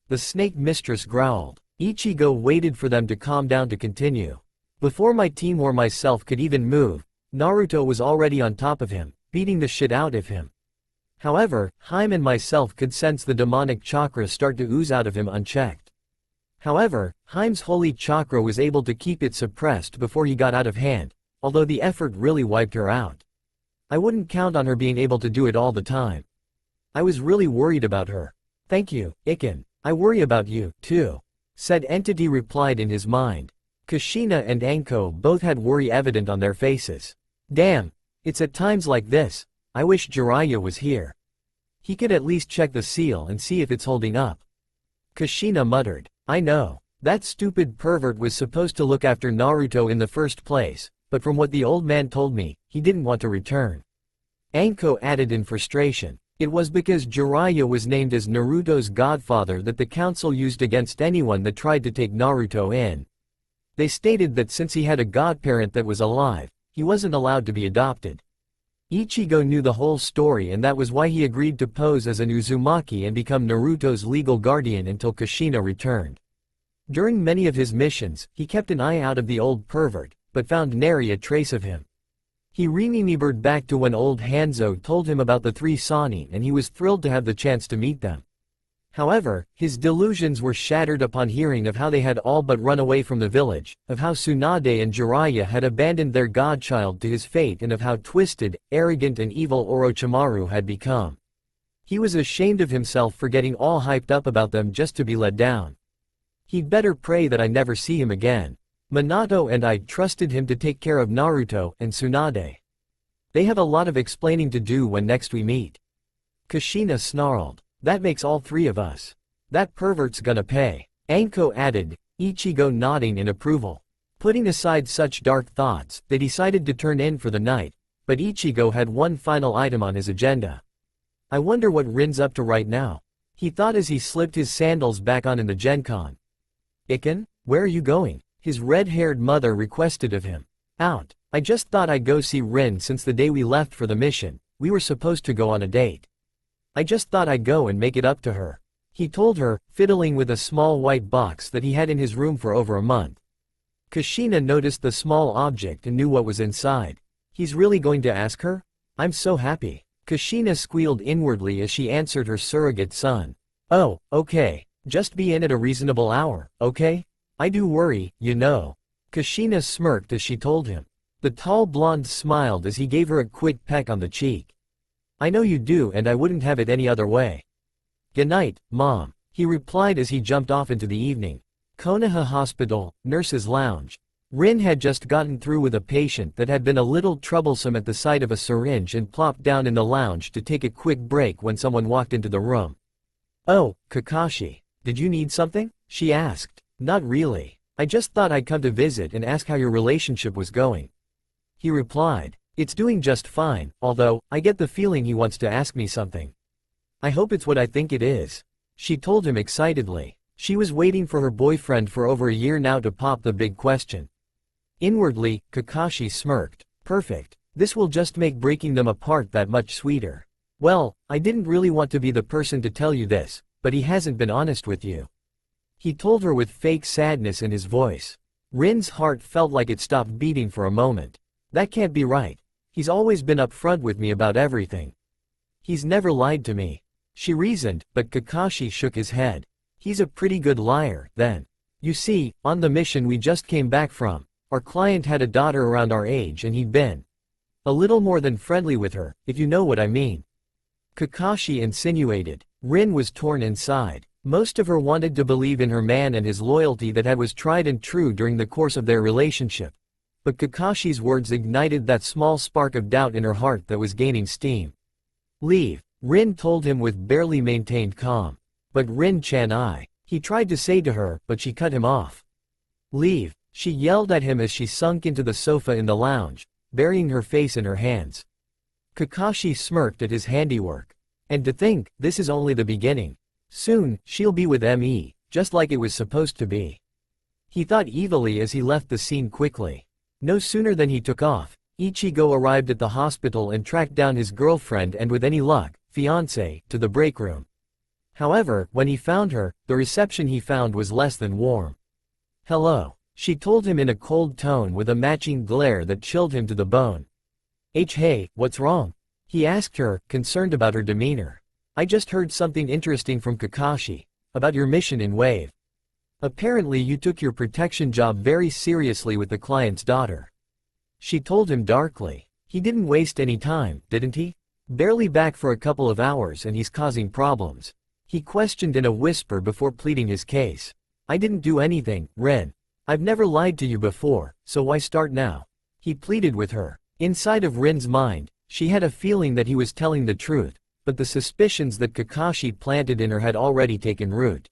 The snake mistress growled. Ichigo waited for them to calm down to continue. Before my team or myself could even move, Naruto was already on top of him, beating the shit out of him. However, Haim and myself could sense the demonic chakra start to ooze out of him unchecked. However, Haim's holy chakra was able to keep it suppressed before he got out of hand, although the effort really wiped her out. I wouldn't count on her being able to do it all the time. I was really worried about her. "Thank you, Iken. I worry about you, too," said Entity replied in his mind. Kushina and Anko both had worry evident on their faces. "Damn, it's at times like this, I wish Jiraiya was here. He could at least check the seal and see if it's holding up." Kushina muttered. "I know. That stupid pervert was supposed to look after Naruto in the first place, but from what the old man told me, he didn't want to return. Anko added in frustration. It was because Jiraiya was named as Naruto's godfather that the council used against anyone that tried to take Naruto in. They stated that since he had a godparent that was alive, he wasn't allowed to be adopted. Ichigo knew the whole story, and that was why he agreed to pose as an Uzumaki and become Naruto's legal guardian until Kushina returned. During many of his missions, he kept an eye out of the old pervert, but found nary a trace of him. He remembered back to when old Hanzo told him about the 3 Sannin, and he was thrilled to have the chance to meet them. However, his delusions were shattered upon hearing of how they had all but run away from the village, of how Tsunade and Jiraiya had abandoned their godchild to his fate, and of how twisted, arrogant and evil Orochimaru had become. He was ashamed of himself for getting all hyped up about them just to be let down. He'd better pray that I never see him again. Minato and I trusted him to take care of Naruto and Tsunade. They have a lot of explaining to do when next we meet. Kushina snarled. That makes all 3 of us. That pervert's gonna pay. Anko added, Ichigo nodding in approval. Putting aside such dark thoughts, they decided to turn in for the night, but Ichigo had one final item on his agenda. I wonder what Rin's up to right now. He thought as he slipped his sandals back on in the Genkon. Iken, where are you going? His red-haired mother requested of him. Out. I just thought I'd go see Rin since the day we left for the mission. We were supposed to go on a date. I just thought I'd go and make it up to her. He told her, fiddling with a small white box that he had in his room for over a month. Kushina noticed the small object and knew what was inside. He's really going to ask her? I'm so happy. Kushina squealed inwardly as she answered her surrogate son. Oh, okay. Just be in at a reasonable hour, okay? I do worry, you know. Kushina smirked as she told him. The tall blonde smiled as he gave her a quick peck on the cheek. I know you do, and I wouldn't have it any other way. Good night, Mom, he replied as he jumped off into the evening. Konoha Hospital, Nurse's Lounge. Rin had just gotten through with a patient that had been a little troublesome at the sight of a syringe and plopped down in the lounge to take a quick break when someone walked into the room. Oh, Kakashi. Did you need something? She asked. Not really. I just thought I'd come to visit and ask how your relationship was going. He replied. It's doing just fine, although, I get the feeling he wants to ask me something. I hope it's what I think it is. She told him excitedly. She was waiting for her boyfriend for over a year now to pop the big question. Inwardly, Kakashi smirked. Perfect. This will just make breaking them apart that much sweeter. Well, I didn't really want to be the person to tell you this, but he hasn't been honest with you. He told her with fake sadness in his voice. Rin's heart felt like it stopped beating for a moment. That can't be right. He's always been upfront with me about everything. He's never lied to me. She reasoned, but Kakashi shook his head. He's a pretty good liar, then. You see, on the mission we just came back from, our client had a daughter around our age and he'd been a little more than friendly with her, if you know what I mean. Kakashi insinuated. Rin was torn inside. Most of her wanted to believe in her man and his loyalty that was tried and true during the course of their relationship. But Kakashi's words ignited that small spark of doubt in her heart that was gaining steam. Leave, Rin told him with barely maintained calm. But Rin-chan, he tried to say to her, but she cut him off. Leave, she yelled at him as she sunk into the sofa in the lounge, burying her face in her hands. Kakashi smirked at his handiwork. And to think, this is only the beginning. Soon, she'll be with me, just like it was supposed to be. He thought evilly as he left the scene quickly. No sooner than he took off, Ichigo arrived at the hospital and tracked down his girlfriend and with any luck, fiancé, to the break room. However, when he found her, the reception he found was less than warm. Hello, she told him in a cold tone with a matching glare that chilled him to the bone. Hey, what's wrong? He asked her, concerned about her demeanor. I just heard something interesting from Kakashi, about your mission in Wave. Apparently you took your protection job very seriously with the client's daughter. She told him darkly. He didn't waste any time, didn't he? Barely back for a couple of hours and he's causing problems. He questioned in a whisper before pleading his case. I didn't do anything, Ren. I've never lied to you before, so why start now? He pleaded with her. Inside of Rin's mind, she had a feeling that he was telling the truth, but the suspicions that Kakashi planted in her had already taken root.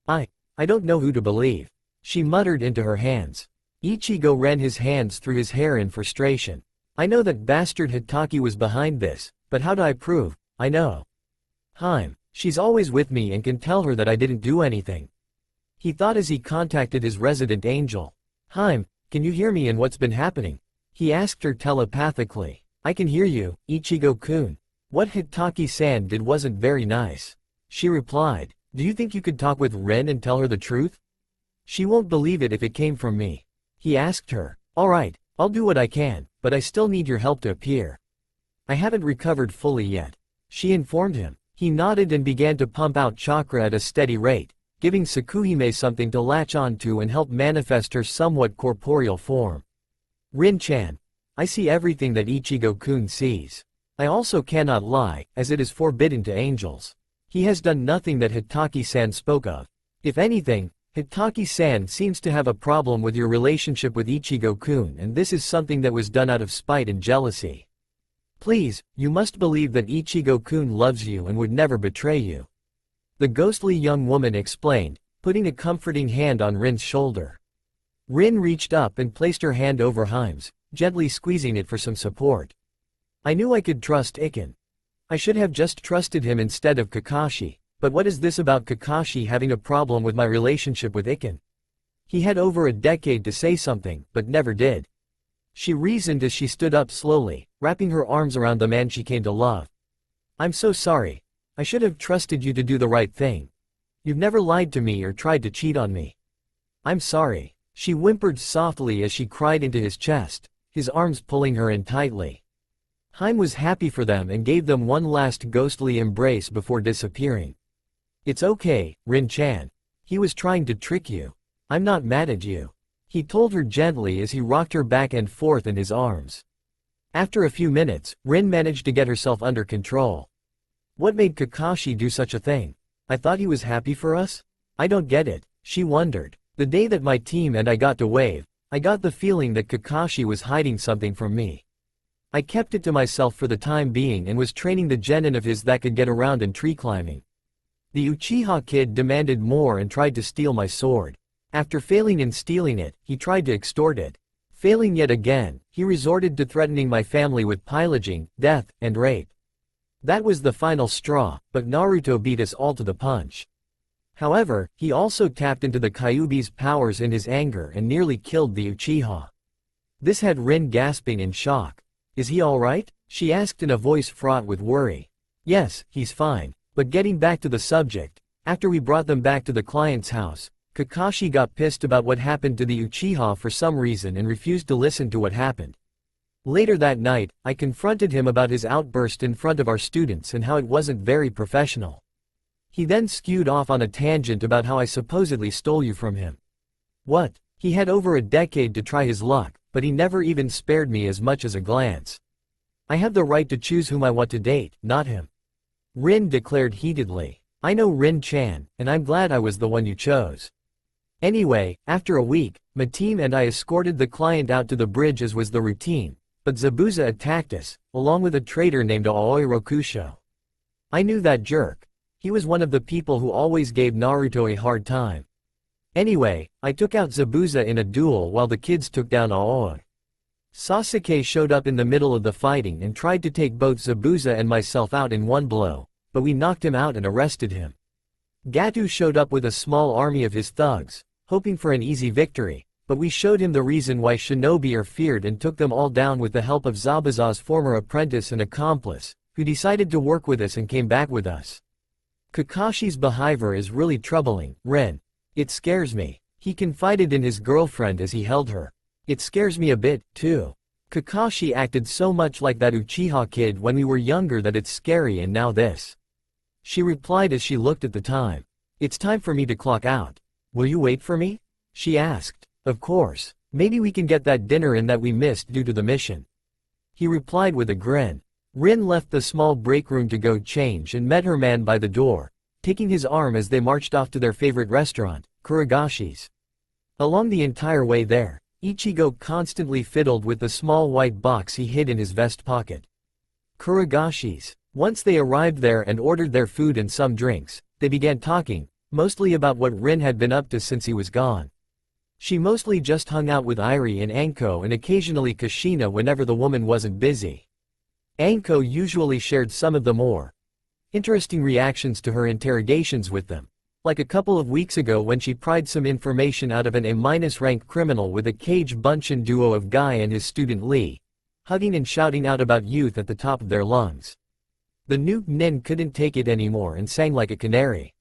I don't know who to believe, she muttered into her hands. Ichigo ran his hands through his hair in frustration. I know that bastard Hitaki was behind this, but how do I prove? I know. She's always with me and can tell her that I didn't do anything. He thought as he contacted his resident angel. Can you hear me and what's been happening? He asked her telepathically. I can hear you, Ichigo-kun. What Hitaki-san did wasn't very nice. She replied, do you think you could talk with Rin and tell her the truth? She won't believe it if it came from me. He asked her, alright, I'll do what I can, but I still need your help to appear. I haven't recovered fully yet. She informed him. He nodded and began to pump out chakra at a steady rate, giving Tsukuhime something to latch onto and help manifest her somewhat corporeal form. Rin-chan. I see everything that Ichigo-kun sees. I also cannot lie, as it is forbidden to angels. He has done nothing that Hitaki-san spoke of. If anything, Hitaki-san seems to have a problem with your relationship with Ichigo-kun, and this is something that was done out of spite and jealousy. Please, you must believe that Ichigo-kun loves you and would never betray you. The ghostly young woman explained, putting a comforting hand on Rin's shoulder. Rin reached up and placed her hand over Hime's, gently squeezing it for some support. I knew I could trust Iken. I should have just trusted him instead of Kakashi, but what is this about Kakashi having a problem with my relationship with Iken? He had over a decade to say something, but never did. She reasoned as she stood up slowly, wrapping her arms around the man she came to love. I'm so sorry. I should have trusted you to do the right thing. You've never lied to me or tried to cheat on me. I'm sorry. She whimpered softly as she cried into his chest, his arms pulling her in tightly. Hime was happy for them and gave them one last ghostly embrace before disappearing. It's okay, Rin-chan. He was trying to trick you. I'm not mad at you. He told her gently as he rocked her back and forth in his arms. After a few minutes, Rin managed to get herself under control. What made Kakashi do such a thing? I thought he was happy for us? I don't get it, she wondered. The day that my team and I got to Wave, I got the feeling that Kakashi was hiding something from me. I kept it to myself for the time being and was training the genin of his that could get around in tree climbing. The Uchiha kid demanded more and tried to steal my sword. After failing in stealing it, he tried to extort it. Failing yet again, he resorted to threatening my family with pillaging, death, and rape. That was the final straw, but Naruto beat us all to the punch. However, he also tapped into the Kyuubi's powers in his anger and nearly killed the Uchiha. This had Rin gasping in shock. Is he alright? She asked in a voice fraught with worry. Yes, he's fine. But getting back to the subject, after we brought them back to the client's house, Kakashi got pissed about what happened to the Uchiha for some reason and refused to listen to what happened. Later that night, I confronted him about his outburst in front of our students and how it wasn't very professional. He then skewed off on a tangent about how I supposedly stole you from him. What? He had over a decade to try his luck, but he never even spared me as much as a glance. I have the right to choose whom I want to date, not him. Rin declared heatedly. I know Rin-chan, and I'm glad I was the one you chose. Anyway, after a week, my team and I escorted the client out to the bridge as was the routine, but Zabuza attacked us, along with a traitor named Aoi Rokusho. I knew that jerk. He was one of the people who always gave Naruto a hard time. Anyway, I took out Zabuza in a duel while the kids took down Aoi. Sasuke showed up in the middle of the fighting and tried to take both Zabuza and myself out in one blow, but we knocked him out and arrested him. Gato showed up with a small army of his thugs, hoping for an easy victory, but we showed him the reason why shinobi are feared and took them all down with the help of Zabuza's former apprentice and accomplice, who decided to work with us and came back with us. Kakashi's behavior is really troubling, Ren. It scares me. He confided in his girlfriend as he held her. It scares me a bit, too. Kakashi acted so much like that Uchiha kid when we were younger that it's scary, and now this. She replied as she looked at the time. It's time for me to clock out. Will you wait for me? She asked. Of course. Maybe we can get that dinner in that we missed due to the mission. He replied with a grin. Rin left the small break room to go change and met her man by the door, taking his arm as they marched off to their favorite restaurant, Kurogashi's. Along the entire way there, Ichigo constantly fiddled with the small white box he hid in his vest pocket. Kurogashi's. Once they arrived there and ordered their food and some drinks, they began talking, mostly about what Rin had been up to since he was gone. She mostly just hung out with Irie and Anko and occasionally Kushina whenever the woman wasn't busy. Anko usually shared some of the more interesting reactions to her interrogations with them. Like a couple of weeks ago when she pried some information out of an A- rank criminal with a cage bunchin duo of Guy and his student Lee, hugging and shouting out about youth at the top of their lungs. The new Nin couldn't take it anymore and sang like a canary.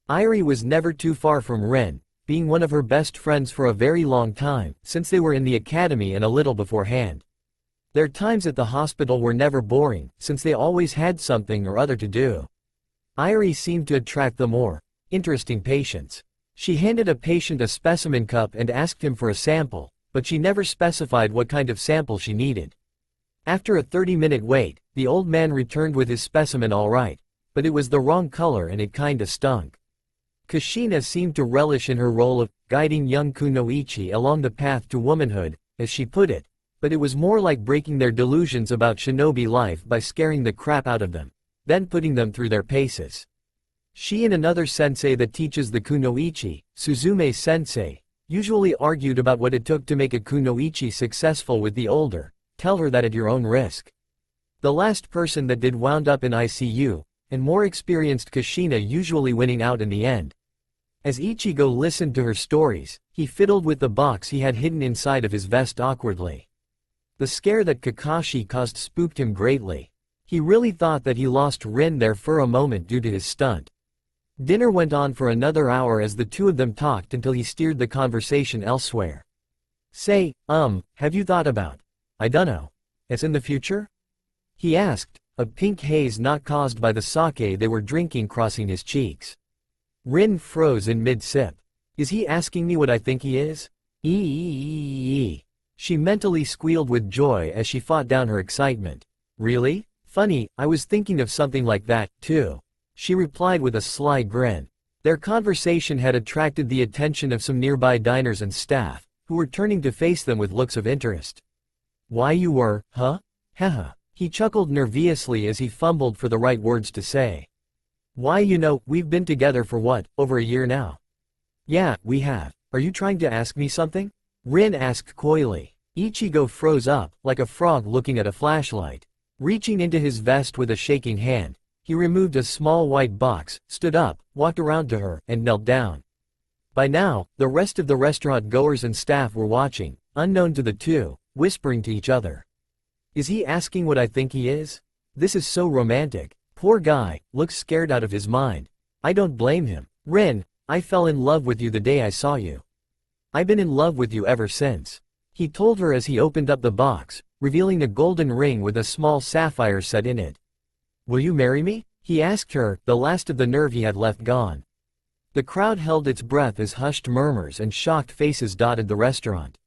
Irie was never too far from Rin, being one of her best friends for a very long time, since they were in the academy and a little beforehand. Their times at the hospital were never boring, since they always had something or other to do. Irie seemed to attract the more interesting patients. She handed a patient a specimen cup and asked him for a sample, but she never specified what kind of sample she needed. After a 30-minute wait, the old man returned with his specimen all right, but it was the wrong color and it kinda stunk. Kushina seemed to relish in her role of guiding young kunoichi along the path to womanhood, as she put it, but it was more like breaking their delusions about shinobi life by scaring the crap out of them, then putting them through their paces. She and another sensei that teaches the kunoichi, Suzume sensei, usually argued about what it took to make a kunoichi successful with the older, tell her that at your own risk. The last person that did wound up in ICU, and more experienced Kushina usually winning out in the end. As Ichigo listened to her stories, he fiddled with the box he had hidden inside of his vest awkwardly. The scare that Kakashi caused spooked him greatly. He really thought that he lost Rin there for a moment due to his stunt. Dinner went on for another hour as the two of them talked until he steered the conversation elsewhere. Say, have you thought about, I dunno, as in the future? He asked, a pink haze not caused by the sake they were drinking crossing his cheeks. Rin froze in mid-sip. Is he asking me what I think he is? Eeeeeee. She mentally squealed with joy as she fought down her excitement. Really? Funny, I was thinking of something like that, too. She replied with a sly grin. Their conversation had attracted the attention of some nearby diners and staff, who were turning to face them with looks of interest. Why you were, huh? Haha. He chuckled nervously as he fumbled for the right words to say. Why we've been together for what, over a year now? Yeah, we have. Are you trying to ask me something? Rin asked coyly. Ichigo froze up, like a frog looking at a flashlight. Reaching into his vest with a shaking hand, he removed a small white box, stood up, walked around to her, and knelt down. By now, the rest of the restaurant goers and staff were watching, unknown to the two, whispering to each other. Is he asking what I think he is? This is so romantic. Poor guy, looks scared out of his mind. I don't blame him. Rin, I fell in love with you the day I saw you. I've been in love with you ever since. He told her as he opened up the box, revealing a golden ring with a small sapphire set in it. Will you marry me? He asked her, the last of the nerve he had left gone. The crowd held its breath as hushed murmurs and shocked faces dotted the restaurant.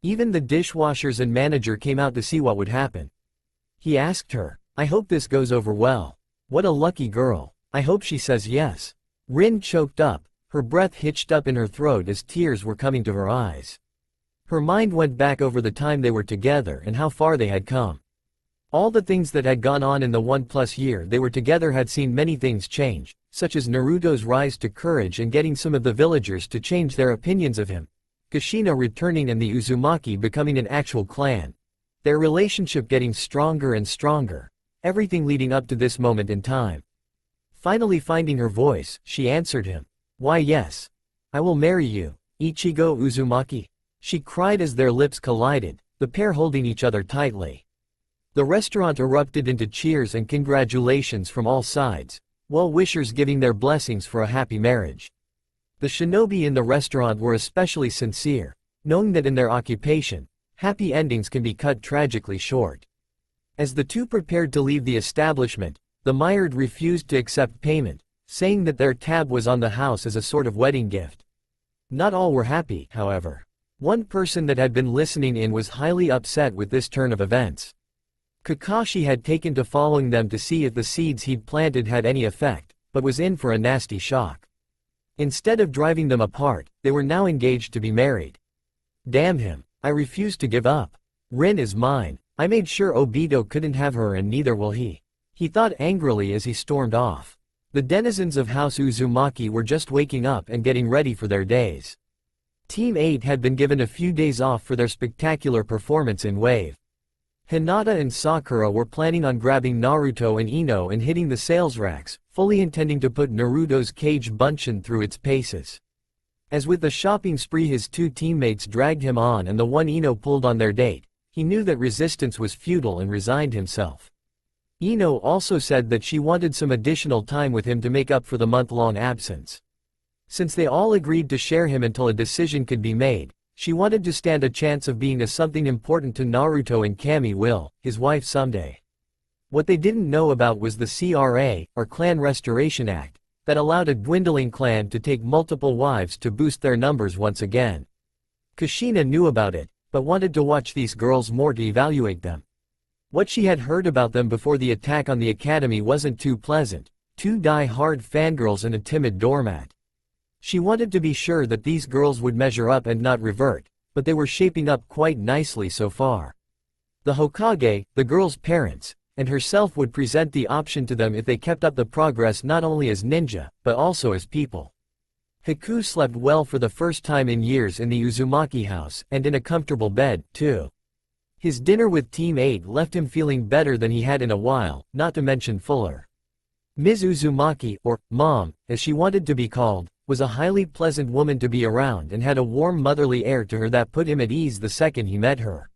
Even the dishwashers and manager came out to see what would happen. He asked her, I hope this goes over well. What a lucky girl. I hope she says yes. Rin choked up, her breath hitched up in her throat as tears were coming to her eyes. Her mind went back over the time they were together and how far they had come. All the things that had gone on in the 1+ year they were together had seen many things change, such as Naruto's rise to courage and getting some of the villagers to change their opinions of him, Kushina returning and the Uzumaki becoming an actual clan. Their relationship getting stronger and stronger, everything leading up to this moment in time. Finally finding her voice, she answered him. Why yes. I will marry you, Ichigo Uzumaki. She cried as their lips collided, the pair holding each other tightly. The restaurant erupted into cheers and congratulations from all sides, well-wishers giving their blessings for a happy marriage. The shinobi in the restaurant were especially sincere, knowing that in their occupation, happy endings can be cut tragically short. As the two prepared to leave the establishment, the Myard refused to accept payment, saying that their tab was on the house as a sort of wedding gift. Not all were happy, however. One person that had been listening in was highly upset with this turn of events. Kakashi had taken to following them to see if the seeds he'd planted had any effect, but was in for a nasty shock. Instead of driving them apart, they were now engaged to be married. Damn him, I refuse to give up. Rin is mine. I made sure Obito couldn't have her and neither will he. He thought angrily as he stormed off. The denizens of House Uzumaki were just waking up and getting ready for their days. Team 8 had been given a few days off for their spectacular performance in Wave. Hinata and Sakura were planning on grabbing Naruto and Ino and hitting the sales racks, fully intending to put Naruto's cage Bunshin through its paces. As with the shopping spree his two teammates dragged him on and the one Ino pulled on their date, he knew that resistance was futile and resigned himself. Ino also said that she wanted some additional time with him to make up for the month-long absence. Since they all agreed to share him until a decision could be made, she wanted to stand a chance of being something important to Naruto and Kami will, his wife someday. What they didn't know about was the CRA, or Clan Restoration Act, that allowed a dwindling clan to take multiple wives to boost their numbers once again. Kushina knew about it, but wanted to watch these girls more to evaluate them. What she had heard about them before the attack on the academy wasn't too pleasant, two die-hard fangirls and a timid doormat. She wanted to be sure that these girls would measure up and not revert, but they were shaping up quite nicely so far. The Hokage, the girls' parents, and herself would present the option to them if they kept up the progress not only as ninja, but also as people. Haku slept well for the first time in years in the Uzumaki house, and in a comfortable bed, too. His dinner with Team 8 left him feeling better than he had in a while, not to mention fuller. Ms. Uzumaki, or Mom, as she wanted to be called, was a highly pleasant woman to be around and had a warm motherly air to her that put him at ease the second he met her.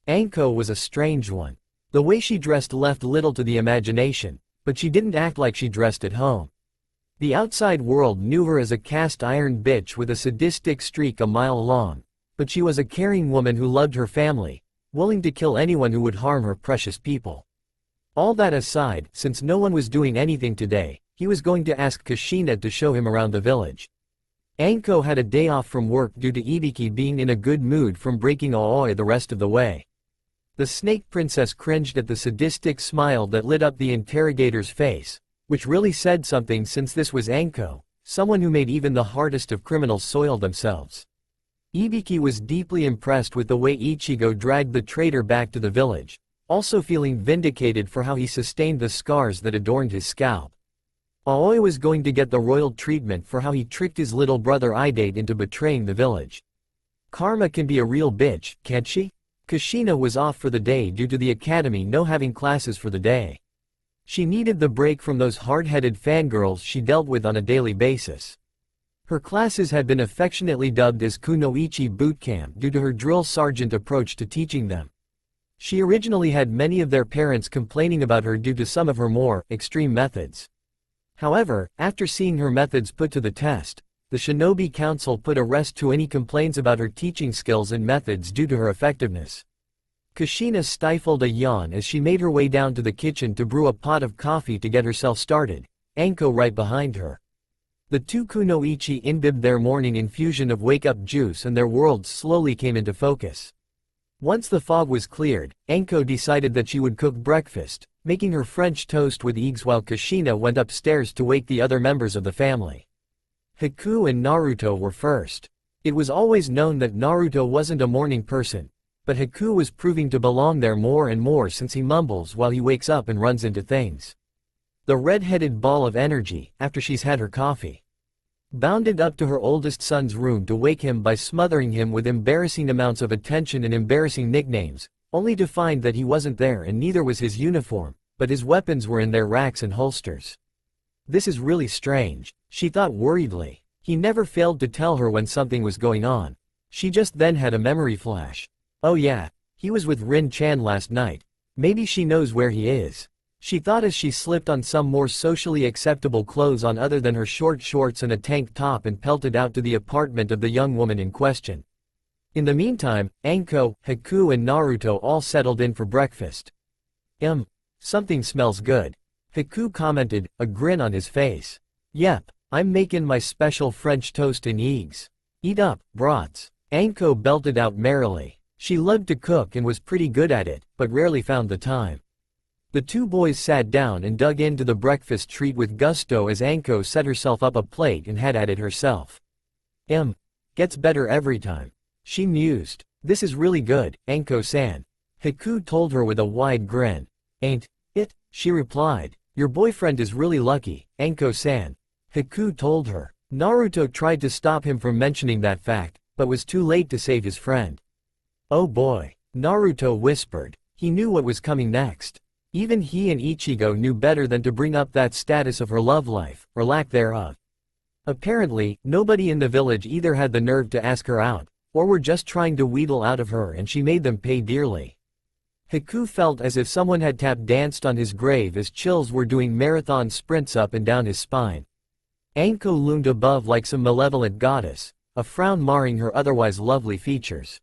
Anko was a strange one. The way she dressed left little to the imagination, but she didn't act like she dressed at home. The outside world knew her as a cast-iron bitch with a sadistic streak a mile long, but she was a caring woman who loved her family, willing to kill anyone who would harm her precious people. All that aside, since no one was doing anything today, he was going to ask Kushina to show him around the village. Anko had a day off from work due to Ibiki being in a good mood from breaking Aoi the rest of the way. The snake princess cringed at the sadistic smile that lit up the interrogator's face, which really said something since this was Anko, someone who made even the hardest of criminals soil themselves. Ibiki was deeply impressed with the way Ichigo dragged the traitor back to the village, also feeling vindicated for how he sustained the scars that adorned his scalp. Aoi was going to get the royal treatment for how he tricked his little brother Idate into betraying the village. Karma can be a real bitch, can't she? Kushina was off for the day due to the academy no having classes for the day. She needed the break from those hard-headed fangirls she dealt with on a daily basis. Her classes had been affectionately dubbed as Kunoichi Bootcamp due to her drill sergeant approach to teaching them. She originally had many of their parents complaining about her due to some of her more extreme methods. However, after seeing her methods put to the test, the Shinobi Council put a rest to any complaints about her teaching skills and methods due to her effectiveness. Kushina stifled a yawn as she made her way down to the kitchen to brew a pot of coffee to get herself started, Anko right behind her. The two Kunoichi imbibed their morning infusion of wake-up juice and their worlds slowly came into focus. Once the fog was cleared, Anko decided that she would cook breakfast, making her French toast with eggs while Kushina went upstairs to wake the other members of the family. Haku and Naruto were first. It was always known that Naruto wasn't a morning person, but Haku was proving to belong there more and more since he mumbles while he wakes up and runs into things. The red-headed ball of energy, after she's had her coffee, bounded up to her oldest son's room to wake him by smothering him with embarrassing amounts of attention and embarrassing nicknames, only to find that he wasn't there and neither was his uniform, but his weapons were in their racks and holsters. This is really strange, she thought worriedly. He never failed to tell her when something was going on. She just then had a memory flash. Oh yeah, he was with Rin-chan last night. Maybe she knows where he is. She thought as she slipped on some more socially acceptable clothes on other than her short shorts and a tank top and pelted out to the apartment of the young woman in question. In the meantime, Anko, Haku and Naruto all settled in for breakfast. Something smells good. Haku commented, a grin on his face. Yep, I'm making my special French toast and eggs. Eat up, brats. Anko belted out merrily. She loved to cook and was pretty good at it, but rarely found the time. The two boys sat down and dug into the breakfast treat with gusto as Anko set herself up a plate and had at it herself. Gets better every time. She mused. This is really good, Anko-san. Haku told her with a wide grin. Ain't it? She replied. Your boyfriend is really lucky, Anko-san. Haku told her. Naruto tried to stop him from mentioning that fact, but was too late to save his friend. Oh boy, Naruto whispered. He knew what was coming next. Even he and Ichigo knew better than to bring up that status of her love life, or lack thereof. Apparently, nobody in the village either had the nerve to ask her out, or were just trying to wheedle out of her, and she made them pay dearly. Haku felt as if someone had tap danced on his grave as chills were doing marathon sprints up and down his spine. Anko loomed above like some malevolent goddess, a frown marring her otherwise lovely features.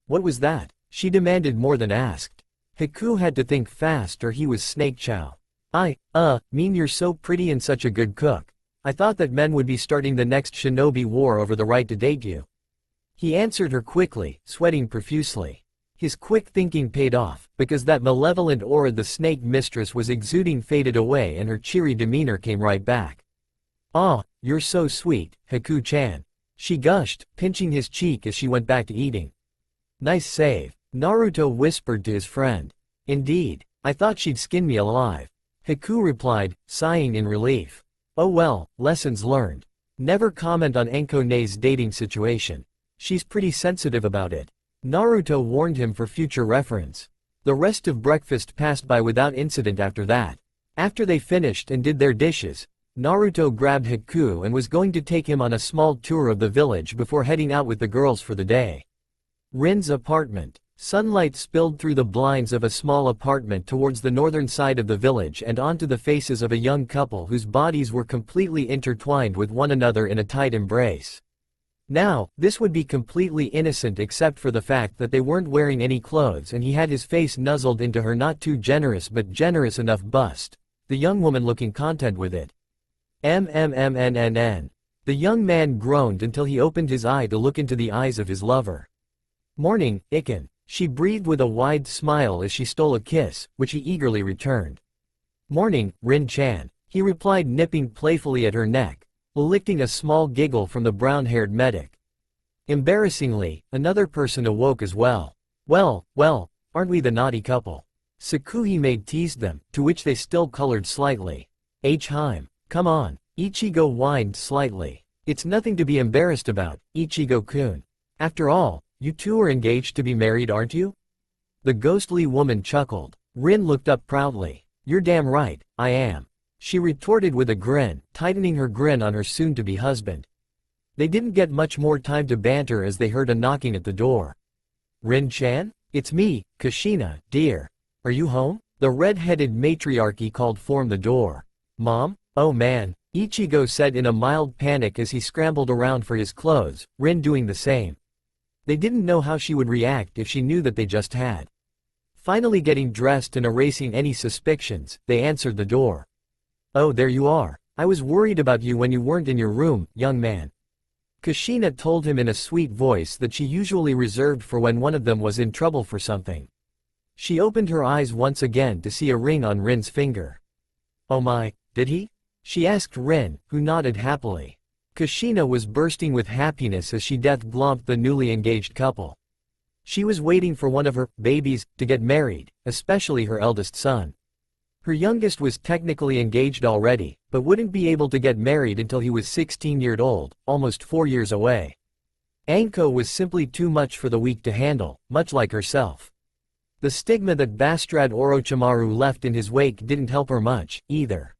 What was that? She demanded more than asked. Haku had to think fast or he was snake chow. Mean you're so pretty and such a good cook. I thought that men would be starting the next shinobi war over the right to date you. He answered her quickly, sweating profusely. His quick thinking paid off, because that malevolent aura the snake mistress was exuding faded away and her cheery demeanor came right back. "Ah, you're so sweet, Haku-chan." She gushed, pinching his cheek as she went back to eating. "Nice save," Naruto whispered to his friend. "Indeed, I thought she'd skin me alive." Haku replied, sighing in relief. "Oh well, lessons learned. Never comment on Anko-ne's dating situation. She's pretty sensitive about it." Naruto warned him for future reference. The rest of breakfast passed by without incident after that. After they finished and did their dishes, Naruto grabbed Haku and was going to take him on a small tour of the village before heading out with the girls for the day. Rin's apartment. Sunlight spilled through the blinds of a small apartment towards the northern side of the village and onto the faces of a young couple whose bodies were completely intertwined with one another in a tight embrace. Now, this would be completely innocent except for the fact that they weren't wearing any clothes and he had his face nuzzled into her not too generous but generous enough bust, the young woman looking content with it. "MMMNNN." The young man groaned until he opened his eye to look into the eyes of his lover. "Morning, Iken," she breathed with a wide smile as she stole a kiss, which he eagerly returned. "Morning, Rin-chan," he replied, nipping playfully at her neck, elicting a small giggle from the brown-haired medic. Embarrassingly, another person awoke as well. Well, aren't we the naughty couple?" Sakuhime teased them, to which they still colored slightly. "H-Heim, come on," Ichigo whined slightly. "It's nothing to be embarrassed about, Ichigo-kun. After all, you two are engaged to be married, aren't you?" The ghostly woman chuckled. Rin looked up proudly. "You're damn right, I am," she retorted with a grin, tightening her grin on her soon-to-be husband. They didn't get much more time to banter as they heard a knocking at the door. "Rin-chan? It's me, Kushina, dear. Are you home?" The red-headed matriarchy called from the door. "Mom? Oh man," Ichigo said in a mild panic as he scrambled around for his clothes, Rin doing the same. They didn't know how she would react if she knew that they just had. Finally getting dressed and erasing any suspicions, they answered the door. "Oh, there you are. I was worried about you when you weren't in your room, young man." Kushina told him in a sweet voice that she usually reserved for when one of them was in trouble for something. She opened her eyes once again to see a ring on Rin's finger. "Oh my, did he?" she asked Rin, who nodded happily. Kushina was bursting with happiness as she death-glomped the newly engaged couple. She was waiting for one of her babies to get married, especially her eldest son. Her youngest was technically engaged already, but wouldn't be able to get married until he was 16 years old, almost 4 years away. Anko was simply too much for the weak to handle, much like herself. The stigma that Bastrad Orochimaru left in his wake didn't help her much, either.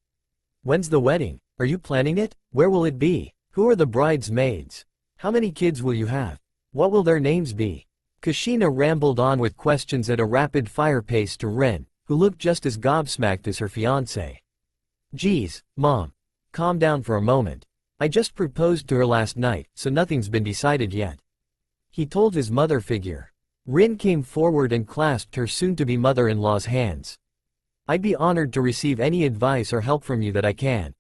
"When's the wedding? Are you planning it? Where will it be? Who are the bridesmaids? How many kids will you have? What will their names be?" Kushina rambled on with questions at a rapid-fire pace to Rin, who looked just as gobsmacked as her fiancé. "Geez, Mom. Calm down for a moment. I just proposed to her last night, so nothing's been decided yet," he told his mother figure. Rin came forward and clasped her soon-to-be mother-in-law's hands. "I'd be honored to receive any advice or help from you that I can,"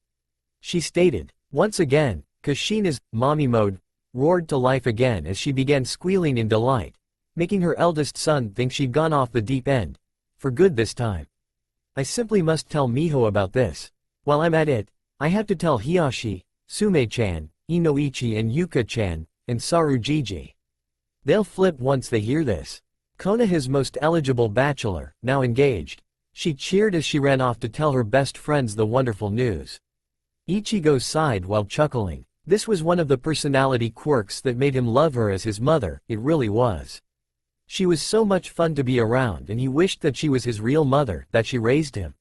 she stated. Once again, Kushina's mommy mode roared to life again as she began squealing in delight, making her eldest son think she'd gone off the deep end. For good this time. "I simply must tell Miho about this. While I'm at it, I have to tell Hiyashi, Sume-chan, Inoichi and Yuka-chan, and Sarujiji. They'll flip once they hear this. Konoha's most eligible bachelor, now engaged." She cheered as she ran off to tell her best friends the wonderful news. Ichigo sighed while chuckling. This was one of the personality quirks that made him love her as his mother, it really was. She was so much fun to be around and he wished that she was his real mother, that she raised him.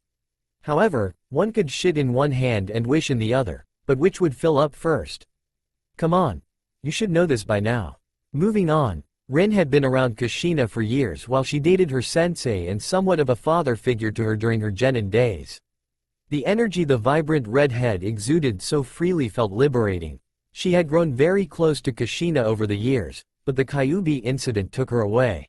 However, one could shit in one hand and wish in the other, but which would fill up first? Come on. You should know this by now. Moving on, Rin had been around Kushina for years while she dated her sensei and somewhat of a father figure to her during her genin days. The energy the vibrant redhead exuded so freely felt liberating. She had grown very close to Kushina over the years, but the Kyuubi incident took her away.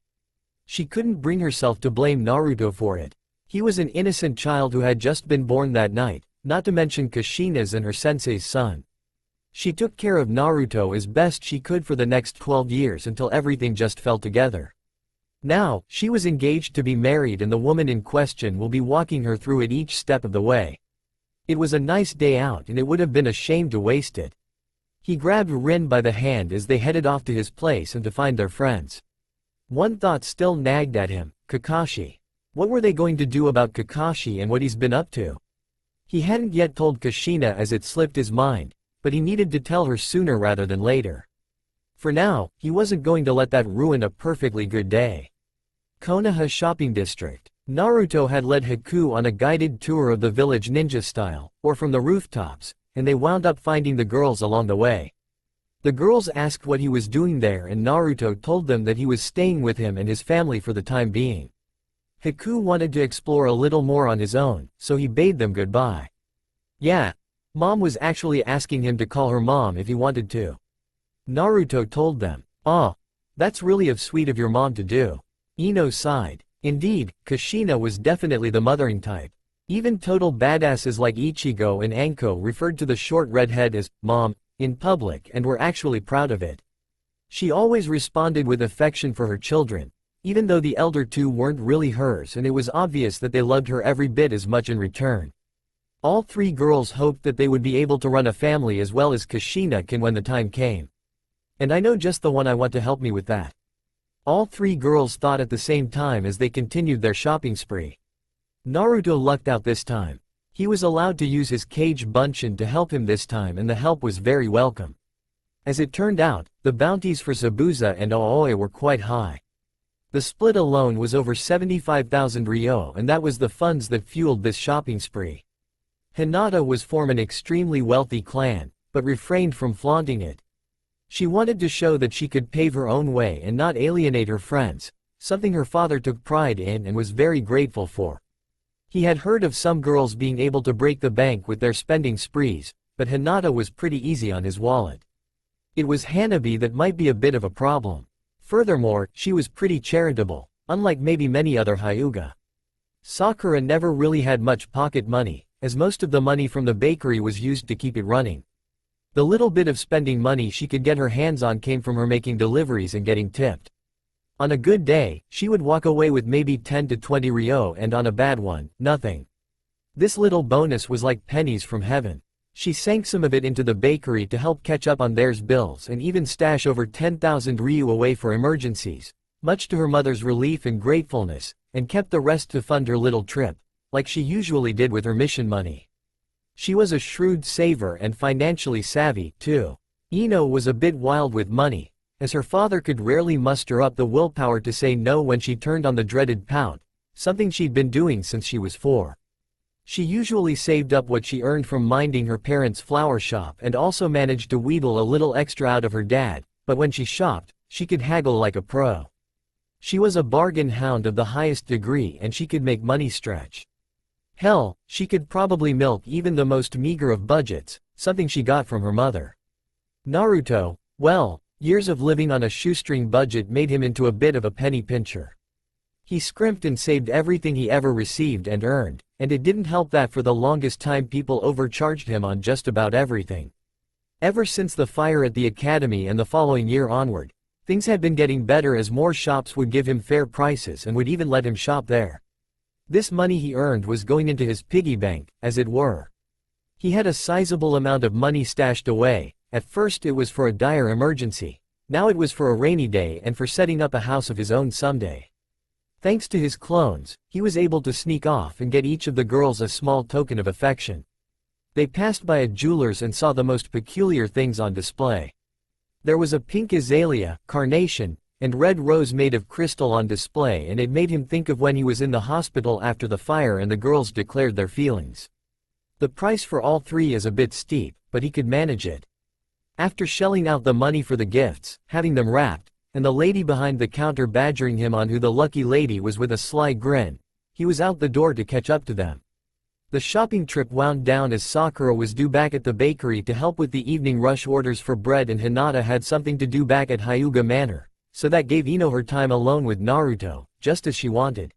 She couldn't bring herself to blame Naruto for it. He was an innocent child who had just been born that night, not to mention Kushina's and her sensei's son. She took care of Naruto as best she could for the next 12 years until everything just fell together. Now, she was engaged to be married and the woman in question will be walking her through it each step of the way. It was a nice day out and it would have been a shame to waste it. He grabbed Rin by the hand as they headed off to his place and to find their friends. One thought still nagged at him, Kakashi. What were they going to do about Kakashi and what he's been up to? He hadn't yet told Kushina as it slipped his mind, but he needed to tell her sooner rather than later. For now, he wasn't going to let that ruin a perfectly good day. Konoha Shopping District. Naruto had led Haku on a guided tour of the village ninja style, or from the rooftops, and they wound up finding the girls along the way. The girls asked what he was doing there and Naruto told them that he was staying with him and his family for the time being. Haku wanted to explore a little more on his own, so he bade them goodbye. Yeah, Mom was actually asking him to call her mom if he wanted to. Naruto told them. "Ah, that's really sweet of your mom to do." Ino sighed. Indeed, Kushina was definitely the mothering type. Even total badasses like Ichigo and Anko referred to the short redhead as "mom" in public and were actually proud of it. She always responded with affection for her children, even though the elder two weren't really hers and it was obvious that they loved her every bit as much in return. All three girls hoped that they would be able to run a family as well as Kushina can when the time came. And I know just the one I want to help me with that. All three girls thought at the same time as they continued their shopping spree. Naruto lucked out this time. He was allowed to use his Kage Bunshin to help him this time and the help was very welcome. As it turned out, the bounties for Zabuza and Aoi were quite high. The split alone was over 75,000 ryo and that was the funds that fueled this shopping spree. Hinata was from an extremely wealthy clan, but refrained from flaunting it. She wanted to show that she could pave her own way and not alienate her friends, something her father took pride in and was very grateful for. He had heard of some girls being able to break the bank with their spending sprees, but Hinata was pretty easy on his wallet. It was Hanabi that might be a bit of a problem. Furthermore, she was pretty charitable, unlike maybe many other Hyuga. Sakura never really had much pocket money, as most of the money from the bakery was used to keep it running. The little bit of spending money she could get her hands on came from her making deliveries and getting tipped. On a good day, she would walk away with maybe 10 to 20 ryo and on a bad one, nothing. This little bonus was like pennies from heaven. She sank some of it into the bakery to help catch up on theirs bills and even stash over 10,000 ryu away for emergencies, much to her mother's relief and gratefulness, and kept the rest to fund her little trip, like she usually did with her mission money. She was a shrewd saver and financially savvy, too. Ino was a bit wild with money, as her father could rarely muster up the willpower to say no when she turned on the dreaded pout, something she'd been doing since she was 4. She usually saved up what she earned from minding her parents' flower shop and also managed to wheedle a little extra out of her dad, but when she shopped, she could haggle like a pro. She was a bargain hound of the highest degree and she could make money stretch. Hell, she could probably milk even the most meager of budgets, something she got from her mother. Naruto, well, years of living on a shoestring budget made him into a bit of a penny pincher. He scrimped and saved everything he ever received and earned, and it didn't help that for the longest time people overcharged him on just about everything. Ever since the fire at the academy and the following year onward, things had been getting better as more shops would give him fair prices and would even let him shop there. This money he earned was going into his piggy bank, as it were. He had a sizable amount of money stashed away. At first it was for a dire emergency, now it was for a rainy day and for setting up a house of his own someday. Thanks to his clones, he was able to sneak off and get each of the girls a small token of affection. They passed by a jeweler's and saw the most peculiar things on display. There was a pink azalea, carnation, and red rose made of crystal on display, and it made him think of when he was in the hospital after the fire and the girls declared their feelings. The price for all three is a bit steep, but he could manage it. After shelling out the money for the gifts, having them wrapped, and the lady behind the counter badgering him on who the lucky lady was with a sly grin, he was out the door to catch up to them. The shopping trip wound down as Sakura was due back at the bakery to help with the evening rush orders for bread, and Hinata had something to do back at Hyuga Manor, so that gave Ino her time alone with Naruto, just as she wanted.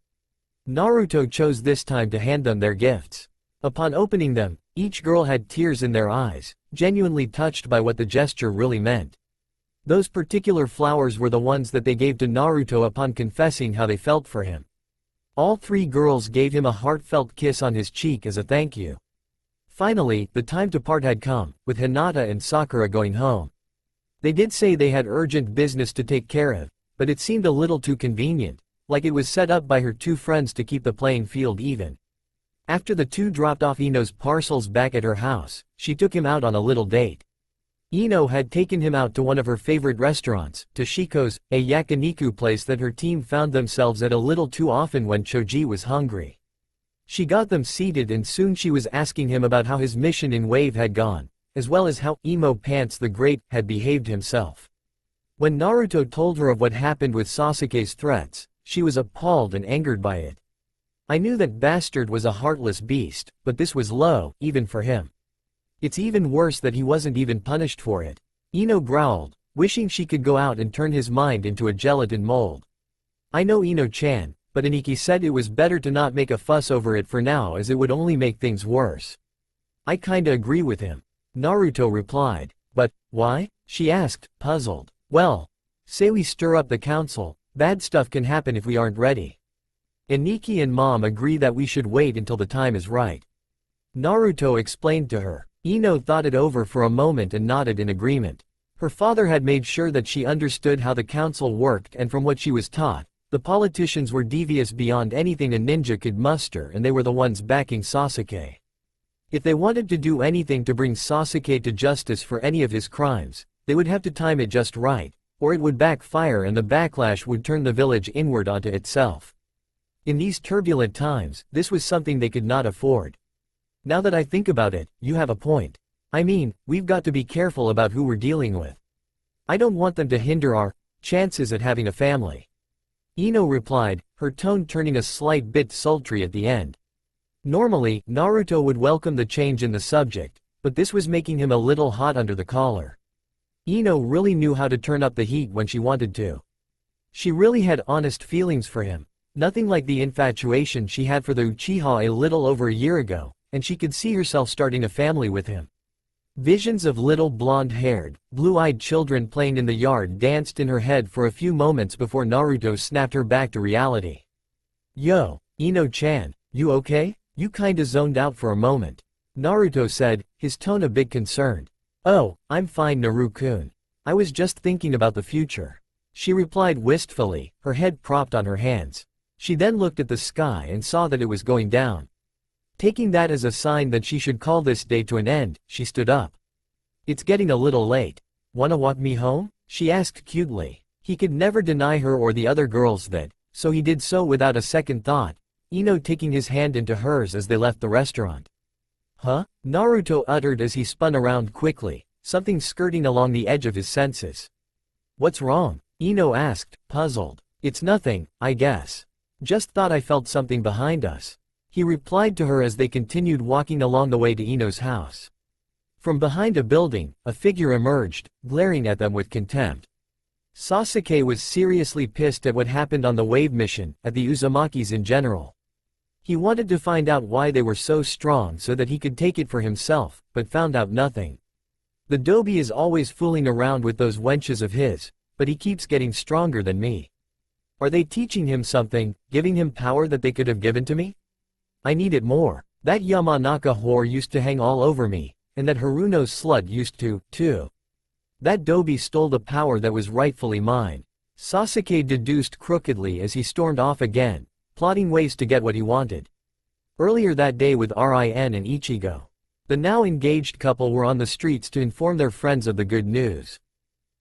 Naruto chose this time to hand them their gifts. Upon opening them, each girl had tears in their eyes, genuinely touched by what the gesture really meant. Those particular flowers were the ones that they gave to Naruto upon confessing how they felt for him. All three girls gave him a heartfelt kiss on his cheek as a thank you. Finally, the time to part had come, with Hinata and Sakura going home. They did say they had urgent business to take care of, but it seemed a little too convenient, like it was set up by her two friends to keep the playing field even. After the two dropped off Ino's parcels back at her house, she took him out on a little date. Ino had taken him out to one of her favorite restaurants, Toshiko's, a yakiniku place that her team found themselves at a little too often when Choji was hungry. She got them seated and soon she was asking him about how his mission in Wave had gone, as well as how Emo Pants the Great had behaved himself. When Naruto told her of what happened with Sasuke's threats, she was appalled and angered by it. I knew that bastard was a heartless beast, but this was low, even for him. It's even worse that he wasn't even punished for it. Ino growled, wishing she could go out and turn his mind into a gelatin mold. I know Ino-chan, but Aniki said it was better to not make a fuss over it for now as it would only make things worse. I kinda agree with him. Naruto replied. But, why? She asked, puzzled. Well, say we stir up the council, bad stuff can happen if we aren't ready. Aniki and Mom agree that we should wait until the time is right. Naruto explained to her. Ino thought it over for a moment and nodded in agreement. Her father had made sure that she understood how the council worked, and from what she was taught, the politicians were devious beyond anything a ninja could muster, and they were the ones backing Sasuke. If they wanted to do anything to bring Sasuke to justice for any of his crimes, they would have to time it just right, or it would backfire and the backlash would turn the village inward onto itself. In these turbulent times, this was something they could not afford. Now that I think about it, you have a point. I mean, we've got to be careful about who we're dealing with. I don't want them to hinder our chances at having a family. Ino replied, her tone turning a slight bit sultry at the end. Normally, Naruto would welcome the change in the subject, but this was making him a little hot under the collar. Ino really knew how to turn up the heat when she wanted to. She really had honest feelings for him, nothing like the infatuation she had for the Uchiha a little over a year ago, and she could see herself starting a family with him. Visions of little blonde-haired, blue-eyed children playing in the yard danced in her head for a few moments before Naruto snapped her back to reality. Yo, Ino-chan, you okay? You kinda zoned out for a moment. Naruto said, his tone a bit concerned. Oh, I'm fine, Naru-kun. I was just thinking about the future. She replied wistfully, her head propped on her hands. She then looked at the sky and saw that it was going down. Taking that as a sign that she should call this day to an end, she stood up. It's getting a little late. Wanna walk me home? She asked cutely. He could never deny her or the other girls that, so he did so without a second thought, Ino taking his hand into hers as they left the restaurant. Huh? Naruto uttered as he spun around quickly, something skirting along the edge of his senses. What's wrong? Ino asked, puzzled. It's nothing, I guess. Just thought I felt something behind us. He replied to her as they continued walking along the way to Ino's house. From behind a building, a figure emerged, glaring at them with contempt. Sasuke was seriously pissed at what happened on the Wave mission, at the Uzumakis in general. He wanted to find out why they were so strong so that he could take it for himself, but found out nothing. The Dobi is always fooling around with those wenches of his, but he keeps getting stronger than me. Are they teaching him something, giving him power that they could have given to me? I need it more. That Yamanaka whore used to hang all over me, and that Haruno's slut used to, too. That Dobi stole the power that was rightfully mine. Sasuke deduced crookedly as he stormed off again, plotting ways to get what he wanted. Earlier that day with Rin and Ichigo. The now engaged couple were on the streets to inform their friends of the good news.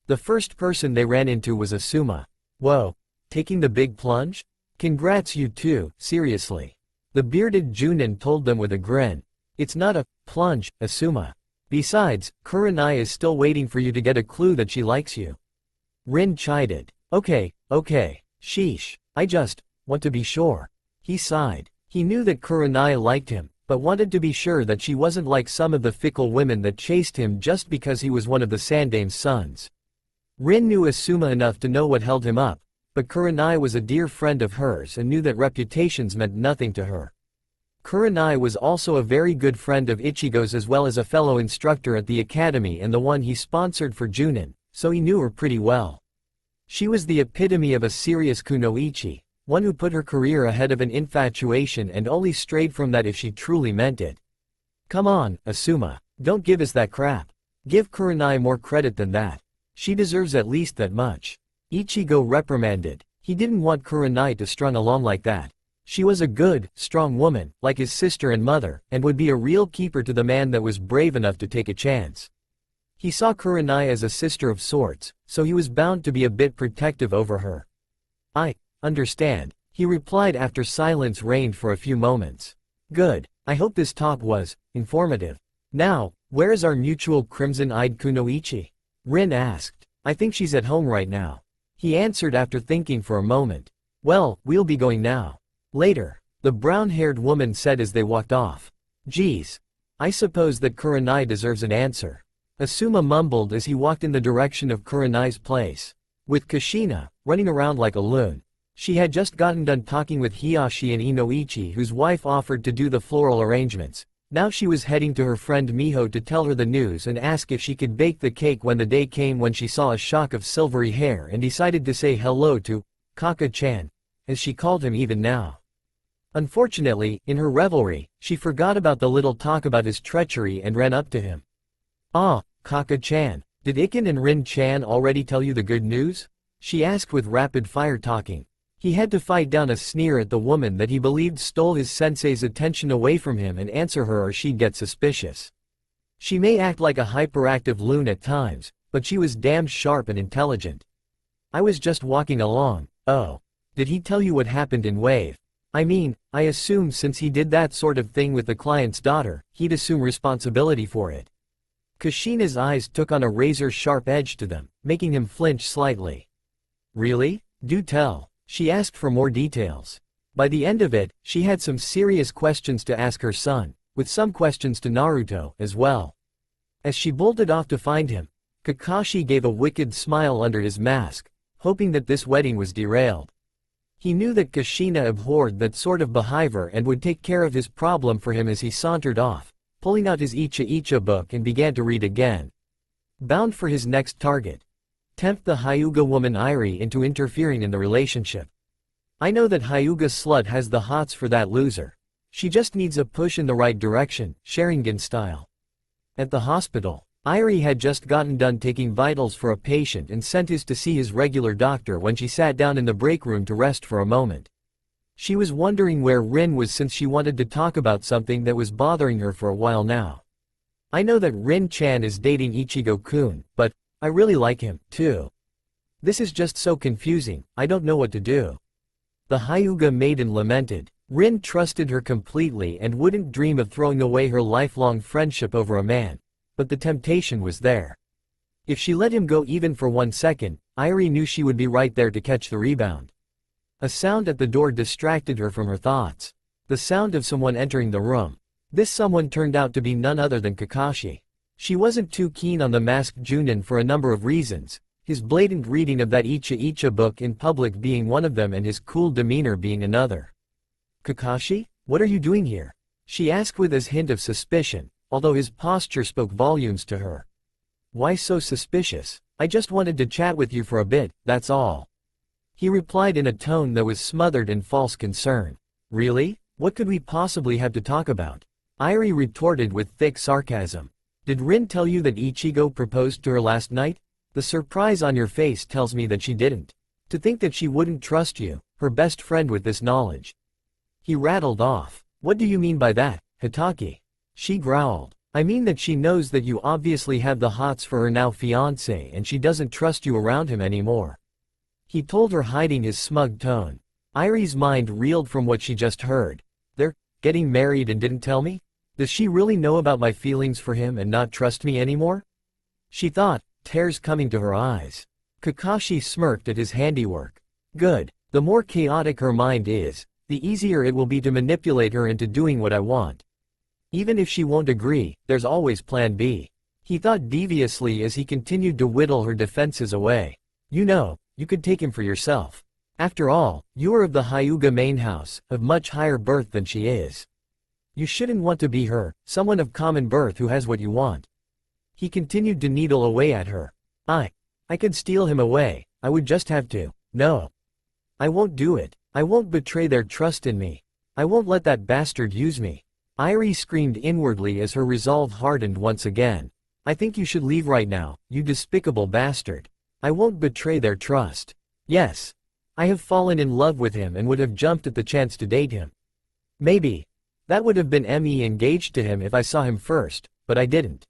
The first person they ran into was Asuma. Whoa, taking the big plunge? Congrats you two, seriously. The bearded Junin told them with a grin. It's not a plunge, Asuma. Besides, Kurenai is still waiting for you to get a clue that she likes you. Rin chided. Okay, sheesh, I just want to be sure. He sighed. He knew that Kurenai liked him, but wanted to be sure that she wasn't like some of the fickle women that chased him just because he was one of the Sandame's sons. Rin knew Asuma enough to know what held him up, but Kurenai was a dear friend of hers and knew that reputations meant nothing to her. Kurenai was also a very good friend of Ichigo's as well as a fellow instructor at the academy and the one he sponsored for Junin, so he knew her pretty well. She was the epitome of a serious kunoichi, one who put her career ahead of an infatuation and only strayed from that if she truly meant it. Come on, Asuma, don't give us that crap. Give Kurenai more credit than that. She deserves at least that much. Ichigo reprimanded. He didn't want Kurenai to strung along like that. She was a good, strong woman, like his sister and mother, and would be a real keeper to the man that was brave enough to take a chance. He saw Kurenai as a sister of sorts, so he was bound to be a bit protective over her. I understand, he replied after silence reigned for a few moments. Good, I hope this talk was informative. Now, where is our mutual crimson-eyed kunoichi? Rin asked. I think she's at home right now. He answered after thinking for a moment. Well, we'll be going now. Later, the brown-haired woman said as they walked off. Geez. I suppose that Kurenai deserves an answer. Asuma mumbled as he walked in the direction of Kurenai's place. With Kushina, running around like a loon. She had just gotten done talking with Hiyashi and Inoichi, whose wife offered to do the floral arrangements. Now she was heading to her friend Miho to tell her the news and ask if she could bake the cake when the day came when she saw a shock of silvery hair and decided to say hello to Kaka-chan, as she called him even now. Unfortunately, in her revelry, she forgot about the little talk about his treachery and ran up to him. Ah, Kaka-chan, did Iken and Rin-chan already tell you the good news? She asked with rapid-fire talking. He had to fight down a sneer at the woman that he believed stole his sensei's attention away from him and answer her or she'd get suspicious. She may act like a hyperactive loon at times, but she was damned sharp and intelligent. I was just walking along. Oh. Did he tell you what happened in Wave? I mean, I assume since he did that sort of thing with the client's daughter, he'd assume responsibility for it. Kushina's eyes took on a razor-sharp edge to them, making him flinch slightly. Really? Do tell. She asked for more details. By the end of it, she had some serious questions to ask her son, with some questions to Naruto as well. As she bolted off to find him, Kakashi gave a wicked smile under his mask, hoping that this wedding was derailed. He knew that Kushina abhorred that sort of behavior and would take care of his problem for him as he sauntered off, pulling out his Icha book and began to read again. Bound for his next target. Tempt the Hyuga woman Irie into interfering in the relationship. I know that Hyuga slut has the hots for that loser. She just needs a push in the right direction, Sharingan style. At the hospital, Irie had just gotten done taking vitals for a patient and sent his to see his regular doctor when she sat down in the break room to rest for a moment. She was wondering where Rin was since she wanted to talk about something that was bothering her for a while now. I know that Rin-chan is dating Ichigo-kun, but I really like him, too. This is just so confusing, I don't know what to do. The Hyuga maiden lamented. Rin trusted her completely and wouldn't dream of throwing away her lifelong friendship over a man, but the temptation was there. If she let him go even for 1 second, Irie knew she would be right there to catch the rebound. A sound at the door distracted her from her thoughts. The sound of someone entering the room. This someone turned out to be none other than Kakashi. She wasn't too keen on the masked Junin for a number of reasons, his blatant reading of that Icha book in public being one of them and his cool demeanor being another. Kakashi, what are you doing here? She asked with his hint of suspicion, although his posture spoke volumes to her. Why so suspicious? I just wanted to chat with you for a bit, that's all. He replied in a tone that was smothered in false concern. Really? What could we possibly have to talk about? Irie retorted with thick sarcasm. Did Rin tell you that Ichigo proposed to her last night? The surprise on your face tells me that she didn't. To think that she wouldn't trust you, her best friend with this knowledge. He rattled off. What do you mean by that, Hitaki? She growled. I mean that she knows that you obviously have the hots for her now fiancé and she doesn't trust you around him anymore. He told her, hiding his smug tone. Irie's mind reeled from what she just heard. They're getting married and didn't tell me? Does she really know about my feelings for him and not trust me anymore? She thought, tears coming to her eyes. Kakashi smirked at his handiwork. Good. The more chaotic her mind is, the easier it will be to manipulate her into doing what I want. Even if she won't agree, there's always plan B. He thought deviously as he continued to whittle her defenses away. You know, you could take him for yourself. After all, you are of the Hyuga main house, of much higher birth than she is. You shouldn't want to be her, someone of common birth who has what you want. He continued to needle away at her. I could steal him away, I would just have to. No. I won't do it. I won't betray their trust in me. I won't let that bastard use me. Irie screamed inwardly as her resolve hardened once again. I think you should leave right now, you despicable bastard. I won't betray their trust. Yes. I have fallen in love with him and would have jumped at the chance to date him. Maybe. That would have been me engaged to him if I saw him first, but I didn't.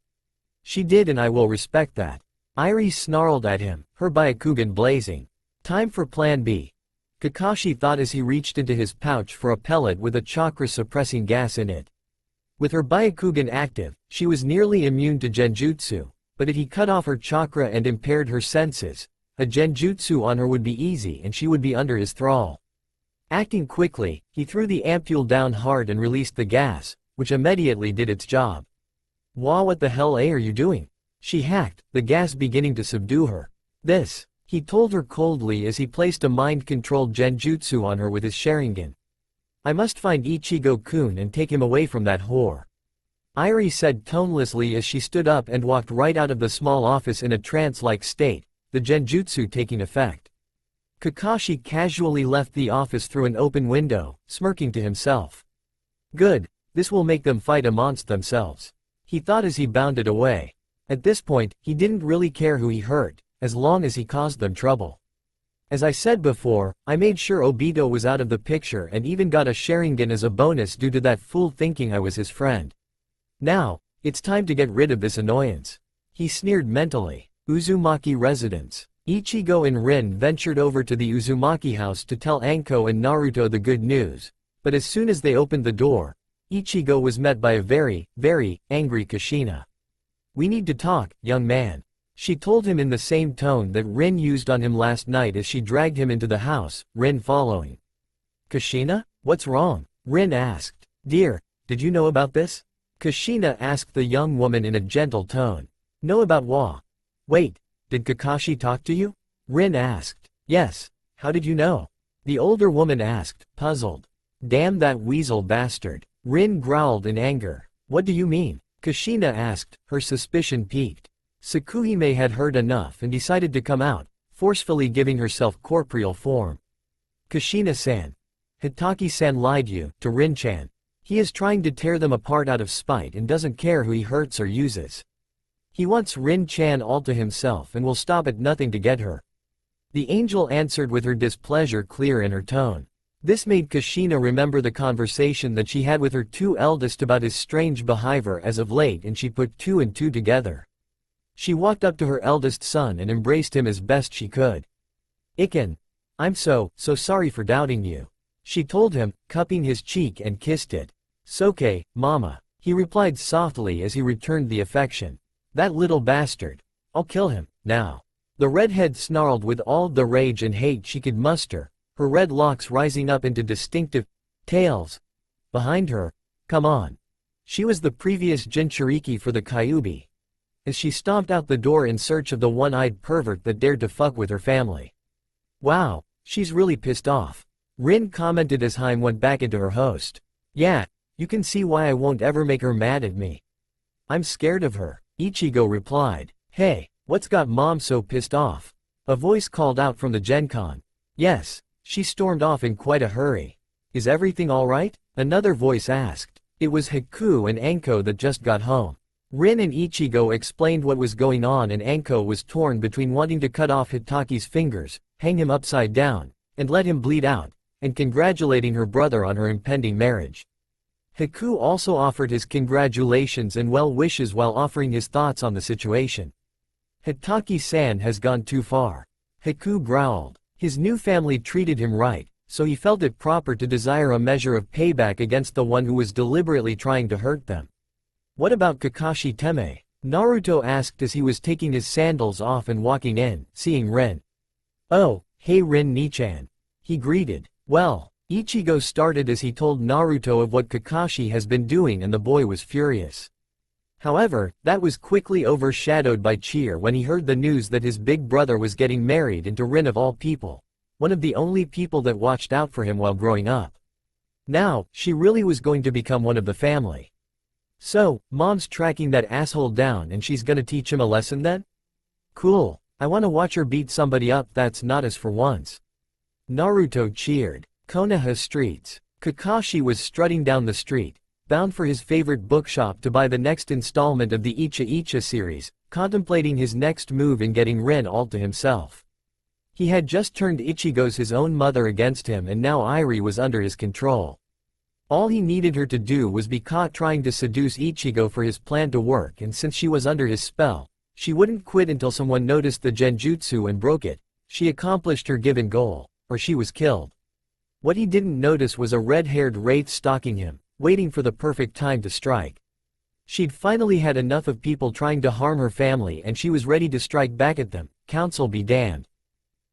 She did and I will respect that. Irie snarled at him, her Byakugan blazing. Time for plan B. Kakashi thought as he reached into his pouch for a pellet with a chakra-suppressing gas in it. With her Byakugan active, she was nearly immune to genjutsu, but if he cut off her chakra and impaired her senses, a genjutsu on her would be easy and she would be under his thrall. Acting quickly, he threw the ampule down hard and released the gas, which immediately did its job. What the hell are you doing? She hacked, the gas beginning to subdue her. This, he told her coldly as he placed a mind-controlled genjutsu on her with his Sharingan. I must find Ichigo-kun and take him away from that whore. Irie said tonelessly as she stood up and walked right out of the small office in a trance-like state, the genjutsu taking effect. Kakashi casually left the office through an open window, smirking to himself. Good, this will make them fight amongst themselves. He thought as he bounded away. At this point, he didn't really care who he hurt, as long as he caused them trouble. As I said before, I made sure Obito was out of the picture and even got a Sharingan as a bonus due to that fool thinking I was his friend. Now, it's time to get rid of this annoyance. He sneered mentally. Uzumaki residence. Ichigo and Rin ventured over to the Uzumaki house to tell Anko and Naruto the good news, but as soon as they opened the door, Ichigo was met by a very, very angry Kushina. We need to talk, young man. She told him in the same tone that Rin used on him last night as she dragged him into the house, Rin following. Kushina? What's wrong? Rin asked. Dear, did you know about this? Kushina asked the young woman in a gentle tone. Know about what? Wait, did Kakashi talk to you? Rin asked. Yes, how did you know? The older woman asked, puzzled. Damn that weasel bastard. Rin growled in anger. What do you mean? Kushina asked, her suspicion piqued. Tsukuhime had heard enough and decided to come out, forcefully giving herself corporeal form. Kushina-san. Hitaki-san lied you to Rin-chan. He is trying to tear them apart out of spite and doesn't care who he hurts or uses. He wants Rin-chan all to himself and will stop at nothing to get her. The angel answered with her displeasure clear in her tone. This made Kushina remember the conversation that she had with her two eldest about his strange behavior as of late, and she put two and two together. She walked up to her eldest son and embraced him as best she could. Iken. I'm so sorry for doubting you. She told him, cupping his cheek and kissed it. Soke, mama. He replied softly as he returned the affection. That little bastard. I'll kill him, now. The redhead snarled with all the rage and hate she could muster, her red locks rising up into distinctive tails. Behind her, come on. She was the previous Jinchuriki for the Kyuubi. As she stomped out the door in search of the one-eyed pervert that dared to fuck with her family. Wow, she's really pissed off. Rin commented as Haim went back into her host. Yeah, you can see why I won't ever make her mad at me. I'm scared of her, Ichigo replied. Hey, what's got mom so pissed off? A voice called out from the Gencon. Yes, she stormed off in quite a hurry. Is everything alright? Another voice asked. It was Haku and Anko that just got home. Rin and Ichigo explained what was going on, and Anko was torn between wanting to cut off Hitaki's fingers, hang him upside down, and let him bleed out, and congratulating her brother on her impending marriage. Haku also offered his congratulations and well wishes while offering his thoughts on the situation. Hitaki-san has gone too far. Haku growled. His new family treated him right, so he felt it proper to desire a measure of payback against the one who was deliberately trying to hurt them. What about Kakashi Teme? Naruto asked as he was taking his sandals off and walking in, seeing Rin. Oh, hey Rin-ni-chan. He greeted. Well, Ichigo started as he told Naruto of what Kakashi has been doing and the boy was furious. However, that was quickly overshadowed by cheer when he heard the news that his big brother was getting married into Rin of all people, one of the only people that watched out for him while growing up. Now, she really was going to become one of the family. So, mom's tracking that asshole down and she's gonna teach him a lesson then? Cool, I wanna watch her beat somebody up that's not us for once. Naruto cheered. Konoha streets. Kakashi was strutting down the street, bound for his favorite bookshop to buy the next installment of the Icha Icha series, contemplating his next move in getting Rin all to himself. He had just turned Ichigo's his own mother against him and now Irie was under his control. All he needed her to do was be caught trying to seduce Ichigo for his plan to work, and since she was under his spell, she wouldn't quit until someone noticed the genjutsu and broke it. She accomplished her given goal, or she was killed. What he didn't notice was a red-haired wraith stalking him, waiting for the perfect time to strike. She'd finally had enough of people trying to harm her family and she was ready to strike back at them. Council be damned.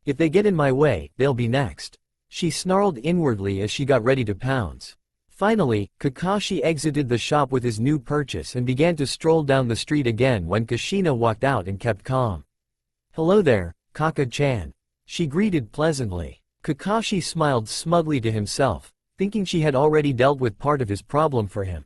If they get in my way, they'll be next. She snarled inwardly as she got ready to pounce. Finally, Kakashi exited the shop with his new purchase and began to stroll down the street again when Kushina walked out and kept calm. Hello there, Kaka-chan. She greeted pleasantly. Kakashi smiled smugly to himself, thinking she had already dealt with part of his problem for him.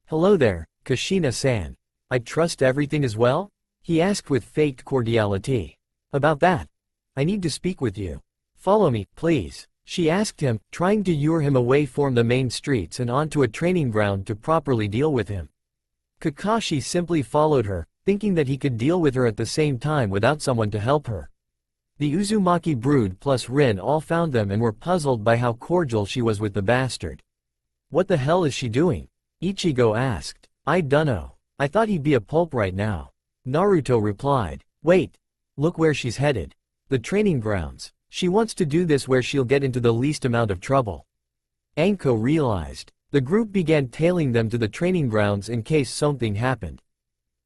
Hello there, Kushina-san. I trust everything is well? He asked with faked cordiality. About that. I need to speak with you. Follow me, please. She asked him, trying to lure him away from the main streets and onto a training ground to properly deal with him. Kakashi simply followed her, thinking that he could deal with her at the same time without someone to help her. The Uzumaki brood plus Rin all found them and were puzzled by how cordial she was with the bastard. What the hell is she doing? Ichigo asked. I dunno. I thought he'd be a pulp right now. Naruto replied. Wait. Look where she's headed. The training grounds. She wants to do this where she'll get into the least amount of trouble. Anko realized. The group began tailing them to the training grounds in case something happened.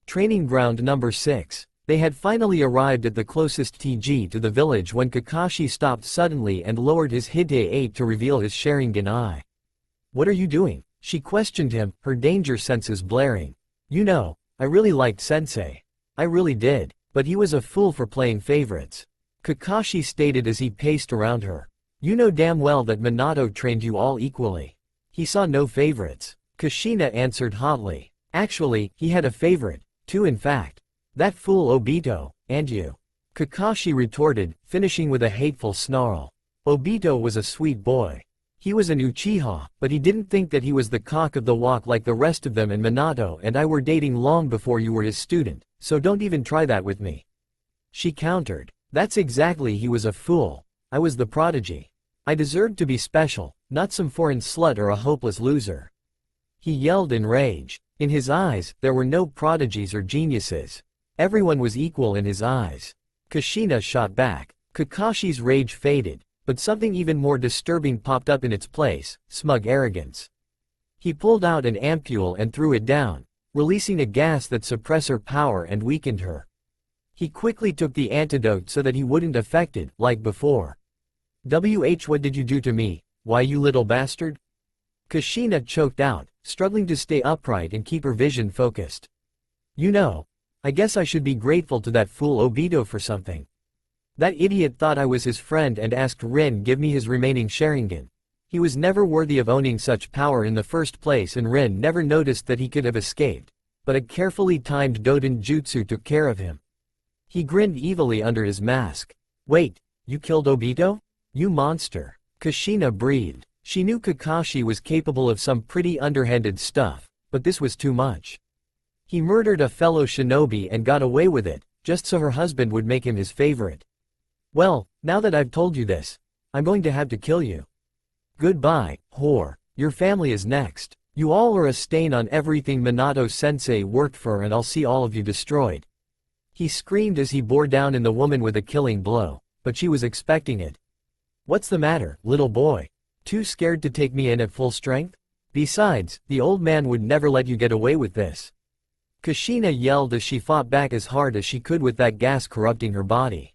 Training ground number 6. They had finally arrived at the closest TG to the village when Kakashi stopped suddenly and lowered his Hite-8 to reveal his Sharingan eye. What are you doing? She questioned him, her danger senses blaring. You know, I really liked Sensei. I really did, but he was a fool for playing favorites. Kakashi stated as he paced around her. You know damn well that Minato trained you all equally. He saw no favorites. Kushina answered hotly. Actually, he had a favorite, two in fact. That fool Obito, and you. Kakashi retorted, finishing with a hateful snarl. Obito was a sweet boy. He was an Uchiha, but he didn't think that he was the cock of the walk like the rest of them, and Minato and I were dating long before you were his student, so don't even try that with me. She countered. That's exactly, he was a fool. I was the prodigy. I deserved to be special, not some foreign slut or a hopeless loser. He yelled in rage. In his eyes, there were no prodigies or geniuses. Everyone was equal in his eyes. Kushina shot back. Kakashi's rage faded, but something even more disturbing popped up in its place, smug arrogance. He pulled out an ampule and threw it down, releasing a gas that suppressed her power and weakened her. He quickly took the antidote so that he wouldn't affect it, like before. What did you do to me? Why, you little bastard? Kushina choked out, struggling to stay upright and keep her vision focused. You know, I guess I should be grateful to that fool Obito for something. That idiot thought I was his friend and asked Rin give me his remaining Sharingan. He was never worthy of owning such power in the first place, and Rin never noticed that he could have escaped, but a carefully timed Doden Jutsu took care of him. He grinned evilly under his mask. Wait, you killed Obito? You monster. Kushina breathed. She knew Kakashi was capable of some pretty underhanded stuff, but this was too much. He murdered a fellow shinobi and got away with it, just so her husband would make him his favorite. Well, now that I've told you this, I'm going to have to kill you. Goodbye, whore. Your family is next. You all are a stain on everything Minato-sensei worked for, and I'll see all of you destroyed." He screamed as he bore down in the woman with a killing blow, but she was expecting it. "What's the matter, little boy? Too scared to take me in at full strength? Besides, the old man would never let you get away with this." Kushina yelled as she fought back as hard as she could with that gas corrupting her body.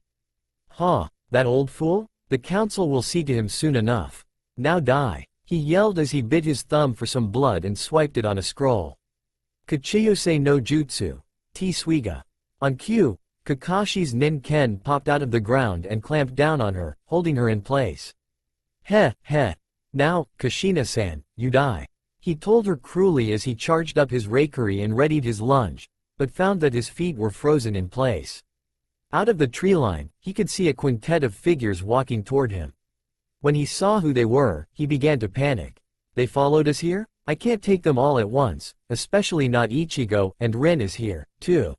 "Huh, that old fool? The council will see to him soon enough. Now die," he yelled as he bit his thumb for some blood and swiped it on a scroll. "Kachiyose no Jutsu. T Suiga." On cue, Kakashi's Nin-Ken popped out of the ground and clamped down on her, holding her in place. Heh. Now, Kushina-san, you die," he told her cruelly as he charged up his Reikiri and readied his lunge, but found that his feet were frozen in place. Out of the tree line, he could see a quintet of figures walking toward him. When he saw who they were, he began to panic. "They followed us here? I can't take them all at once, especially not Ichigo, and Rin is here, too.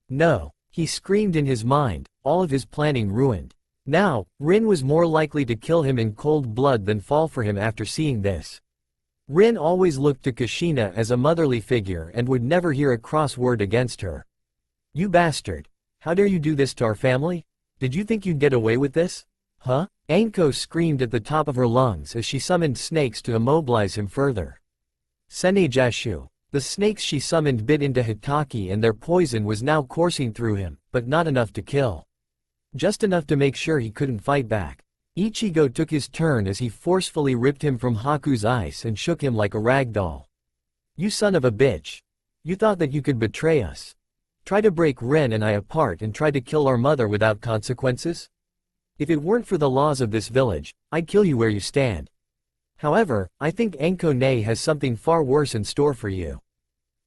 No," he screamed in his mind, all of his planning ruined. Now, Rin was more likely to kill him in cold blood than fall for him after seeing this. Rin always looked to Kushina as a motherly figure and would never hear a cross word against her. "You bastard! How dare you do this to our family? Did you think you'd get away with this? Huh?" Anko screamed at the top of her lungs as she summoned snakes to immobilize him further. Senejashu. The snakes she summoned bit into Hitaki and their poison was now coursing through him, but not enough to kill. Just enough to make sure he couldn't fight back. Ichigo took his turn as he forcefully ripped him from Haku's ice and shook him like a rag doll. "You son of a bitch. You thought that you could betray us. Try to break Ren and I apart and try to kill our mother without consequences? If it weren't for the laws of this village, I'd kill you where you stand. However, I think Anko-ne has something far worse in store for you."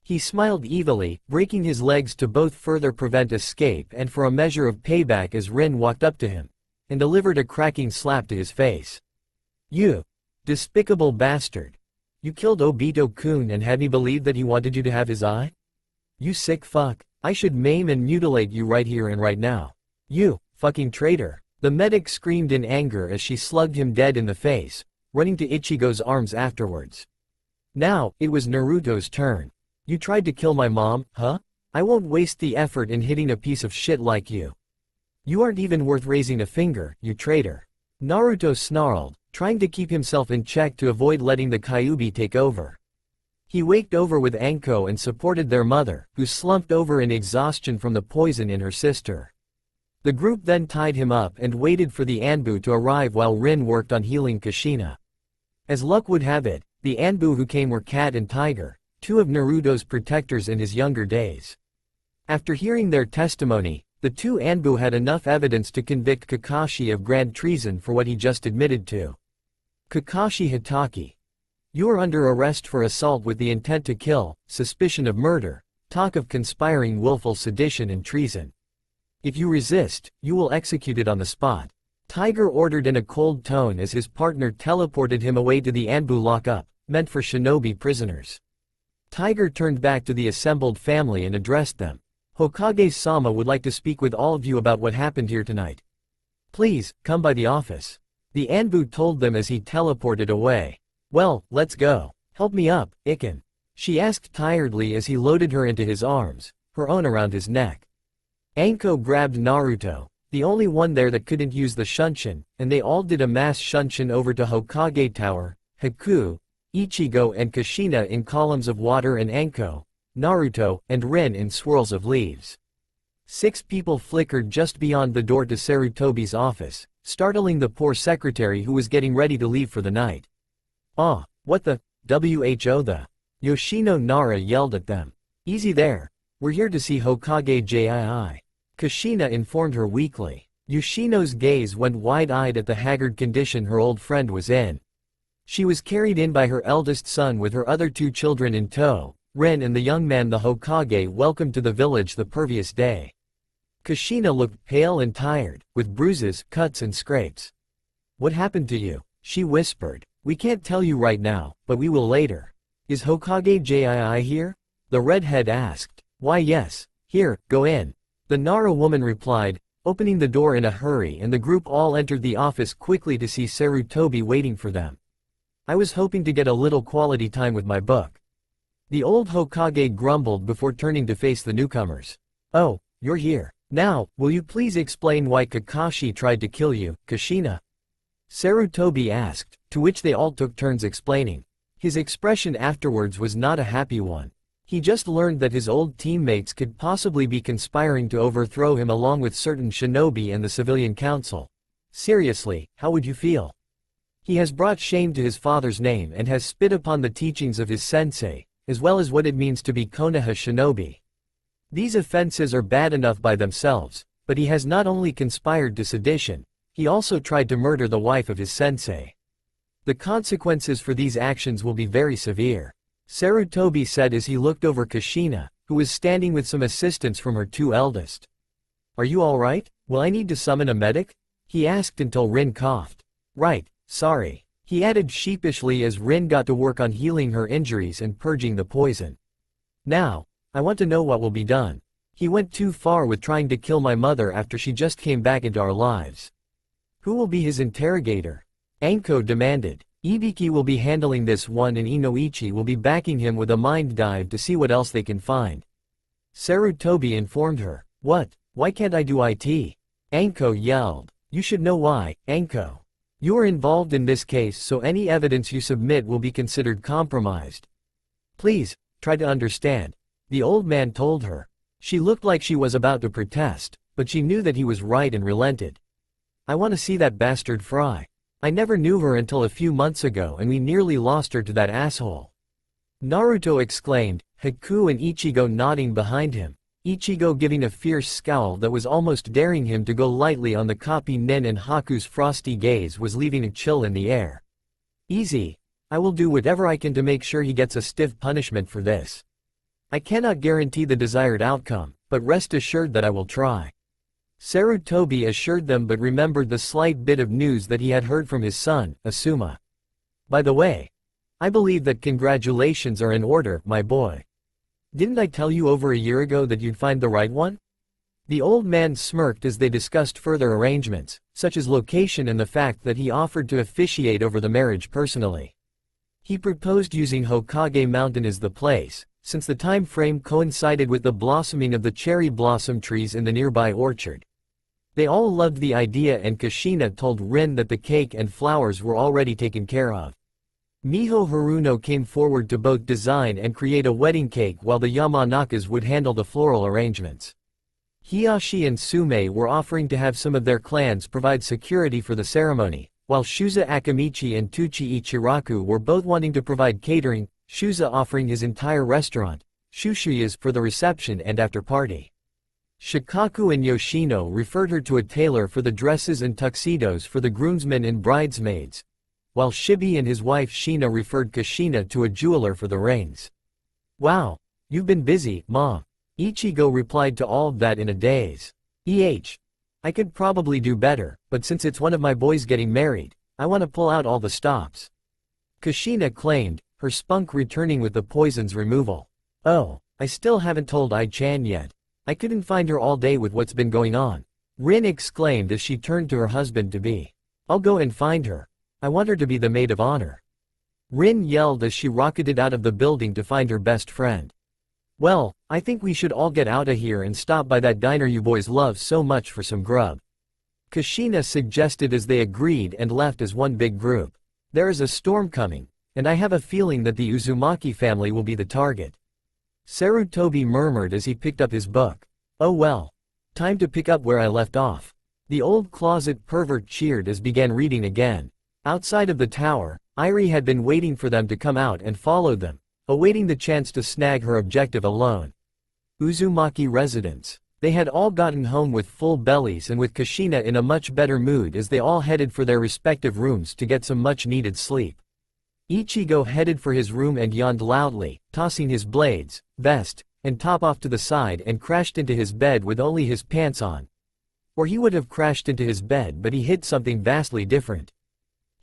He smiled evilly, breaking his legs to both further prevent escape and for a measure of payback as Rin walked up to him and delivered a cracking slap to his face. "You despicable bastard. You killed Obito-kun and had me believe that he wanted you to have his eye? You sick fuck. I should maim and mutilate you right here and right now. You fucking traitor." The medic screamed in anger as she slugged him dead in the face, running to Ichigo's arms afterwards. Now, it was Naruto's turn. "You tried to kill my mom, huh? I won't waste the effort in hitting a piece of shit like you. You aren't even worth raising a finger, you traitor." Naruto snarled, trying to keep himself in check to avoid letting the Kyuubi take over. He waked over with Anko and supported their mother, who slumped over in exhaustion from the poison in her sister. The group then tied him up and waited for the Anbu to arrive while Rin worked on healing Kushina. As luck would have it, the Anbu who came were Cat and Tiger, two of Naruto's protectors in his younger days. After hearing their testimony, the two Anbu had enough evidence to convict Kakashi of grand treason for what he just admitted to. "Kakashi Hitaki. You are under arrest for assault with the intent to kill, suspicion of murder, talk of conspiring willful sedition and treason. If you resist, you will execute it on the spot," Tiger ordered in a cold tone as his partner teleported him away to the Anbu lockup, meant for shinobi prisoners. Tiger turned back to the assembled family and addressed them. "Hokage-sama would like to speak with all of you about what happened here tonight. Please, come by the office," the Anbu told them as he teleported away. "Well, let's go. Help me up, Iken," she asked tiredly as he loaded her into his arms, her own around his neck. Anko grabbed Naruto, the only one there that couldn't use the Shunshin, and they all did a mass Shunshin over to Hokage Tower, Haku, Ichigo and Kushina in columns of water and Anko, Naruto, and Rin in swirls of leaves. 6 people flickered just beyond the door to Sarutobi's office, startling the poor secretary who was getting ready to leave for the night. "Ah, what the, who the?" Yoshino Nara yelled at them. "Easy there. We're here to see Hokage JII. Kushina informed her weakly. Yoshino's gaze went wide-eyed at the haggard condition her old friend was in. She was carried in by her eldest son with her other 2 children in tow, Ren and the young man the Hokage welcomed to the village the previous day. Kushina looked pale and tired, with bruises, cuts and scrapes. "What happened to you?" she whispered. "We can't tell you right now, but we will later." "Is Hokage JII here?" the redhead asked. "Why yes. Here, go in," the Nara woman replied, opening the door in a hurry, and the group all entered the office quickly to see Sarutobi waiting for them. I was hoping to get a little quality time with my book. The old Hokage grumbled before turning to face the newcomers. Oh, you're here. Now, will you please explain why Kakashi tried to kill you, Kushina? Sarutobi asked, to which they all took turns explaining. His expression afterwards was not a happy one. He just learned that his old teammates could possibly be conspiring to overthrow him along with certain shinobi and the civilian council. Seriously, how would you feel? He has brought shame to his father's name and has spit upon the teachings of his sensei, as well as what it means to be Konoha shinobi. These offenses are bad enough by themselves, but he has not only conspired to sedition, he also tried to murder the wife of his sensei. The consequences for these actions will be very severe, Sarutobi said as he looked over Kushina, who was standing with some assistance from her two eldest. Are you alright? Will I need to summon a medic? He asked until Rin coughed. Right, sorry, he added sheepishly as Rin got to work on healing her injuries and purging the poison. Now, I want to know what will be done. He went too far with trying to kill my mother after she just came back into our lives. Who will be his interrogator? Anko demanded. Ibiki will be handling this one and Inoichi will be backing him with a mind dive to see what else they can find. Sarutobi informed her. What? Why can't I do IT? Anko yelled. You should know why, Anko. You are involved in this case, so any evidence you submit will be considered compromised. Please, try to understand, the old man told her. She looked like she was about to protest, but she knew that he was right and relented. I want to see that bastard fry. I never knew her until a few months ago and we nearly lost her to that asshole. Naruto exclaimed, Haku and Ichigo nodding behind him, Ichigo giving a fierce scowl that was almost daring him to go lightly on the copy. Nen and Haku's frosty gaze was leaving a chill in the air. Easy. I will do whatever I can to make sure he gets a stiff punishment for this. I cannot guarantee the desired outcome, but rest assured that I will try. Sarutobi assured them but remembered the slight bit of news that he had heard from his son, Asuma. By the way, I believe that congratulations are in order, my boy. Didn't I tell you over a year ago that you'd find the right one? The old man smirked as they discussed further arrangements, such as location and the fact that he offered to officiate over the marriage personally. He proposed using Hokage Mountain as the place, since the time frame coincided with the blossoming of the cherry blossom trees in the nearby orchard. They all loved the idea and Kushina told Rin that the cake and flowers were already taken care of. Miho Haruno came forward to both design and create a wedding cake while the Yamanakas would handle the floral arrangements. Hiyashi and Sume were offering to have some of their clans provide security for the ceremony, while Shuza Akamichi and Tuchi Ichiraku were both wanting to provide catering, Shuza offering his entire restaurant, Shushuya's for the reception and after party. Shikaku and Yoshino referred her to a tailor for the dresses and tuxedos for the groomsmen and bridesmaids, while Shibi and his wife Shina referred Kushina to a jeweler for the rings. Wow, you've been busy, Ma. Ichigo replied to all of that in a daze. I could probably do better, but since it's one of my boys getting married, I want to pull out all the stops. Kushina claimed, her spunk returning with the poison's removal. Oh, I still haven't told I-chan yet. I couldn't find her all day with what's been going on. Rin exclaimed as she turned to her husband-to-be. I'll go and find her. I want her to be the maid of honor. Rin yelled as she rocketed out of the building to find her best friend. Well, I think we should all get out of here and stop by that diner you boys love so much for some grub. Kushina suggested as they agreed and left as one big group. There is a storm coming, and I have a feeling that the Uzumaki family will be the target. Sarutobi murmured as he picked up his book. Oh well. Time to pick up where I left off. The old closet pervert cheered as began reading again. Outside of the tower, Irie had been waiting for them to come out and followed them, awaiting the chance to snag her objective alone. Uzumaki residence. They had all gotten home with full bellies and with Kushina in a much better mood as they all headed for their respective rooms to get some much-needed sleep. Ichigo headed for his room and yawned loudly, tossing his blades, vest, and top off to the side and crashed into his bed with only his pants on. Or he would have crashed into his bed, but he hit something vastly different.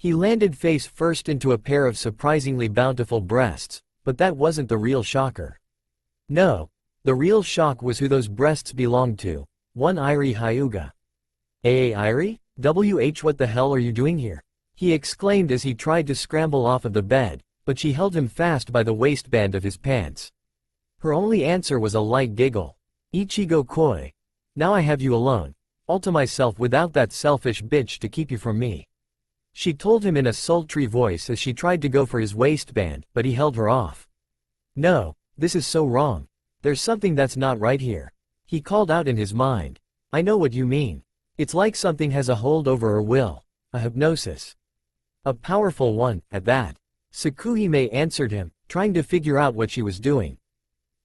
He landed face first into a pair of surprisingly bountiful breasts, but that wasn't the real shocker. No, the real shock was who those breasts belonged to. One Irie Hyuga. Irie? What the hell are you doing here? he exclaimed as he tried to scramble off of the bed, but she held him fast by the waistband of his pants. Her only answer was a light giggle. Ichigo Koi. Now I have you alone. All to myself without that selfish bitch to keep you from me. She told him in a sultry voice as she tried to go for his waistband, but he held her off. No, this is so wrong. There's something that's not right here. He called out in his mind. I know what you mean. It's like something has a hold over her will. A hypnosis. A powerful one, at that. Tsukuhime answered him, trying to figure out what she was doing.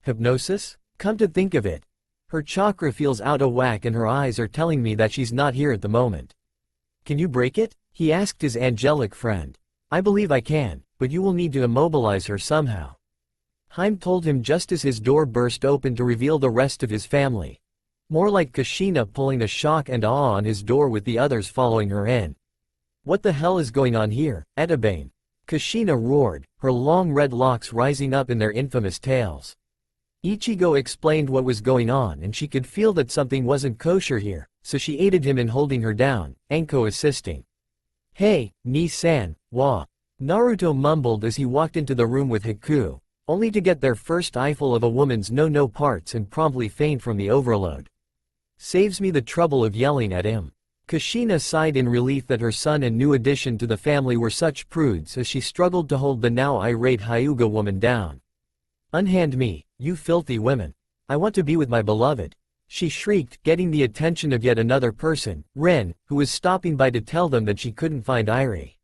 Hypnosis? Come to think of it. Her chakra feels out of whack and her eyes are telling me that she's not here at the moment. Can you break it? He asked his angelic friend. I believe I can, but you will need to immobilize her somehow. Haim told him just as his door burst open to reveal the rest of his family. More like Kushina pulling a shock and awe on his door with the others following her in. What the hell is going on here, Etabane? Kushina roared, her long red locks rising up in their infamous tails. Ichigo explained what was going on and she could feel that something wasn't kosher here, so she aided him in holding her down, Anko assisting. Hey, Ni-san, wa. Naruto mumbled as he walked into the room with Haku, only to get their first eyeful of a woman's no-no parts and promptly faint from the overload. Saves me the trouble of yelling at him. Kushina sighed in relief that her son and new addition to the family were such prudes as she struggled to hold the now irate Hyuga woman down. Unhand me, you filthy women. I want to be with my beloved. She shrieked, getting the attention of yet another person, Rin, who was stopping by to tell them that she couldn't find Irie.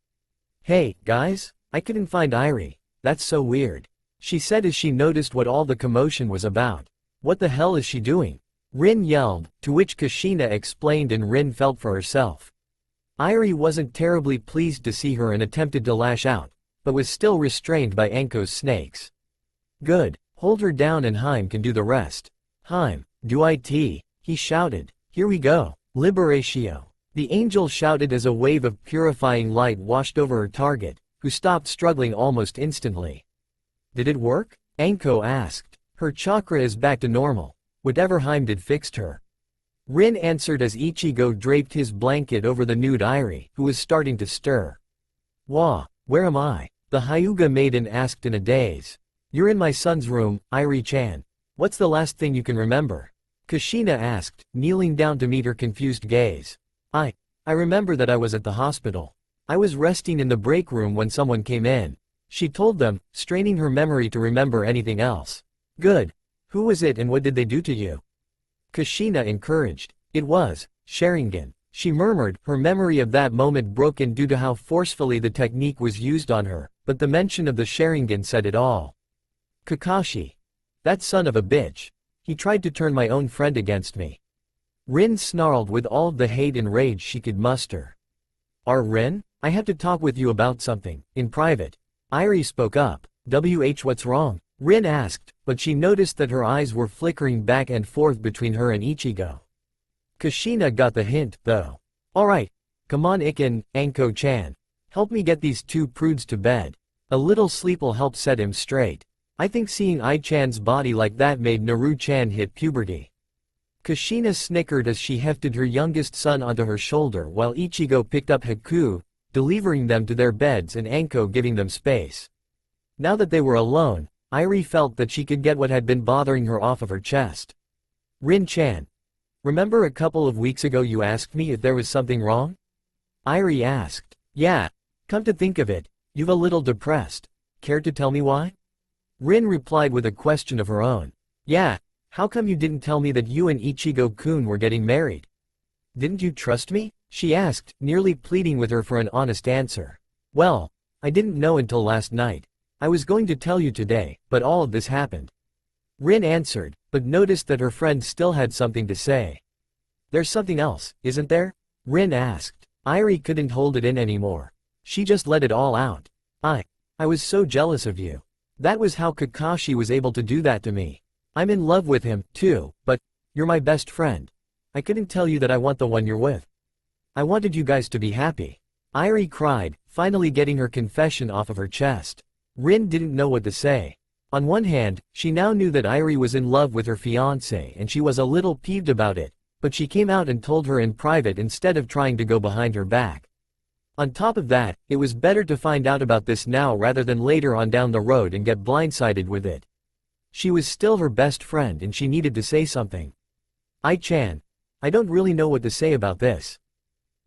Hey, guys, I couldn't find Irie. That's so weird. She said as she noticed what all the commotion was about. What the hell is she doing? Rin yelled, to which Kushina explained and Rin felt for herself. Irie wasn't terribly pleased to see her and attempted to lash out, but was still restrained by Anko's snakes. Good, hold her down and Haim can do the rest. Haim, do it, he shouted. Here we go, liberatio. The angel shouted as a wave of purifying light washed over her target, who stopped struggling almost instantly. Did it work? Anko asked. Her chakra is back to normal. Whatever Haim did fixed her. Rin answered as Ichigo draped his blanket over the nude Irie, who was starting to stir. Wah, where am I? The Hyuga maiden asked in a daze. You're in my son's room, Irie-chan. What's the last thing you can remember? Kushina asked, kneeling down to meet her confused gaze. I remember that I was at the hospital. I was resting in the break room when someone came in. She told them, straining her memory to remember anything else. Good. Who was it and what did they do to you? Kushina encouraged. It was Sharingan. She murmured, her memory of that moment broken due to how forcefully the technique was used on her, but the mention of the Sharingan said it all. Kakashi. That son of a bitch. He tried to turn my own friend against me. Rin snarled with all of the hate and rage she could muster. Rin? I have to talk with you about something, in private. Irie spoke up. What's wrong? Rin asked, but she noticed that her eyes were flickering back and forth between her and Ichigo. Kushina got the hint, though. Alright. Come on Iken, Anko-chan. Help me get these two prudes to bed. A little sleep'll help set him straight. I think seeing I-chan's body like that made Naru-chan hit puberty. Kushina snickered as she hefted her youngest son onto her shoulder while Ichigo picked up Haku, delivering them to their beds and Anko giving them space. Now that they were alone, Irie felt that she could get what had been bothering her off of her chest. Rin-chan. Remember a couple of weeks ago you asked me if there was something wrong? Irie asked. Yeah. Come to think of it, you've a little depressed. Care to tell me why? Rin replied with a question of her own. Yeah, how come you didn't tell me that you and Ichigo-kun were getting married? Didn't you trust me? She asked, nearly pleading with her for an honest answer. Well, I didn't know until last night. I was going to tell you today, but all of this happened. Rin answered, but noticed that her friend still had something to say. There's something else, isn't there? Rin asked. Irie couldn't hold it in anymore. She just let it all out. I was so jealous of you. That was how Kakashi was able to do that to me. I'm in love with him, too, but you're my best friend. I couldn't tell you that I want the one you're with. I wanted you guys to be happy. Irie cried, finally getting her confession off of her chest. Rin didn't know what to say. On one hand, she now knew that Irie was in love with her fiancé and she was a little peeved about it, but she came out and told her in private instead of trying to go behind her back. On top of that, it was better to find out about this now rather than later on down the road and get blindsided with it. She was still her best friend and she needed to say something. "I-chan, I don't really know what to say about this.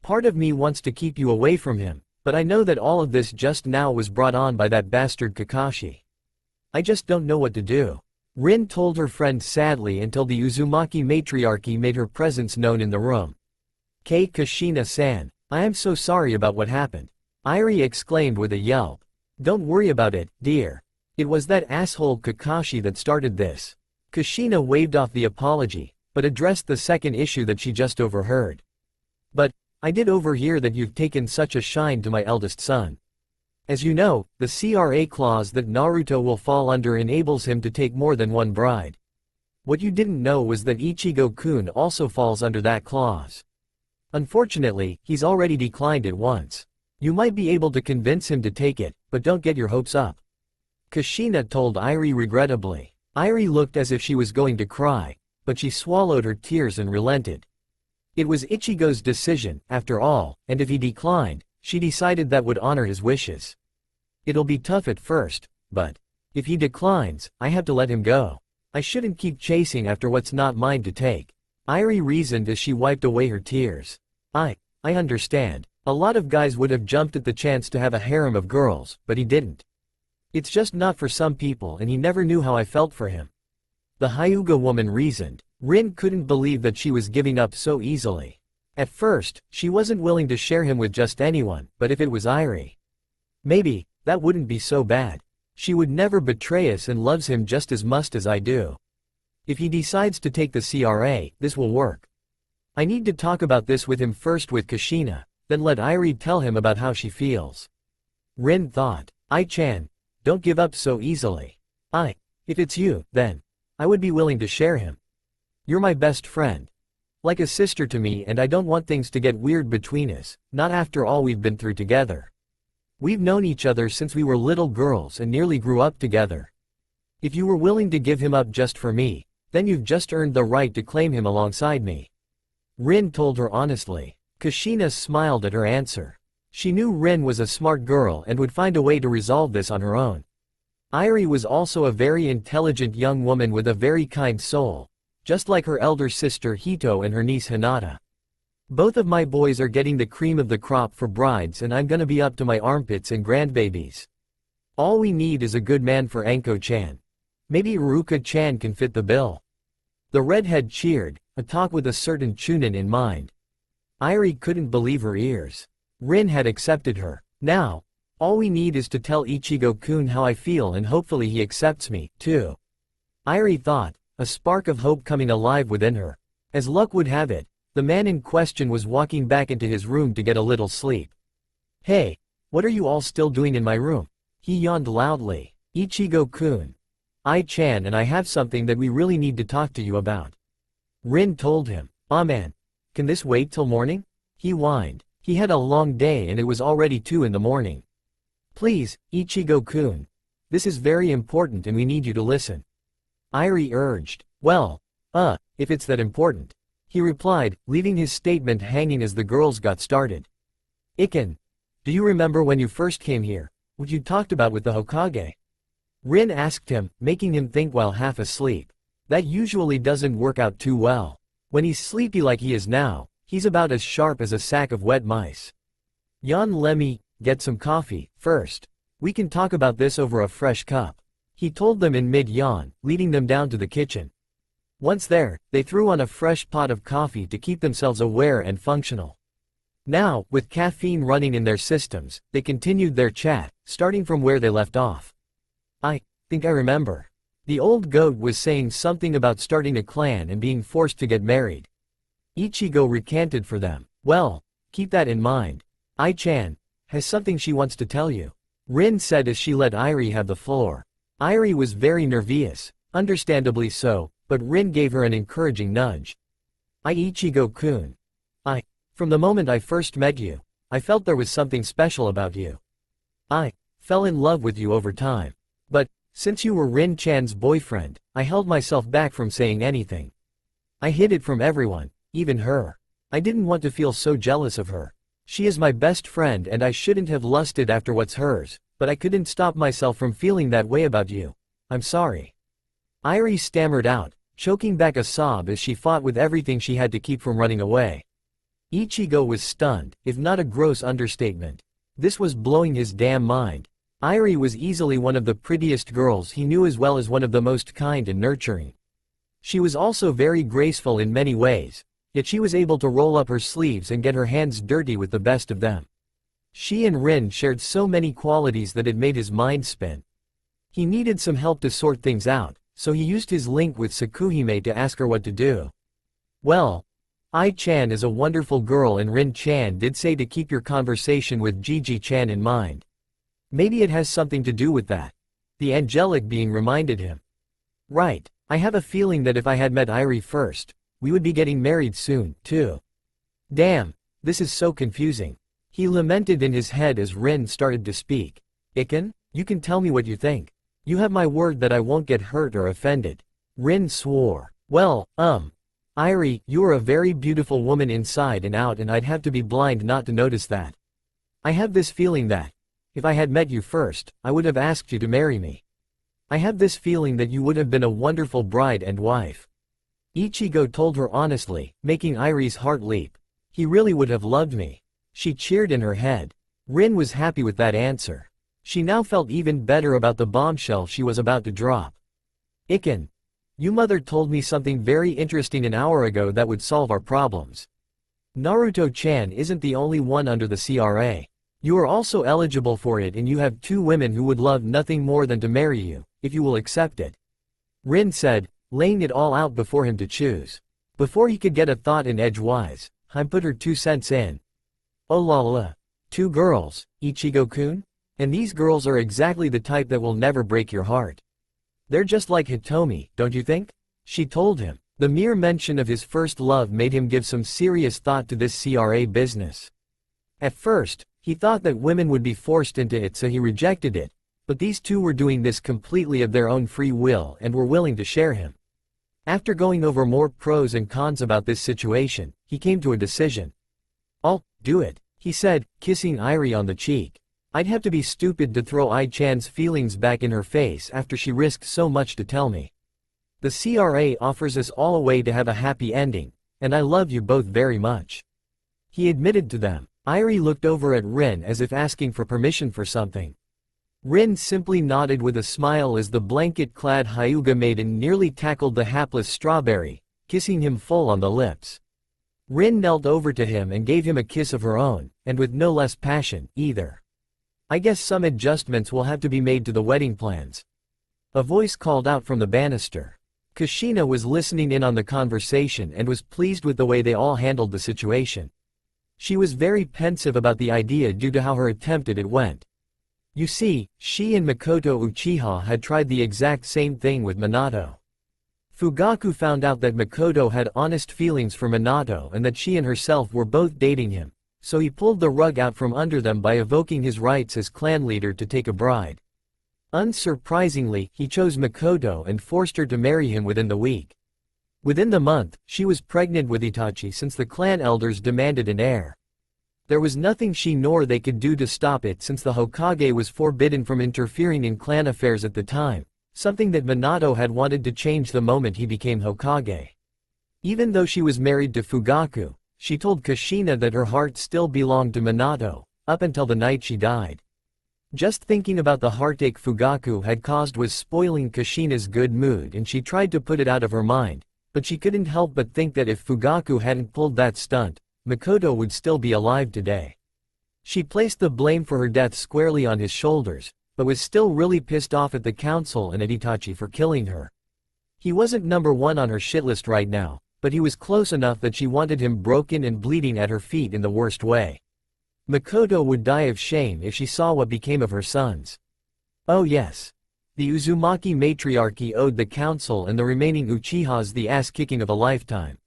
Part of me wants to keep you away from him, but I know that all of this just now was brought on by that bastard Kakashi. I just don't know what to do," Rin told her friend sadly until the Uzumaki matriarchy made her presence known in the room. "Kushina-san, I am so sorry about what happened," Irie exclaimed with a yelp. "Don't worry about it, dear. It was that asshole Kakashi that started this." Kushina waved off the apology, but addressed the second issue that she just overheard. "But, I did overhear that you've taken such a shine to my eldest son. As you know, the CRA clause that Naruto will fall under enables him to take more than one bride. What you didn't know was that Ichigo-kun also falls under that clause. Unfortunately, he's already declined it once. You might be able to convince him to take it, but don't get your hopes up," Kushina told Irie regrettably. Irie looked as if she was going to cry, but she swallowed her tears and relented. It was Ichigo's decision, after all, and if he declined, she decided that would honor his wishes. "It'll be tough at first, but if he declines, I have to let him go. I shouldn't keep chasing after what's not mine to take," Irie reasoned as she wiped away her tears. I understand. A lot of guys would have jumped at the chance to have a harem of girls, but he didn't. It's just not for some people and he never knew how I felt for him," the Hyuga woman reasoned. Rin couldn't believe that she was giving up so easily. At first, she wasn't willing to share him with just anyone, but if it was Irie, maybe, that wouldn't be so bad. She would never betray us and loves him just as much as I do. If he decides to take the CRA, this will work. I need to talk about this with him first with Kushina, then let Irie tell him about how she feels. Rin thought. "I-chan, don't give up so easily. If it's you, then I would be willing to share him. You're my best friend. Like a sister to me and I don't want things to get weird between us, not after all we've been through together. We've known each other since we were little girls and nearly grew up together. If you were willing to give him up just for me, then you've just earned the right to claim him alongside me," Rin told her honestly. Kushina smiled at her answer. She knew Rin was a smart girl and would find a way to resolve this on her own. Irie was also a very intelligent young woman with a very kind soul, just like her elder sister Hito and her niece Hinata. "Both of my boys are getting the cream of the crop for brides and I'm gonna be up to my armpits in grandbabies. All we need is a good man for Anko-chan. Maybe Iruka-chan can fit the bill." The redhead cheered, a talk with a certain chunin in mind. Irie couldn't believe her ears. Rin had accepted her. "Now, all we need is to tell Ichigo-kun how I feel and hopefully he accepts me, too," Irie thought, a spark of hope coming alive within her. As luck would have it, the man in question was walking back into his room to get a little sleep. "Hey, what are you all still doing in my room?" He yawned loudly. "Ichigo-kun, I-chan and I have something that we really need to talk to you about," Rin told him. "Aw man, can this wait till morning?" he whined. He had a long day and it was already 2 in the morning. "Please, Ichigo-kun. This is very important and we need you to listen," Irie urged. "Well, if it's that important," he replied, leaving his statement hanging as the girls got started. "Iken, do you remember when you first came here, what you talked about with the Hokage?" Rin asked him, making him think while half asleep. That usually doesn't work out too well. When he's sleepy like he is now, he's about as sharp as a sack of wet mice. "Jan, let me get some coffee first. We can talk about this over a fresh cup," he told them in mid-yawn, leading them down to the kitchen. Once there, they threw on a fresh pot of coffee to keep themselves aware and functional. Now, with caffeine running in their systems, they continued their chat, starting from where they left off. "I think I remember. The old goat was saying something about starting a clan and being forced to get married." Ichigo recanted for them. "Well, keep that in mind. I-chan has something she wants to tell you," Rin said as she let Irie have the floor. Irie was very nervous, understandably so, but Rin gave her an encouraging nudge. "Ichigo-kun. From the moment I first met you, I felt there was something special about you. I fell in love with you over time. But, since you were Rin-chan's boyfriend, I held myself back from saying anything. I hid it from everyone, even her. I didn't want to feel so jealous of her. She is my best friend and I shouldn't have lusted after what's hers, but I couldn't stop myself from feeling that way about you. I'm sorry. Irie stammered out, choking back a sob as she fought with everything she had to keep from running away. Ichigo was stunned, if not a gross understatement. This was blowing his damn mind. Irie was easily one of the prettiest girls he knew as well as one of the most kind and nurturing. She was also very graceful in many ways, yet she was able to roll up her sleeves and get her hands dirty with the best of them. She and Rin shared so many qualities that it made his mind spin. He needed some help to sort things out, so he used his link with Sakuhime to ask her what to do. Well, Ai-chan is a wonderful girl and Rin-chan did say to keep your conversation with Gigi-chan in mind. Maybe it has something to do with that. The angelic being reminded him. Right, I have a feeling that if I had met Irie first, we would be getting married soon, too. Damn, this is so confusing. He lamented in his head as Rin started to speak. Iken, you can tell me what you think. You have my word that I won't get hurt or offended. Rin swore. Well, Irie, you are a very beautiful woman inside and out and I'd have to be blind not to notice that. I have this feeling that, if I had met you first, I would have asked you to marry me. I have this feeling that you would have been a wonderful bride and wife. Ichigo told her honestly, making Irie's heart leap. He really would have loved me. She cheered in her head. Rin was happy with that answer. She now felt even better about the bombshell she was about to drop. Iken, your mother told me something very interesting an hour ago that would solve our problems. Naruto-chan isn't the only one under the CRA. You are also eligible for it and you have 2 women who would love nothing more than to marry you, if you will accept it. Rin said, laying it all out before him to choose. Before he could get a thought in edgewise, Haim put her 2 cents in. Oh la la. 2 girls, Ichigo-kun? And these girls are exactly the type that will never break your heart. They're just like Hitomi, don't you think? She told him. The mere mention of his first love made him give some serious thought to this CRA business. At first, he thought that women would be forced into it so he rejected it, but these 2 were doing this completely of their own free will and were willing to share him. After going over more pros and cons about this situation, he came to a decision. I'll do it, he said, kissing Irie on the cheek. I'd have to be stupid to throw Ai-chan's feelings back in her face after she risked so much to tell me. The CRA offers us all a way to have a happy ending, and I love you both very much. He admitted to them. Irie looked over at Rin as if asking for permission for something. Rin simply nodded with a smile as the blanket-clad Hyuga maiden nearly tackled the hapless strawberry, kissing him full on the lips. Rin knelt over to him and gave him a kiss of her own, and with no less passion, either. I guess some adjustments will have to be made to the wedding plans. A voice called out from the banister. Kushina was listening in on the conversation and was pleased with the way they all handled the situation. She was very pensive about the idea due to how her attempt at it went. You see, she and Makoto Uchiha had tried the exact same thing with Minato. Fugaku found out that Makoto had honest feelings for Minato and that she and herself were both dating him, so he pulled the rug out from under them by evoking his rights as clan leader to take a bride. Unsurprisingly, he chose Makoto and forced her to marry him within the week. Within the month, she was pregnant with Itachi since the clan elders demanded an heir. There was nothing she nor they could do to stop it since the Hokage was forbidden from interfering in clan affairs at the time, something that Minato had wanted to change the moment he became Hokage. Even though she was married to Fugaku, she told Kushina that her heart still belonged to Minato, up until the night she died. Just thinking about the heartache Fugaku had caused was spoiling Kushina's good mood and she tried to put it out of her mind, but she couldn't help but think that if Fugaku hadn't pulled that stunt, Makoto would still be alive today. She placed the blame for her death squarely on his shoulders, but was still really pissed off at the council and at Itachi for killing her. He wasn't number 1 on her shitlist right now, but he was close enough that she wanted him broken and bleeding at her feet in the worst way. Makoto would die of shame if she saw what became of her sons. Oh yes. The Uzumaki matriarchy owed the council and the remaining Uchihas the ass-kicking of a lifetime.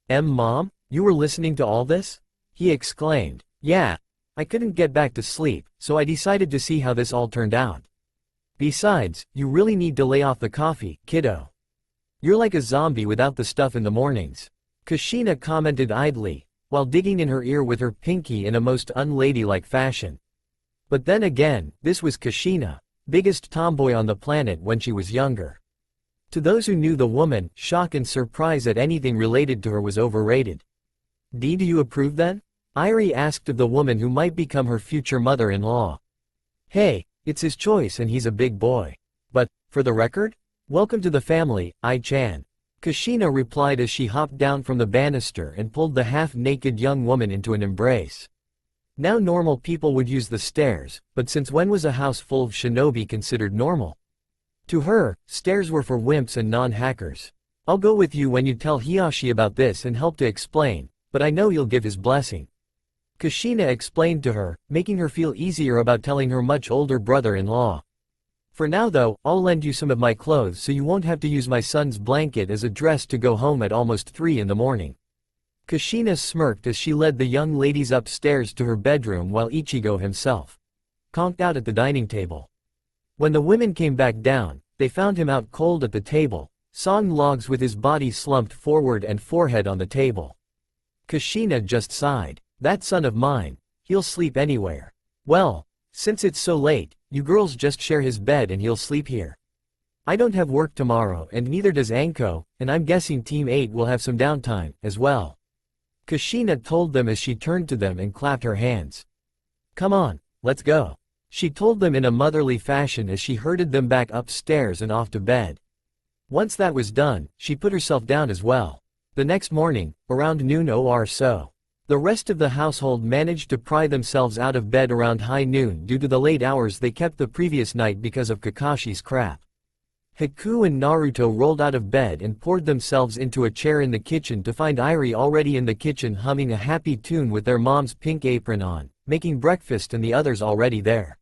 Mom? You were listening to all this? He exclaimed. Yeah. I couldn't get back to sleep, so I decided to see how this all turned out. Besides, you really need to lay off the coffee, kiddo. You're like a zombie without the stuff in the mornings. Kushina commented idly, while digging in her ear with her pinky in a most unladylike fashion. But then again, this was Kushina, biggest tomboy on the planet when she was younger. To those who knew the woman, shock and surprise at anything related to her was overrated. Do you approve then? Irie asked of the woman who might become her future mother-in-law. Hey, it's his choice and he's a big boy. But, for the record? Welcome to the family, I-chan. Kushina replied as she hopped down from the banister and pulled the half-naked young woman into an embrace. Now normal people would use the stairs, but since when was a house full of shinobi considered normal? To her, stairs were for wimps and non-hackers. I'll go with you when you tell Hiyashi about this and help to explain, but I know you'll give his blessing. Kushina explained to her, making her feel easier about telling her much older brother-in-law. For now though, I'll lend you some of my clothes so you won't have to use my son's blanket as a dress to go home at almost 3 in the morning. Kushina smirked as she led the young ladies upstairs to her bedroom while Ichigo himself conked out at the dining table. When the women came back down, they found him out cold at the table, sawing logs with his body slumped forward and forehead on the table. Kushina just sighed. That son of mine, he'll sleep anywhere. Well, since it's so late, you girls just share his bed and he'll sleep here. I don't have work tomorrow and neither does Anko, and I'm guessing Team 8 will have some downtime, as well. Kushina told them as she turned to them and clapped her hands. Come on, let's go. She told them in a motherly fashion as she herded them back upstairs and off to bed. Once that was done, she put herself down as well. The next morning, around noon or so, the rest of the household managed to pry themselves out of bed around high noon due to the late hours they kept the previous night because of Kakashi's crap. Haku and Naruto rolled out of bed and poured themselves into a chair in the kitchen to find Irie already in the kitchen humming a happy tune with their mom's pink apron on, making breakfast and the others already there.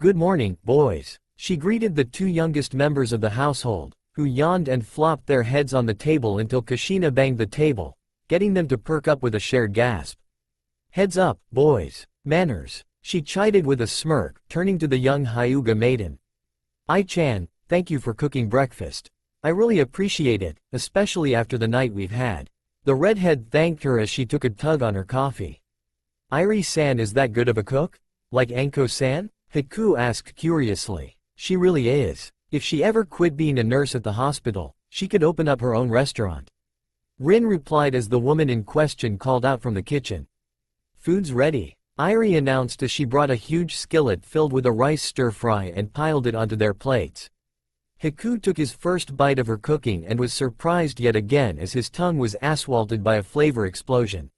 Good morning, boys. She greeted the 2 youngest members of the household, who yawned and flopped their heads on the table until Kushina banged the table, getting them to perk up with a shared gasp. Heads up, boys. Manners. She chided with a smirk, turning to the young Hyuga maiden. I-chan, thank you for cooking breakfast. I really appreciate it, especially after the night we've had. The redhead thanked her as she took a tug on her coffee. Irie-san is that good of a cook? Like Anko-san? Haku asked curiously. She really is. If she ever quit being a nurse at the hospital, she could open up her own restaurant. Rin replied as the woman in question called out from the kitchen. Food's ready, Irie announced as she brought a huge skillet filled with a rice stir-fry and piled it onto their plates. Haku took his first bite of her cooking and was surprised yet again as his tongue was asphalted by a flavor explosion.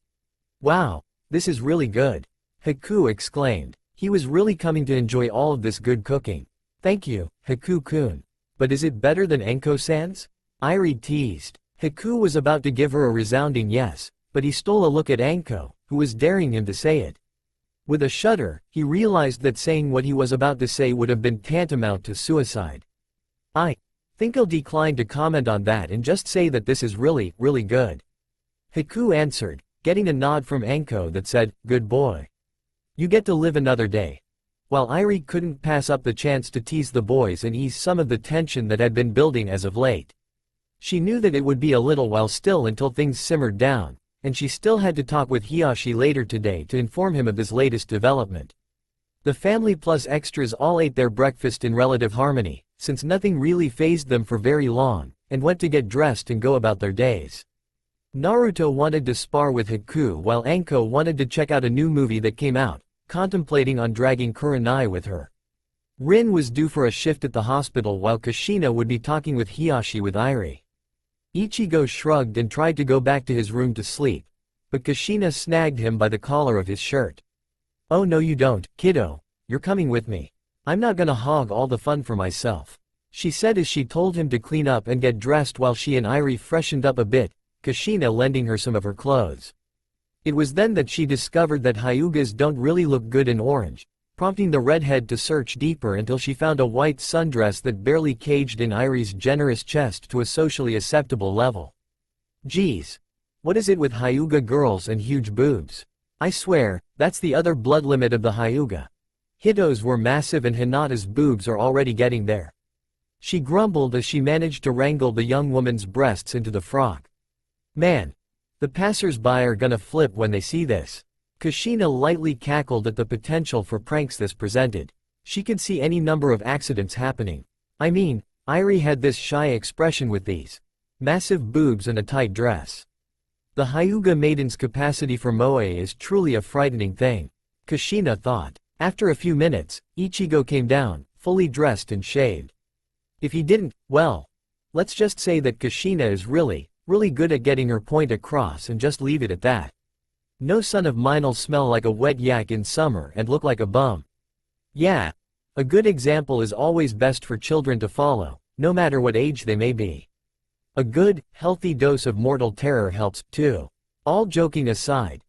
Wow, this is really good, Haku exclaimed. He was really coming to enjoy all of this good cooking. Thank you, Haku-kun. But is it better than Anko-san's? Irie teased. Haku was about to give her a resounding yes, but he stole a look at Anko, who was daring him to say it. With a shudder, he realized that saying what he was about to say would have been tantamount to suicide. I think I'll decline to comment on that and just say that this is really, really good. Haku answered, getting a nod from Anko that said, good boy. You get to live another day. While Irie couldn't pass up the chance to tease the boys and ease some of the tension that had been building as of late. She knew that it would be a little while still until things simmered down, and she still had to talk with Hiyashi later today to inform him of this latest development. The family plus extras all ate their breakfast in relative harmony, since nothing really fazed them for very long, and went to get dressed and go about their days. Naruto wanted to spar with Haku while Anko wanted to check out a new movie that came out, contemplating on dragging Kurenai with her. Rin was due for a shift at the hospital while Kushina would be talking with Hiyashi with Irie. Ichigo shrugged and tried to go back to his room to sleep, but Kushina snagged him by the collar of his shirt. Oh no you don't, kiddo, you're coming with me. I'm not gonna hog all the fun for myself, she said as she told him to clean up and get dressed while she and Irie freshened up a bit, Kushina lending her some of her clothes. It was then that she discovered that Hyugas don't really look good in orange, prompting the redhead to search deeper until she found a white sundress that barely caged in Irie's generous chest to a socially acceptable level. Geez. What is it with Hyuga girls and huge boobs? I swear, that's the other blood limit of the Hyuga. Hito's were massive and Hinata's boobs are already getting there. She grumbled as she managed to wrangle the young woman's breasts into the frock. Man. The passers-by are gonna flip when they see this. Kushina lightly cackled at the potential for pranks this presented. She could see any number of accidents happening. I mean, Irie had this shy expression with these massive boobs and a tight dress. The Hyuga maiden's capacity for moe is truly a frightening thing, Kushina thought. After a few minutes, Ichigo came down, fully dressed and shaved. If he didn't, well, let's just say that Kushina is really good at getting her point across and just leave it at that. No son of mine'll smell like a wet yak in summer and look like a bum. Yeah. A good example is always best for children to follow, no matter what age they may be. A good, healthy dose of mortal terror helps, too. All joking aside,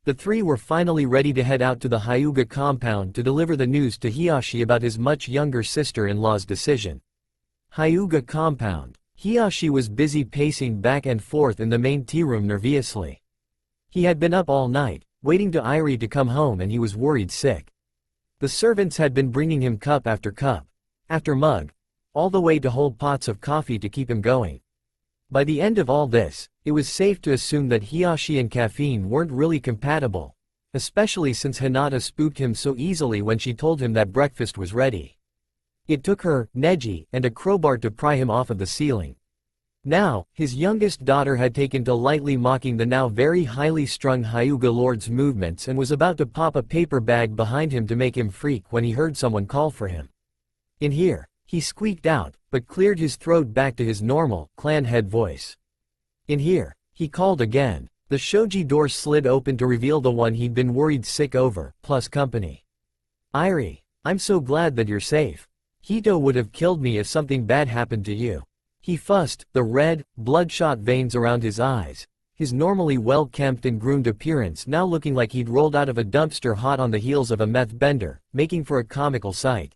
the three were finally ready to head out to the Hyuga compound to deliver the news to Hiyashi about his much younger sister-in-law's decision. Hyuga compound. Hiyashi was busy pacing back and forth in the main tea room nervously. He had been up all night, waiting to Irie to come home, and he was worried sick. The servants had been bringing him cup after mug, all the way to whole pots of coffee to keep him going. By the end of all this, it was safe to assume that Hiyashi and caffeine weren't really compatible, especially since Hinata spooked him so easily when she told him that breakfast was ready. It took her, Neji, and a crowbar to pry him off of the ceiling. Now, his youngest daughter had taken to lightly mocking the now very highly strung Hyuga lord's movements and was about to pop a paper bag behind him to make him freak when he heard someone call for him. "In here," he squeaked out, but cleared his throat back to his normal, clan head voice. "In here," he called again. The shoji door slid open to reveal the one he'd been worried sick over, plus company. "Irie, I'm so glad that you're safe. Hito would have killed me if something bad happened to you." He fussed, the red, bloodshot veins around his eyes, his normally well-kempt and groomed appearance now looking like he'd rolled out of a dumpster hot on the heels of a meth bender, making for a comical sight.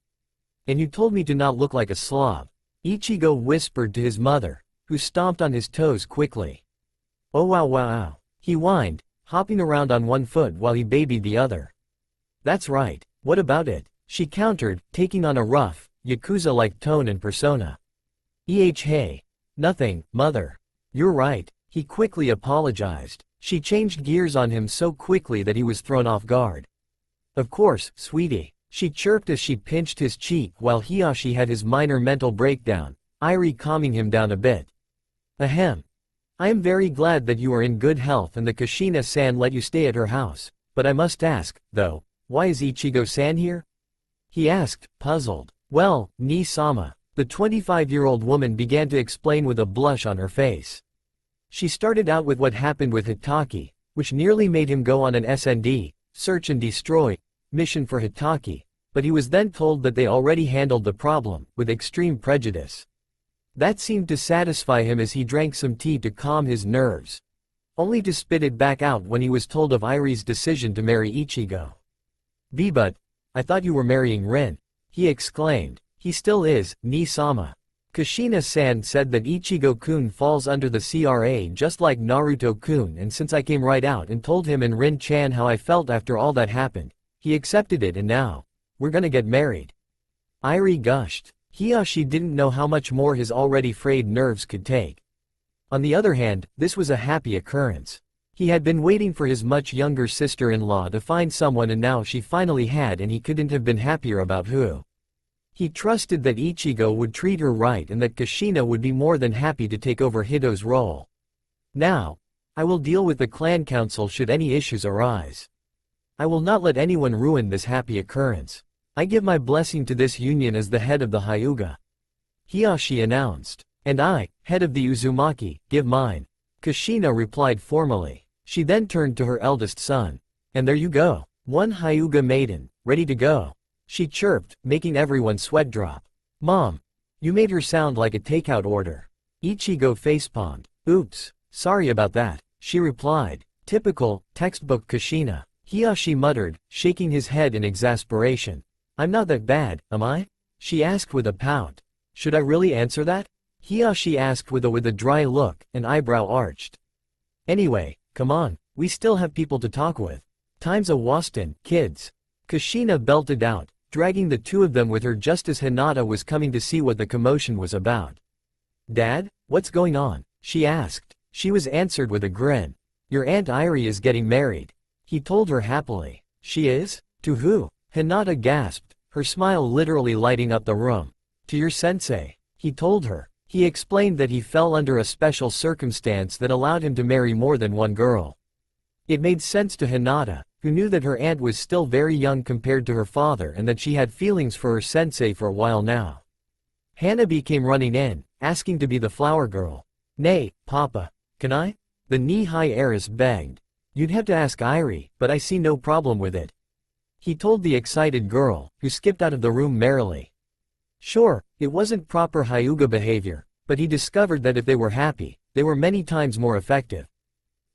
"And you told me to not look like a slob," Ichigo whispered to his mother, who stomped on his toes quickly. "Oh wow," he whined, hopping around on one foot while he babied the other. "That's right, what about it?" she countered, taking on a rough, Yakuza-like tone and persona. Hey, nothing, mother. You're right," he quickly apologized. She changed gears on him so quickly that he was thrown off guard. "Of course, sweetie," she chirped as she pinched his cheek while Hiyashi had his minor mental breakdown, Irie calming him down a bit. "Ahem. I am very glad that you are in good health and the Kushina-san let you stay at her house, but I must ask, though, why is Ichigo-san here?" he asked, puzzled. "Well, Ni-sama," the 25-year-old woman began to explain with a blush on her face. She started out with what happened with Hitaki, which nearly made him go on an SND, search and destroy, mission for Hitaki, but he was then told that they already handled the problem, with extreme prejudice. That seemed to satisfy him as he drank some tea to calm his nerves, only to spit it back out when he was told of Irie's decision to marry Ichigo. "But, I thought you were marrying Rin," he exclaimed. "He still is, Ni-sama. Kushina-san said that Ichigo-kun falls under the CRA just like Naruto-kun, and since I came right out and told him and Rin-chan how I felt after all that happened, he accepted it and now, we're gonna get married." Irie gushed. Hiyashi didn't know how much more his already frayed nerves could take. On the other hand, this was a happy occurrence. He had been waiting for his much younger sister-in-law to find someone and now she finally had, and he couldn't have been happier about who. He trusted that Ichigo would treat her right and that Kushina would be more than happy to take over Hito's role. "Now, I will deal with the clan council should any issues arise. I will not let anyone ruin this happy occurrence. I give my blessing to this union as the head of the Hyuga," Hiyashi announced. "And I, head of the Uzumaki, give mine," Kushina replied formally. She then turned to her eldest son. "And there you go, one Hyuga maiden, ready to go," she chirped, making everyone sweat drop. "Mom, you made her sound like a takeout order." Ichigo facepalmed. "Oops, sorry about that," she replied. "Typical, textbook Kushina," Hiyashi muttered, shaking his head in exasperation. "I'm not that bad, am I?" she asked with a pout. "Should I really answer that?" Hiyashi asked with a dry look, and eyebrow arched. "Anyway, come on, we still have people to talk with. Time's a wastin', kids," Kushina belted out, dragging the two of them with her just as Hinata was coming to see what the commotion was about. "Dad, what's going on?" she asked. She was answered with a grin. Your Aunt Irie is getting married. He told her happily. She is? To who? Hinata gasped, her smile literally lighting up the room. To your sensei. He told her. He explained that he fell under a special circumstance that allowed him to marry more than one girl. It made sense to Hinata, who knew that her aunt was still very young compared to her father and that she had feelings for her sensei for a while now. Hanabi came running in, asking to be the flower girl. Nay, Papa. Can I? The knee-high heiress begged. You'd have to ask Irie, but I see no problem with it. He told the excited girl, who skipped out of the room merrily. Sure, it wasn't proper Hyuga behavior, but he discovered that if they were happy, they were many times more effective.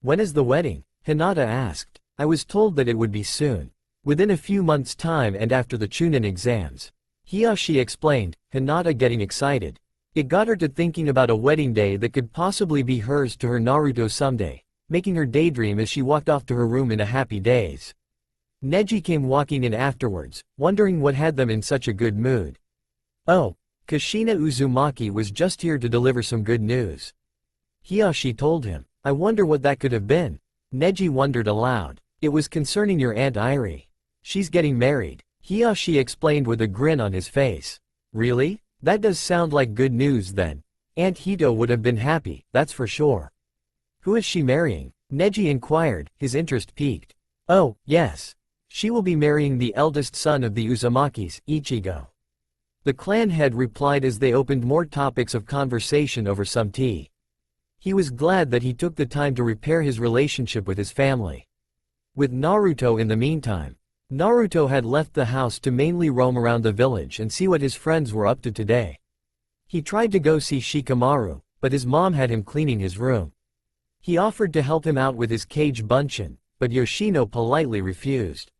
When is the wedding? Hinata asked. I was told that it would be soon. Within a few months' time and after the Chunin exams. Hiyashi explained, Hinata getting excited. It got her to thinking about a wedding day that could possibly be hers to her Naruto someday, making her daydream as she walked off to her room in a happy daze. Neji came walking in afterwards, wondering what had them in such a good mood. Oh, Kushina Uzumaki was just here to deliver some good news. Hiyashi told him. I wonder what that could have been. Neji wondered aloud. It was concerning your Aunt Irie. She's getting married. Hiyashi explained with a grin on his face. Really? That does sound like good news then. Aunt Hito would have been happy, that's for sure. Who is she marrying? Neji inquired, his interest piqued. Oh, yes. She will be marrying the eldest son of the Uzumakis, Ichigo. The clan head replied as they opened more topics of conversation over some tea. He was glad that he took the time to repair his relationship with his family. With Naruto in the meantime. Naruto had left the house to mainly roam around the village and see what his friends were up to today. He tried to go see Shikamaru, but his mom had him cleaning his room. He offered to help him out with his cage bunshin, but Yoshino politely refused.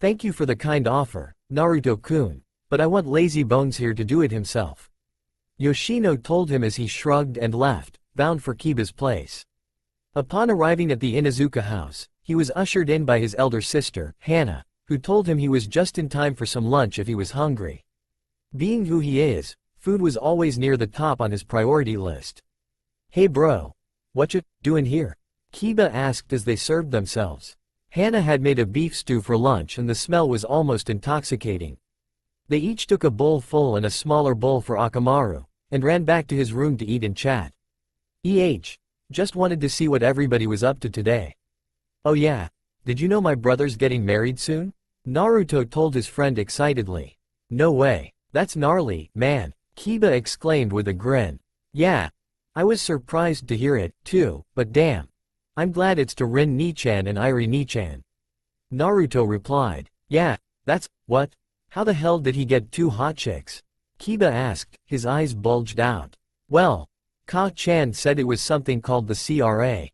Thank you for the kind offer, Naruto-kun, but I want Lazy Bones here to do it himself. Yoshino told him as he shrugged and left, bound for Kiba's place. Upon arriving at the Inuzuka house, he was ushered in by his elder sister, Hana, who told him he was just in time for some lunch if he was hungry. Being who he is, food was always near the top on his priority list. Hey bro. What you doing here? Kiba asked as they served themselves. Hana had made a beef stew for lunch and the smell was almost intoxicating. They each took a bowl full and a smaller bowl for Akamaru, and ran back to his room to eat and chat. Just wanted to see what everybody was up to today. Oh yeah, did you know my brother's getting married soon? Naruto told his friend excitedly. No way, that's gnarly, man, Kiba exclaimed with a grin. Yeah, I was surprised to hear it, too, but damn. I'm glad it's to Rin Nichan and Irie Nichan. Naruto replied. Yeah, that's, what? How the hell did he get two hot chicks? Kiba asked, his eyes bulged out. Well, Ka-chan said it was something called the CRA.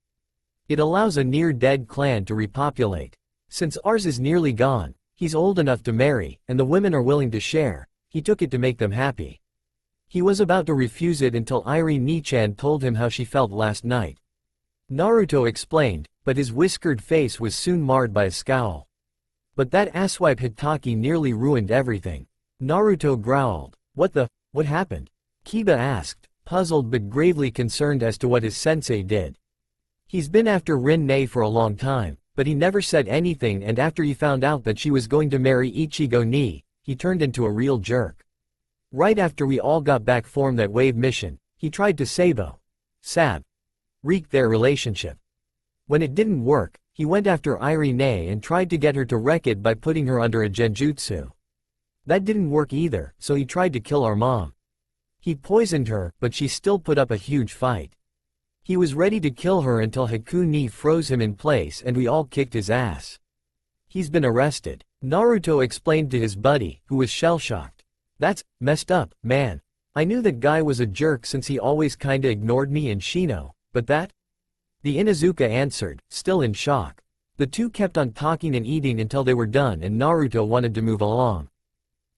It allows a near-dead clan to repopulate. Since ours is nearly gone, he's old enough to marry, and the women are willing to share, he took it to make them happy. He was about to refuse it until Irie Nichan told him how she felt last night. Naruto explained, but his whiskered face was soon marred by a scowl. But that asswipe Hitaki nearly ruined everything. Naruto growled. What happened? Kiba asked, puzzled but gravely concerned as to what his sensei did. He's been after Rin-ne for a long time, but he never said anything, and after he found out that she was going to marry Ichigo-ni, he turned into a real jerk. Right after we all got back from that wave mission, he tried to wreak their relationship. When it didn't work, he went after Irie-ne and tried to get her to wreck it by putting her under a genjutsu. That didn't work either, so he tried to kill our mom. He poisoned her, but she still put up a huge fight. He was ready to kill her until Haku-ni froze him in place and we all kicked his ass. He's been arrested. Naruto explained to his buddy, who was shell-shocked. That's messed up, man. I knew that guy was a jerk since he always kinda ignored me and Shino, but that? The Inuzuka answered, still in shock. The two kept on talking and eating until they were done and Naruto wanted to move along.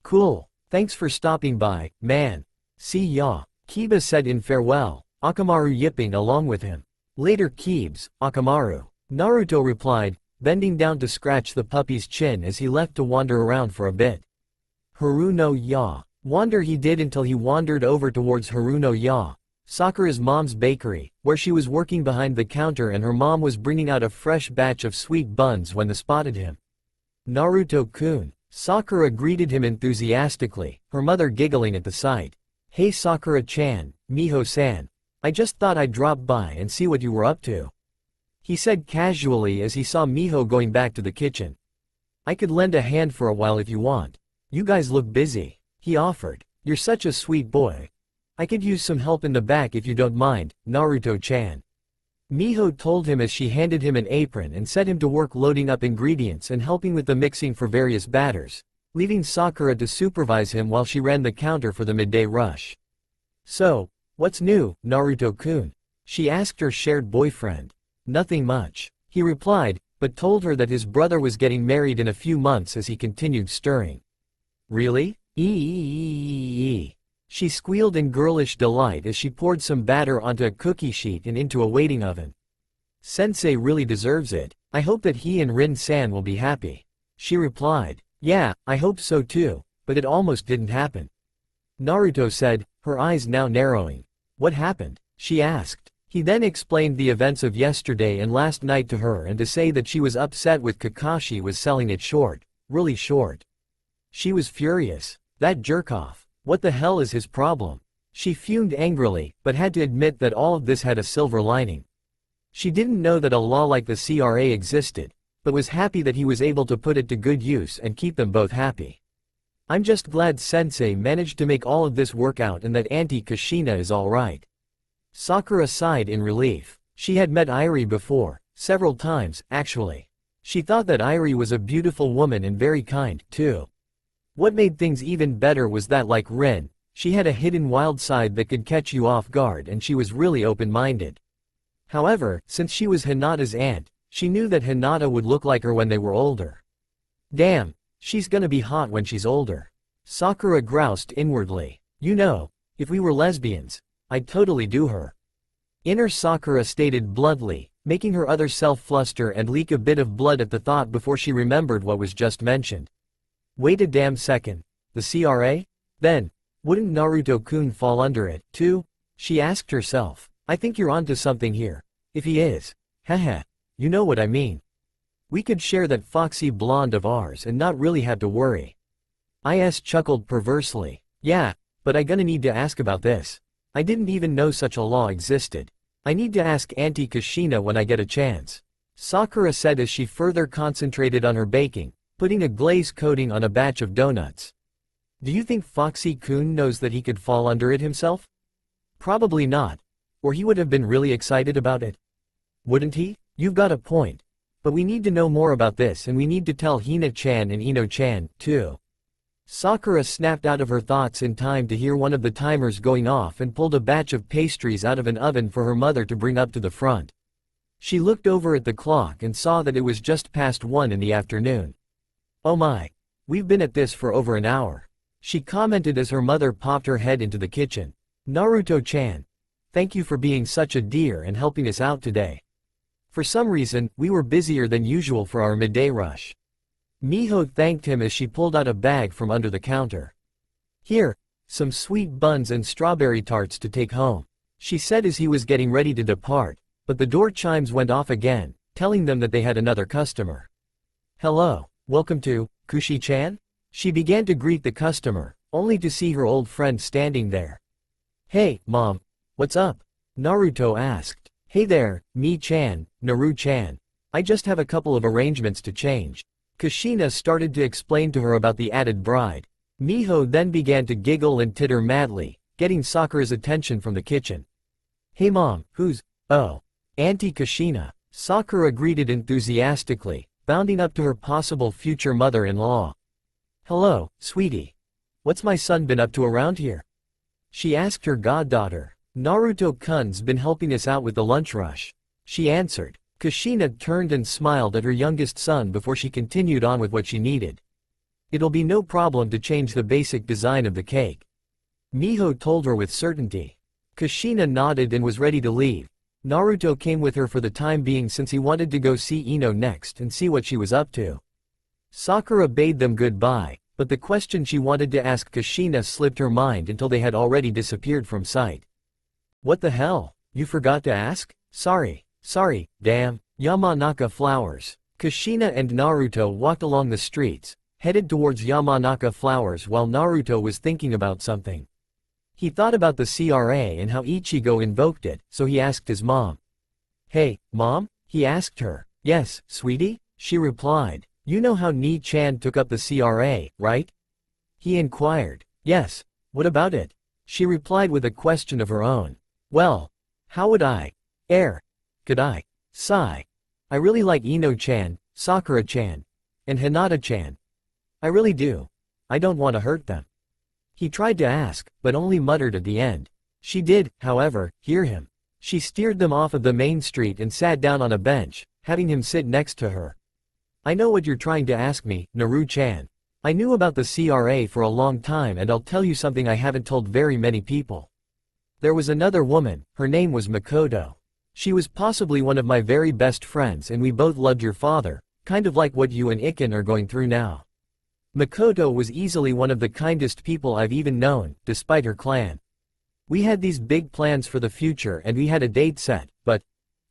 Cool. Thanks for stopping by, man. See ya. Kiba said in farewell, Akamaru yipping along with him. Later Keebs, Akamaru. Naruto replied, bending down to scratch the puppy's chin as he left to wander around for a bit. Haru no ya. Wander he did until he wandered over towards Haru no ya. Sakura's mom's bakery, where she was working behind the counter and her mom was bringing out a fresh batch of sweet buns when they spotted him. Naruto-kun. Sakura greeted him enthusiastically, her mother giggling at the sight. Hey Sakura-chan, Miho-san. I just thought I'd drop by and see what you were up to. He said casually as he saw Miho going back to the kitchen. I could lend a hand for a while if you want. You guys look busy, he offered. You're such a sweet boy. I could use some help in the back if you don't mind, Naruto-chan. Miho told him as she handed him an apron and set him to work loading up ingredients and helping with the mixing for various batters, leaving Sakura to supervise him while she ran the counter for the midday rush. So, what's new, Naruto-kun? She asked her shared boyfriend. Nothing much, he replied, but told her that his brother was getting married in a few months as he continued stirring. Really? Eeeeeeeee. She squealed in girlish delight as she poured some batter onto a cookie sheet and into a waiting oven. Sensei really deserves it. I hope that he and Rin-san will be happy. She replied. Yeah, I hope so too, but it almost didn't happen. Naruto said, her eyes now narrowing. What happened? She asked. He then explained the events of yesterday and last night to her and to say that she was upset with Kakashi was selling it short, really short. She was furious. That jerk-off. What the hell is his problem? She fumed angrily, but had to admit that all of this had a silver lining. She didn't know that a law like the CRA existed, but was happy that he was able to put it to good use and keep them both happy. I'm just glad Sensei managed to make all of this work out and that Auntie Kushina is alright. Sakura sighed in relief. She had met Irie before, several times, actually. She thought that Irie was a beautiful woman and very kind, too. What made things even better was that like Rin, she had a hidden wild side that could catch you off guard and she was really open-minded. However, since she was Hinata's aunt, she knew that Hinata would look like her when they were older. Damn, she's gonna be hot when she's older. Sakura groused inwardly. You know, if we were lesbians, I'd totally do her. Inner Sakura stated bluntly, making her other self fluster and leak a bit of blood at the thought before she remembered what was just mentioned. Wait a damn second. The CRA? Then, wouldn't Naruto-kun fall under it, too? She asked herself. I think you're onto something here. If he is. Haha. You know what I mean. We could share that foxy blonde of ours and not really have to worry. IS chuckled perversely. Yeah, but I gonna need to ask about this. I didn't even know such a law existed. I need to ask Auntie Kushina when I get a chance. Sakura said as she further concentrated on her baking, putting a glaze coating on a batch of donuts. Do you think Foxy-kun knows that he could fall under it himself? Probably not. Or he would have been really excited about it. Wouldn't he? You've got a point. But we need to know more about this and we need to tell Hina-chan and Ino-chan, too. Sakura snapped out of her thoughts in time to hear one of the timers going off and pulled a batch of pastries out of an oven for her mother to bring up to the front. She looked over at the clock and saw that it was just past 1 in the afternoon. Oh my. We've been at this for over an hour. She commented as her mother popped her head into the kitchen. Naruto-chan. Thank you for being such a dear and helping us out today. For some reason, we were busier than usual for our midday rush. Miho thanked him as she pulled out a bag from under the counter. Here, some sweet buns and strawberry tarts to take home, she said as he was getting ready to depart, but the door chimes went off again, telling them that they had another customer. Hello. Welcome to, Kushi-chan? She began to greet the customer, only to see her old friend standing there. Hey, Mom. What's up? Naruto asked. Hey there, Mi-chan, Naru-chan. I just have a couple of arrangements to change. Kushina started to explain to her about the added bride. Miho then began to giggle and titter madly, getting Sakura's attention from the kitchen. Hey Mom, who's, oh, Auntie Kushina. Sakura greeted enthusiastically, bounding up to her possible future mother-in-law. Hello, sweetie. What's my son been up to around here? She asked her goddaughter. Naruto-kun's been helping us out with the lunch rush. She answered. Kushina turned and smiled at her youngest son before she continued on with what she needed. It'll be no problem to change the basic design of the cake. Miho told her with certainty. Kushina nodded and was ready to leave. Naruto came with her for the time being since he wanted to go see Ino next and see what she was up to. Sakura bade them goodbye, but the question she wanted to ask Kushina slipped her mind until they had already disappeared from sight. What the hell? You forgot to ask? Sorry, damn. Yamanaka Flowers. Kushina and Naruto walked along the streets, headed towards Yamanaka Flowers while Naruto was thinking about something. He thought about the CRA and how Ichigo invoked it, so he asked his mom. Hey, Mom? He asked her. Yes, sweetie? She replied. You know how Ni-chan took up the CRA, right? He inquired. Yes, what about it? She replied with a question of her own. Well, how would I? Could I? Sigh. I really like Ino-chan, Sakura-chan, and Hinata-chan. I really do. I don't want to hurt them. He tried to ask, but only muttered at the end. She did, however, hear him. She steered them off of the main street and sat down on a bench, having him sit next to her. I know what you're trying to ask me, Naru-chan. I knew about the CRA for a long time and I'll tell you something I haven't told very many people. There was another woman, her name was Makoto. She was possibly one of my very best friends and we both loved your father, kind of like what you and Iken are going through now. Makoto was easily one of the kindest people I've even known, despite her clan. We had these big plans for the future and we had a date set, but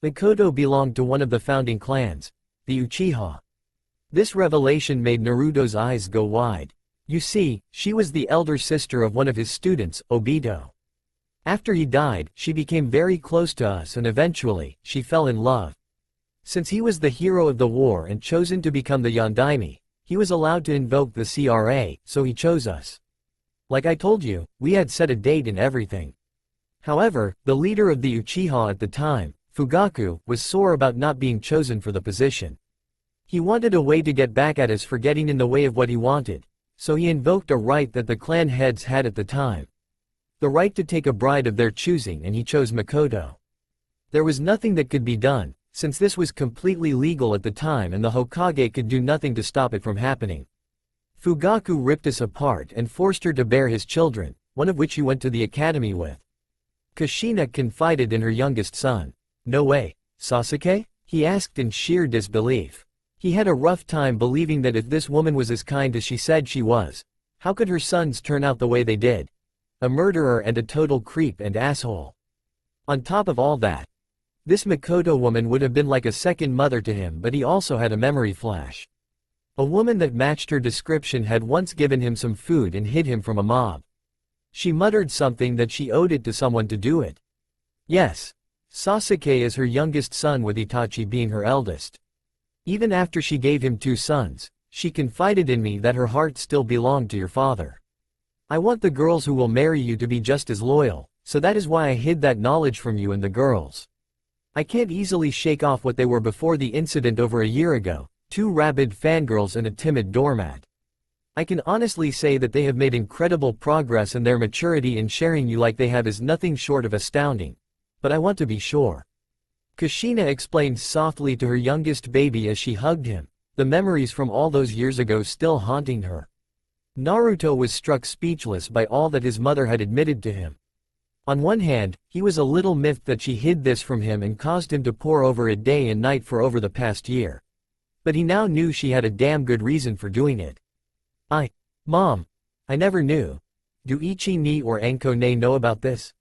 Makoto belonged to one of the founding clans, the Uchiha. This revelation made Naruto's eyes go wide. You see, she was the elder sister of one of his students, Obito. After he died, she became very close to us and eventually, she fell in love. Since he was the hero of the war and chosen to become the Yondaime, he was allowed to invoke the CRA, so he chose us. Like I told you, we had set a date and everything. However, the leader of the Uchiha at the time, Fugaku, was sore about not being chosen for the position. He wanted a way to get back at us for getting in the way of what he wanted, so he invoked a right that the clan heads had at the time. The right to take a bride of their choosing, and he chose Makoto. There was nothing that could be done, since this was completely legal at the time and the Hokage could do nothing to stop it from happening. Fugaku ripped us apart and forced her to bear his children, one of which he went to the academy with. Kushina confided in her youngest son. No way, Sasuke? He asked in sheer disbelief. He had a rough time believing that if this woman was as kind as she said she was, how could her sons turn out the way they did? A murderer and a total creep and asshole. On top of all that, this Makoto woman would have been like a second mother to him, but he also had a memory flash. A woman that matched her description had once given him some food and hid him from a mob. She muttered something that she owed it to someone to do it. Yes, Sasuke is her youngest son with Itachi being her eldest. Even after she gave him 2 sons, she confided in me that her heart still belonged to your father. I want the girls who will marry you to be just as loyal, so that is why I hid that knowledge from you and the girls. I can't easily shake off what they were before the incident over a year ago, 2 rabid fangirls and a timid doormat. I can honestly say that they have made incredible progress and their maturity in sharing you like they have is nothing short of astounding. But I want to be sure. Kushina explained softly to her youngest baby as she hugged him, the memories from all those years ago still haunting her. Naruto was struck speechless by all that his mother had admitted to him. On one hand, he was a little miffed that she hid this from him and caused him to pore over it day and night for over the past year. But he now knew she had a damn good reason for doing it. Mom, I never knew. Do Ichi-ni or Anko-ne know about this?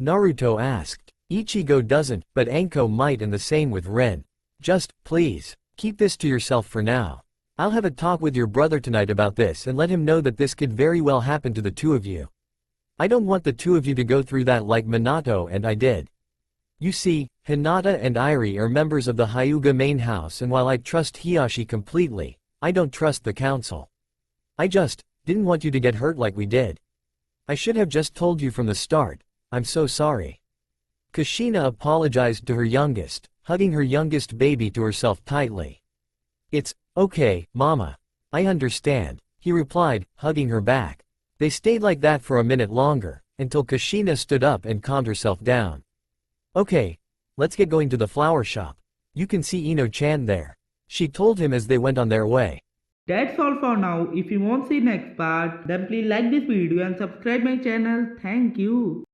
Naruto asked. Ichigo doesn't, but Anko might, and the same with Rin. Just, please, keep this to yourself for now. I'll have a talk with your brother tonight about this and let him know that this could very well happen to the 2 of you. I don't want the 2 of you to go through that like Minato and I did. You see, Hinata and Irie are members of the Hyuga main house, and while I trust Hiyashi completely, I don't trust the council. I just didn't want you to get hurt like we did. I should have just told you from the start. I'm so sorry. Kushina apologized to her youngest, hugging her youngest baby to herself tightly. It's okay, Mama. I understand, he replied, hugging her back. They stayed like that for a minute longer, until Kushina stood up and calmed herself down. Okay, let's get going to the flower shop. You can see Ino-chan there, she told him as they went on their way. That's all for now. If you want to see next part, then please like this video and subscribe my channel. Thank you.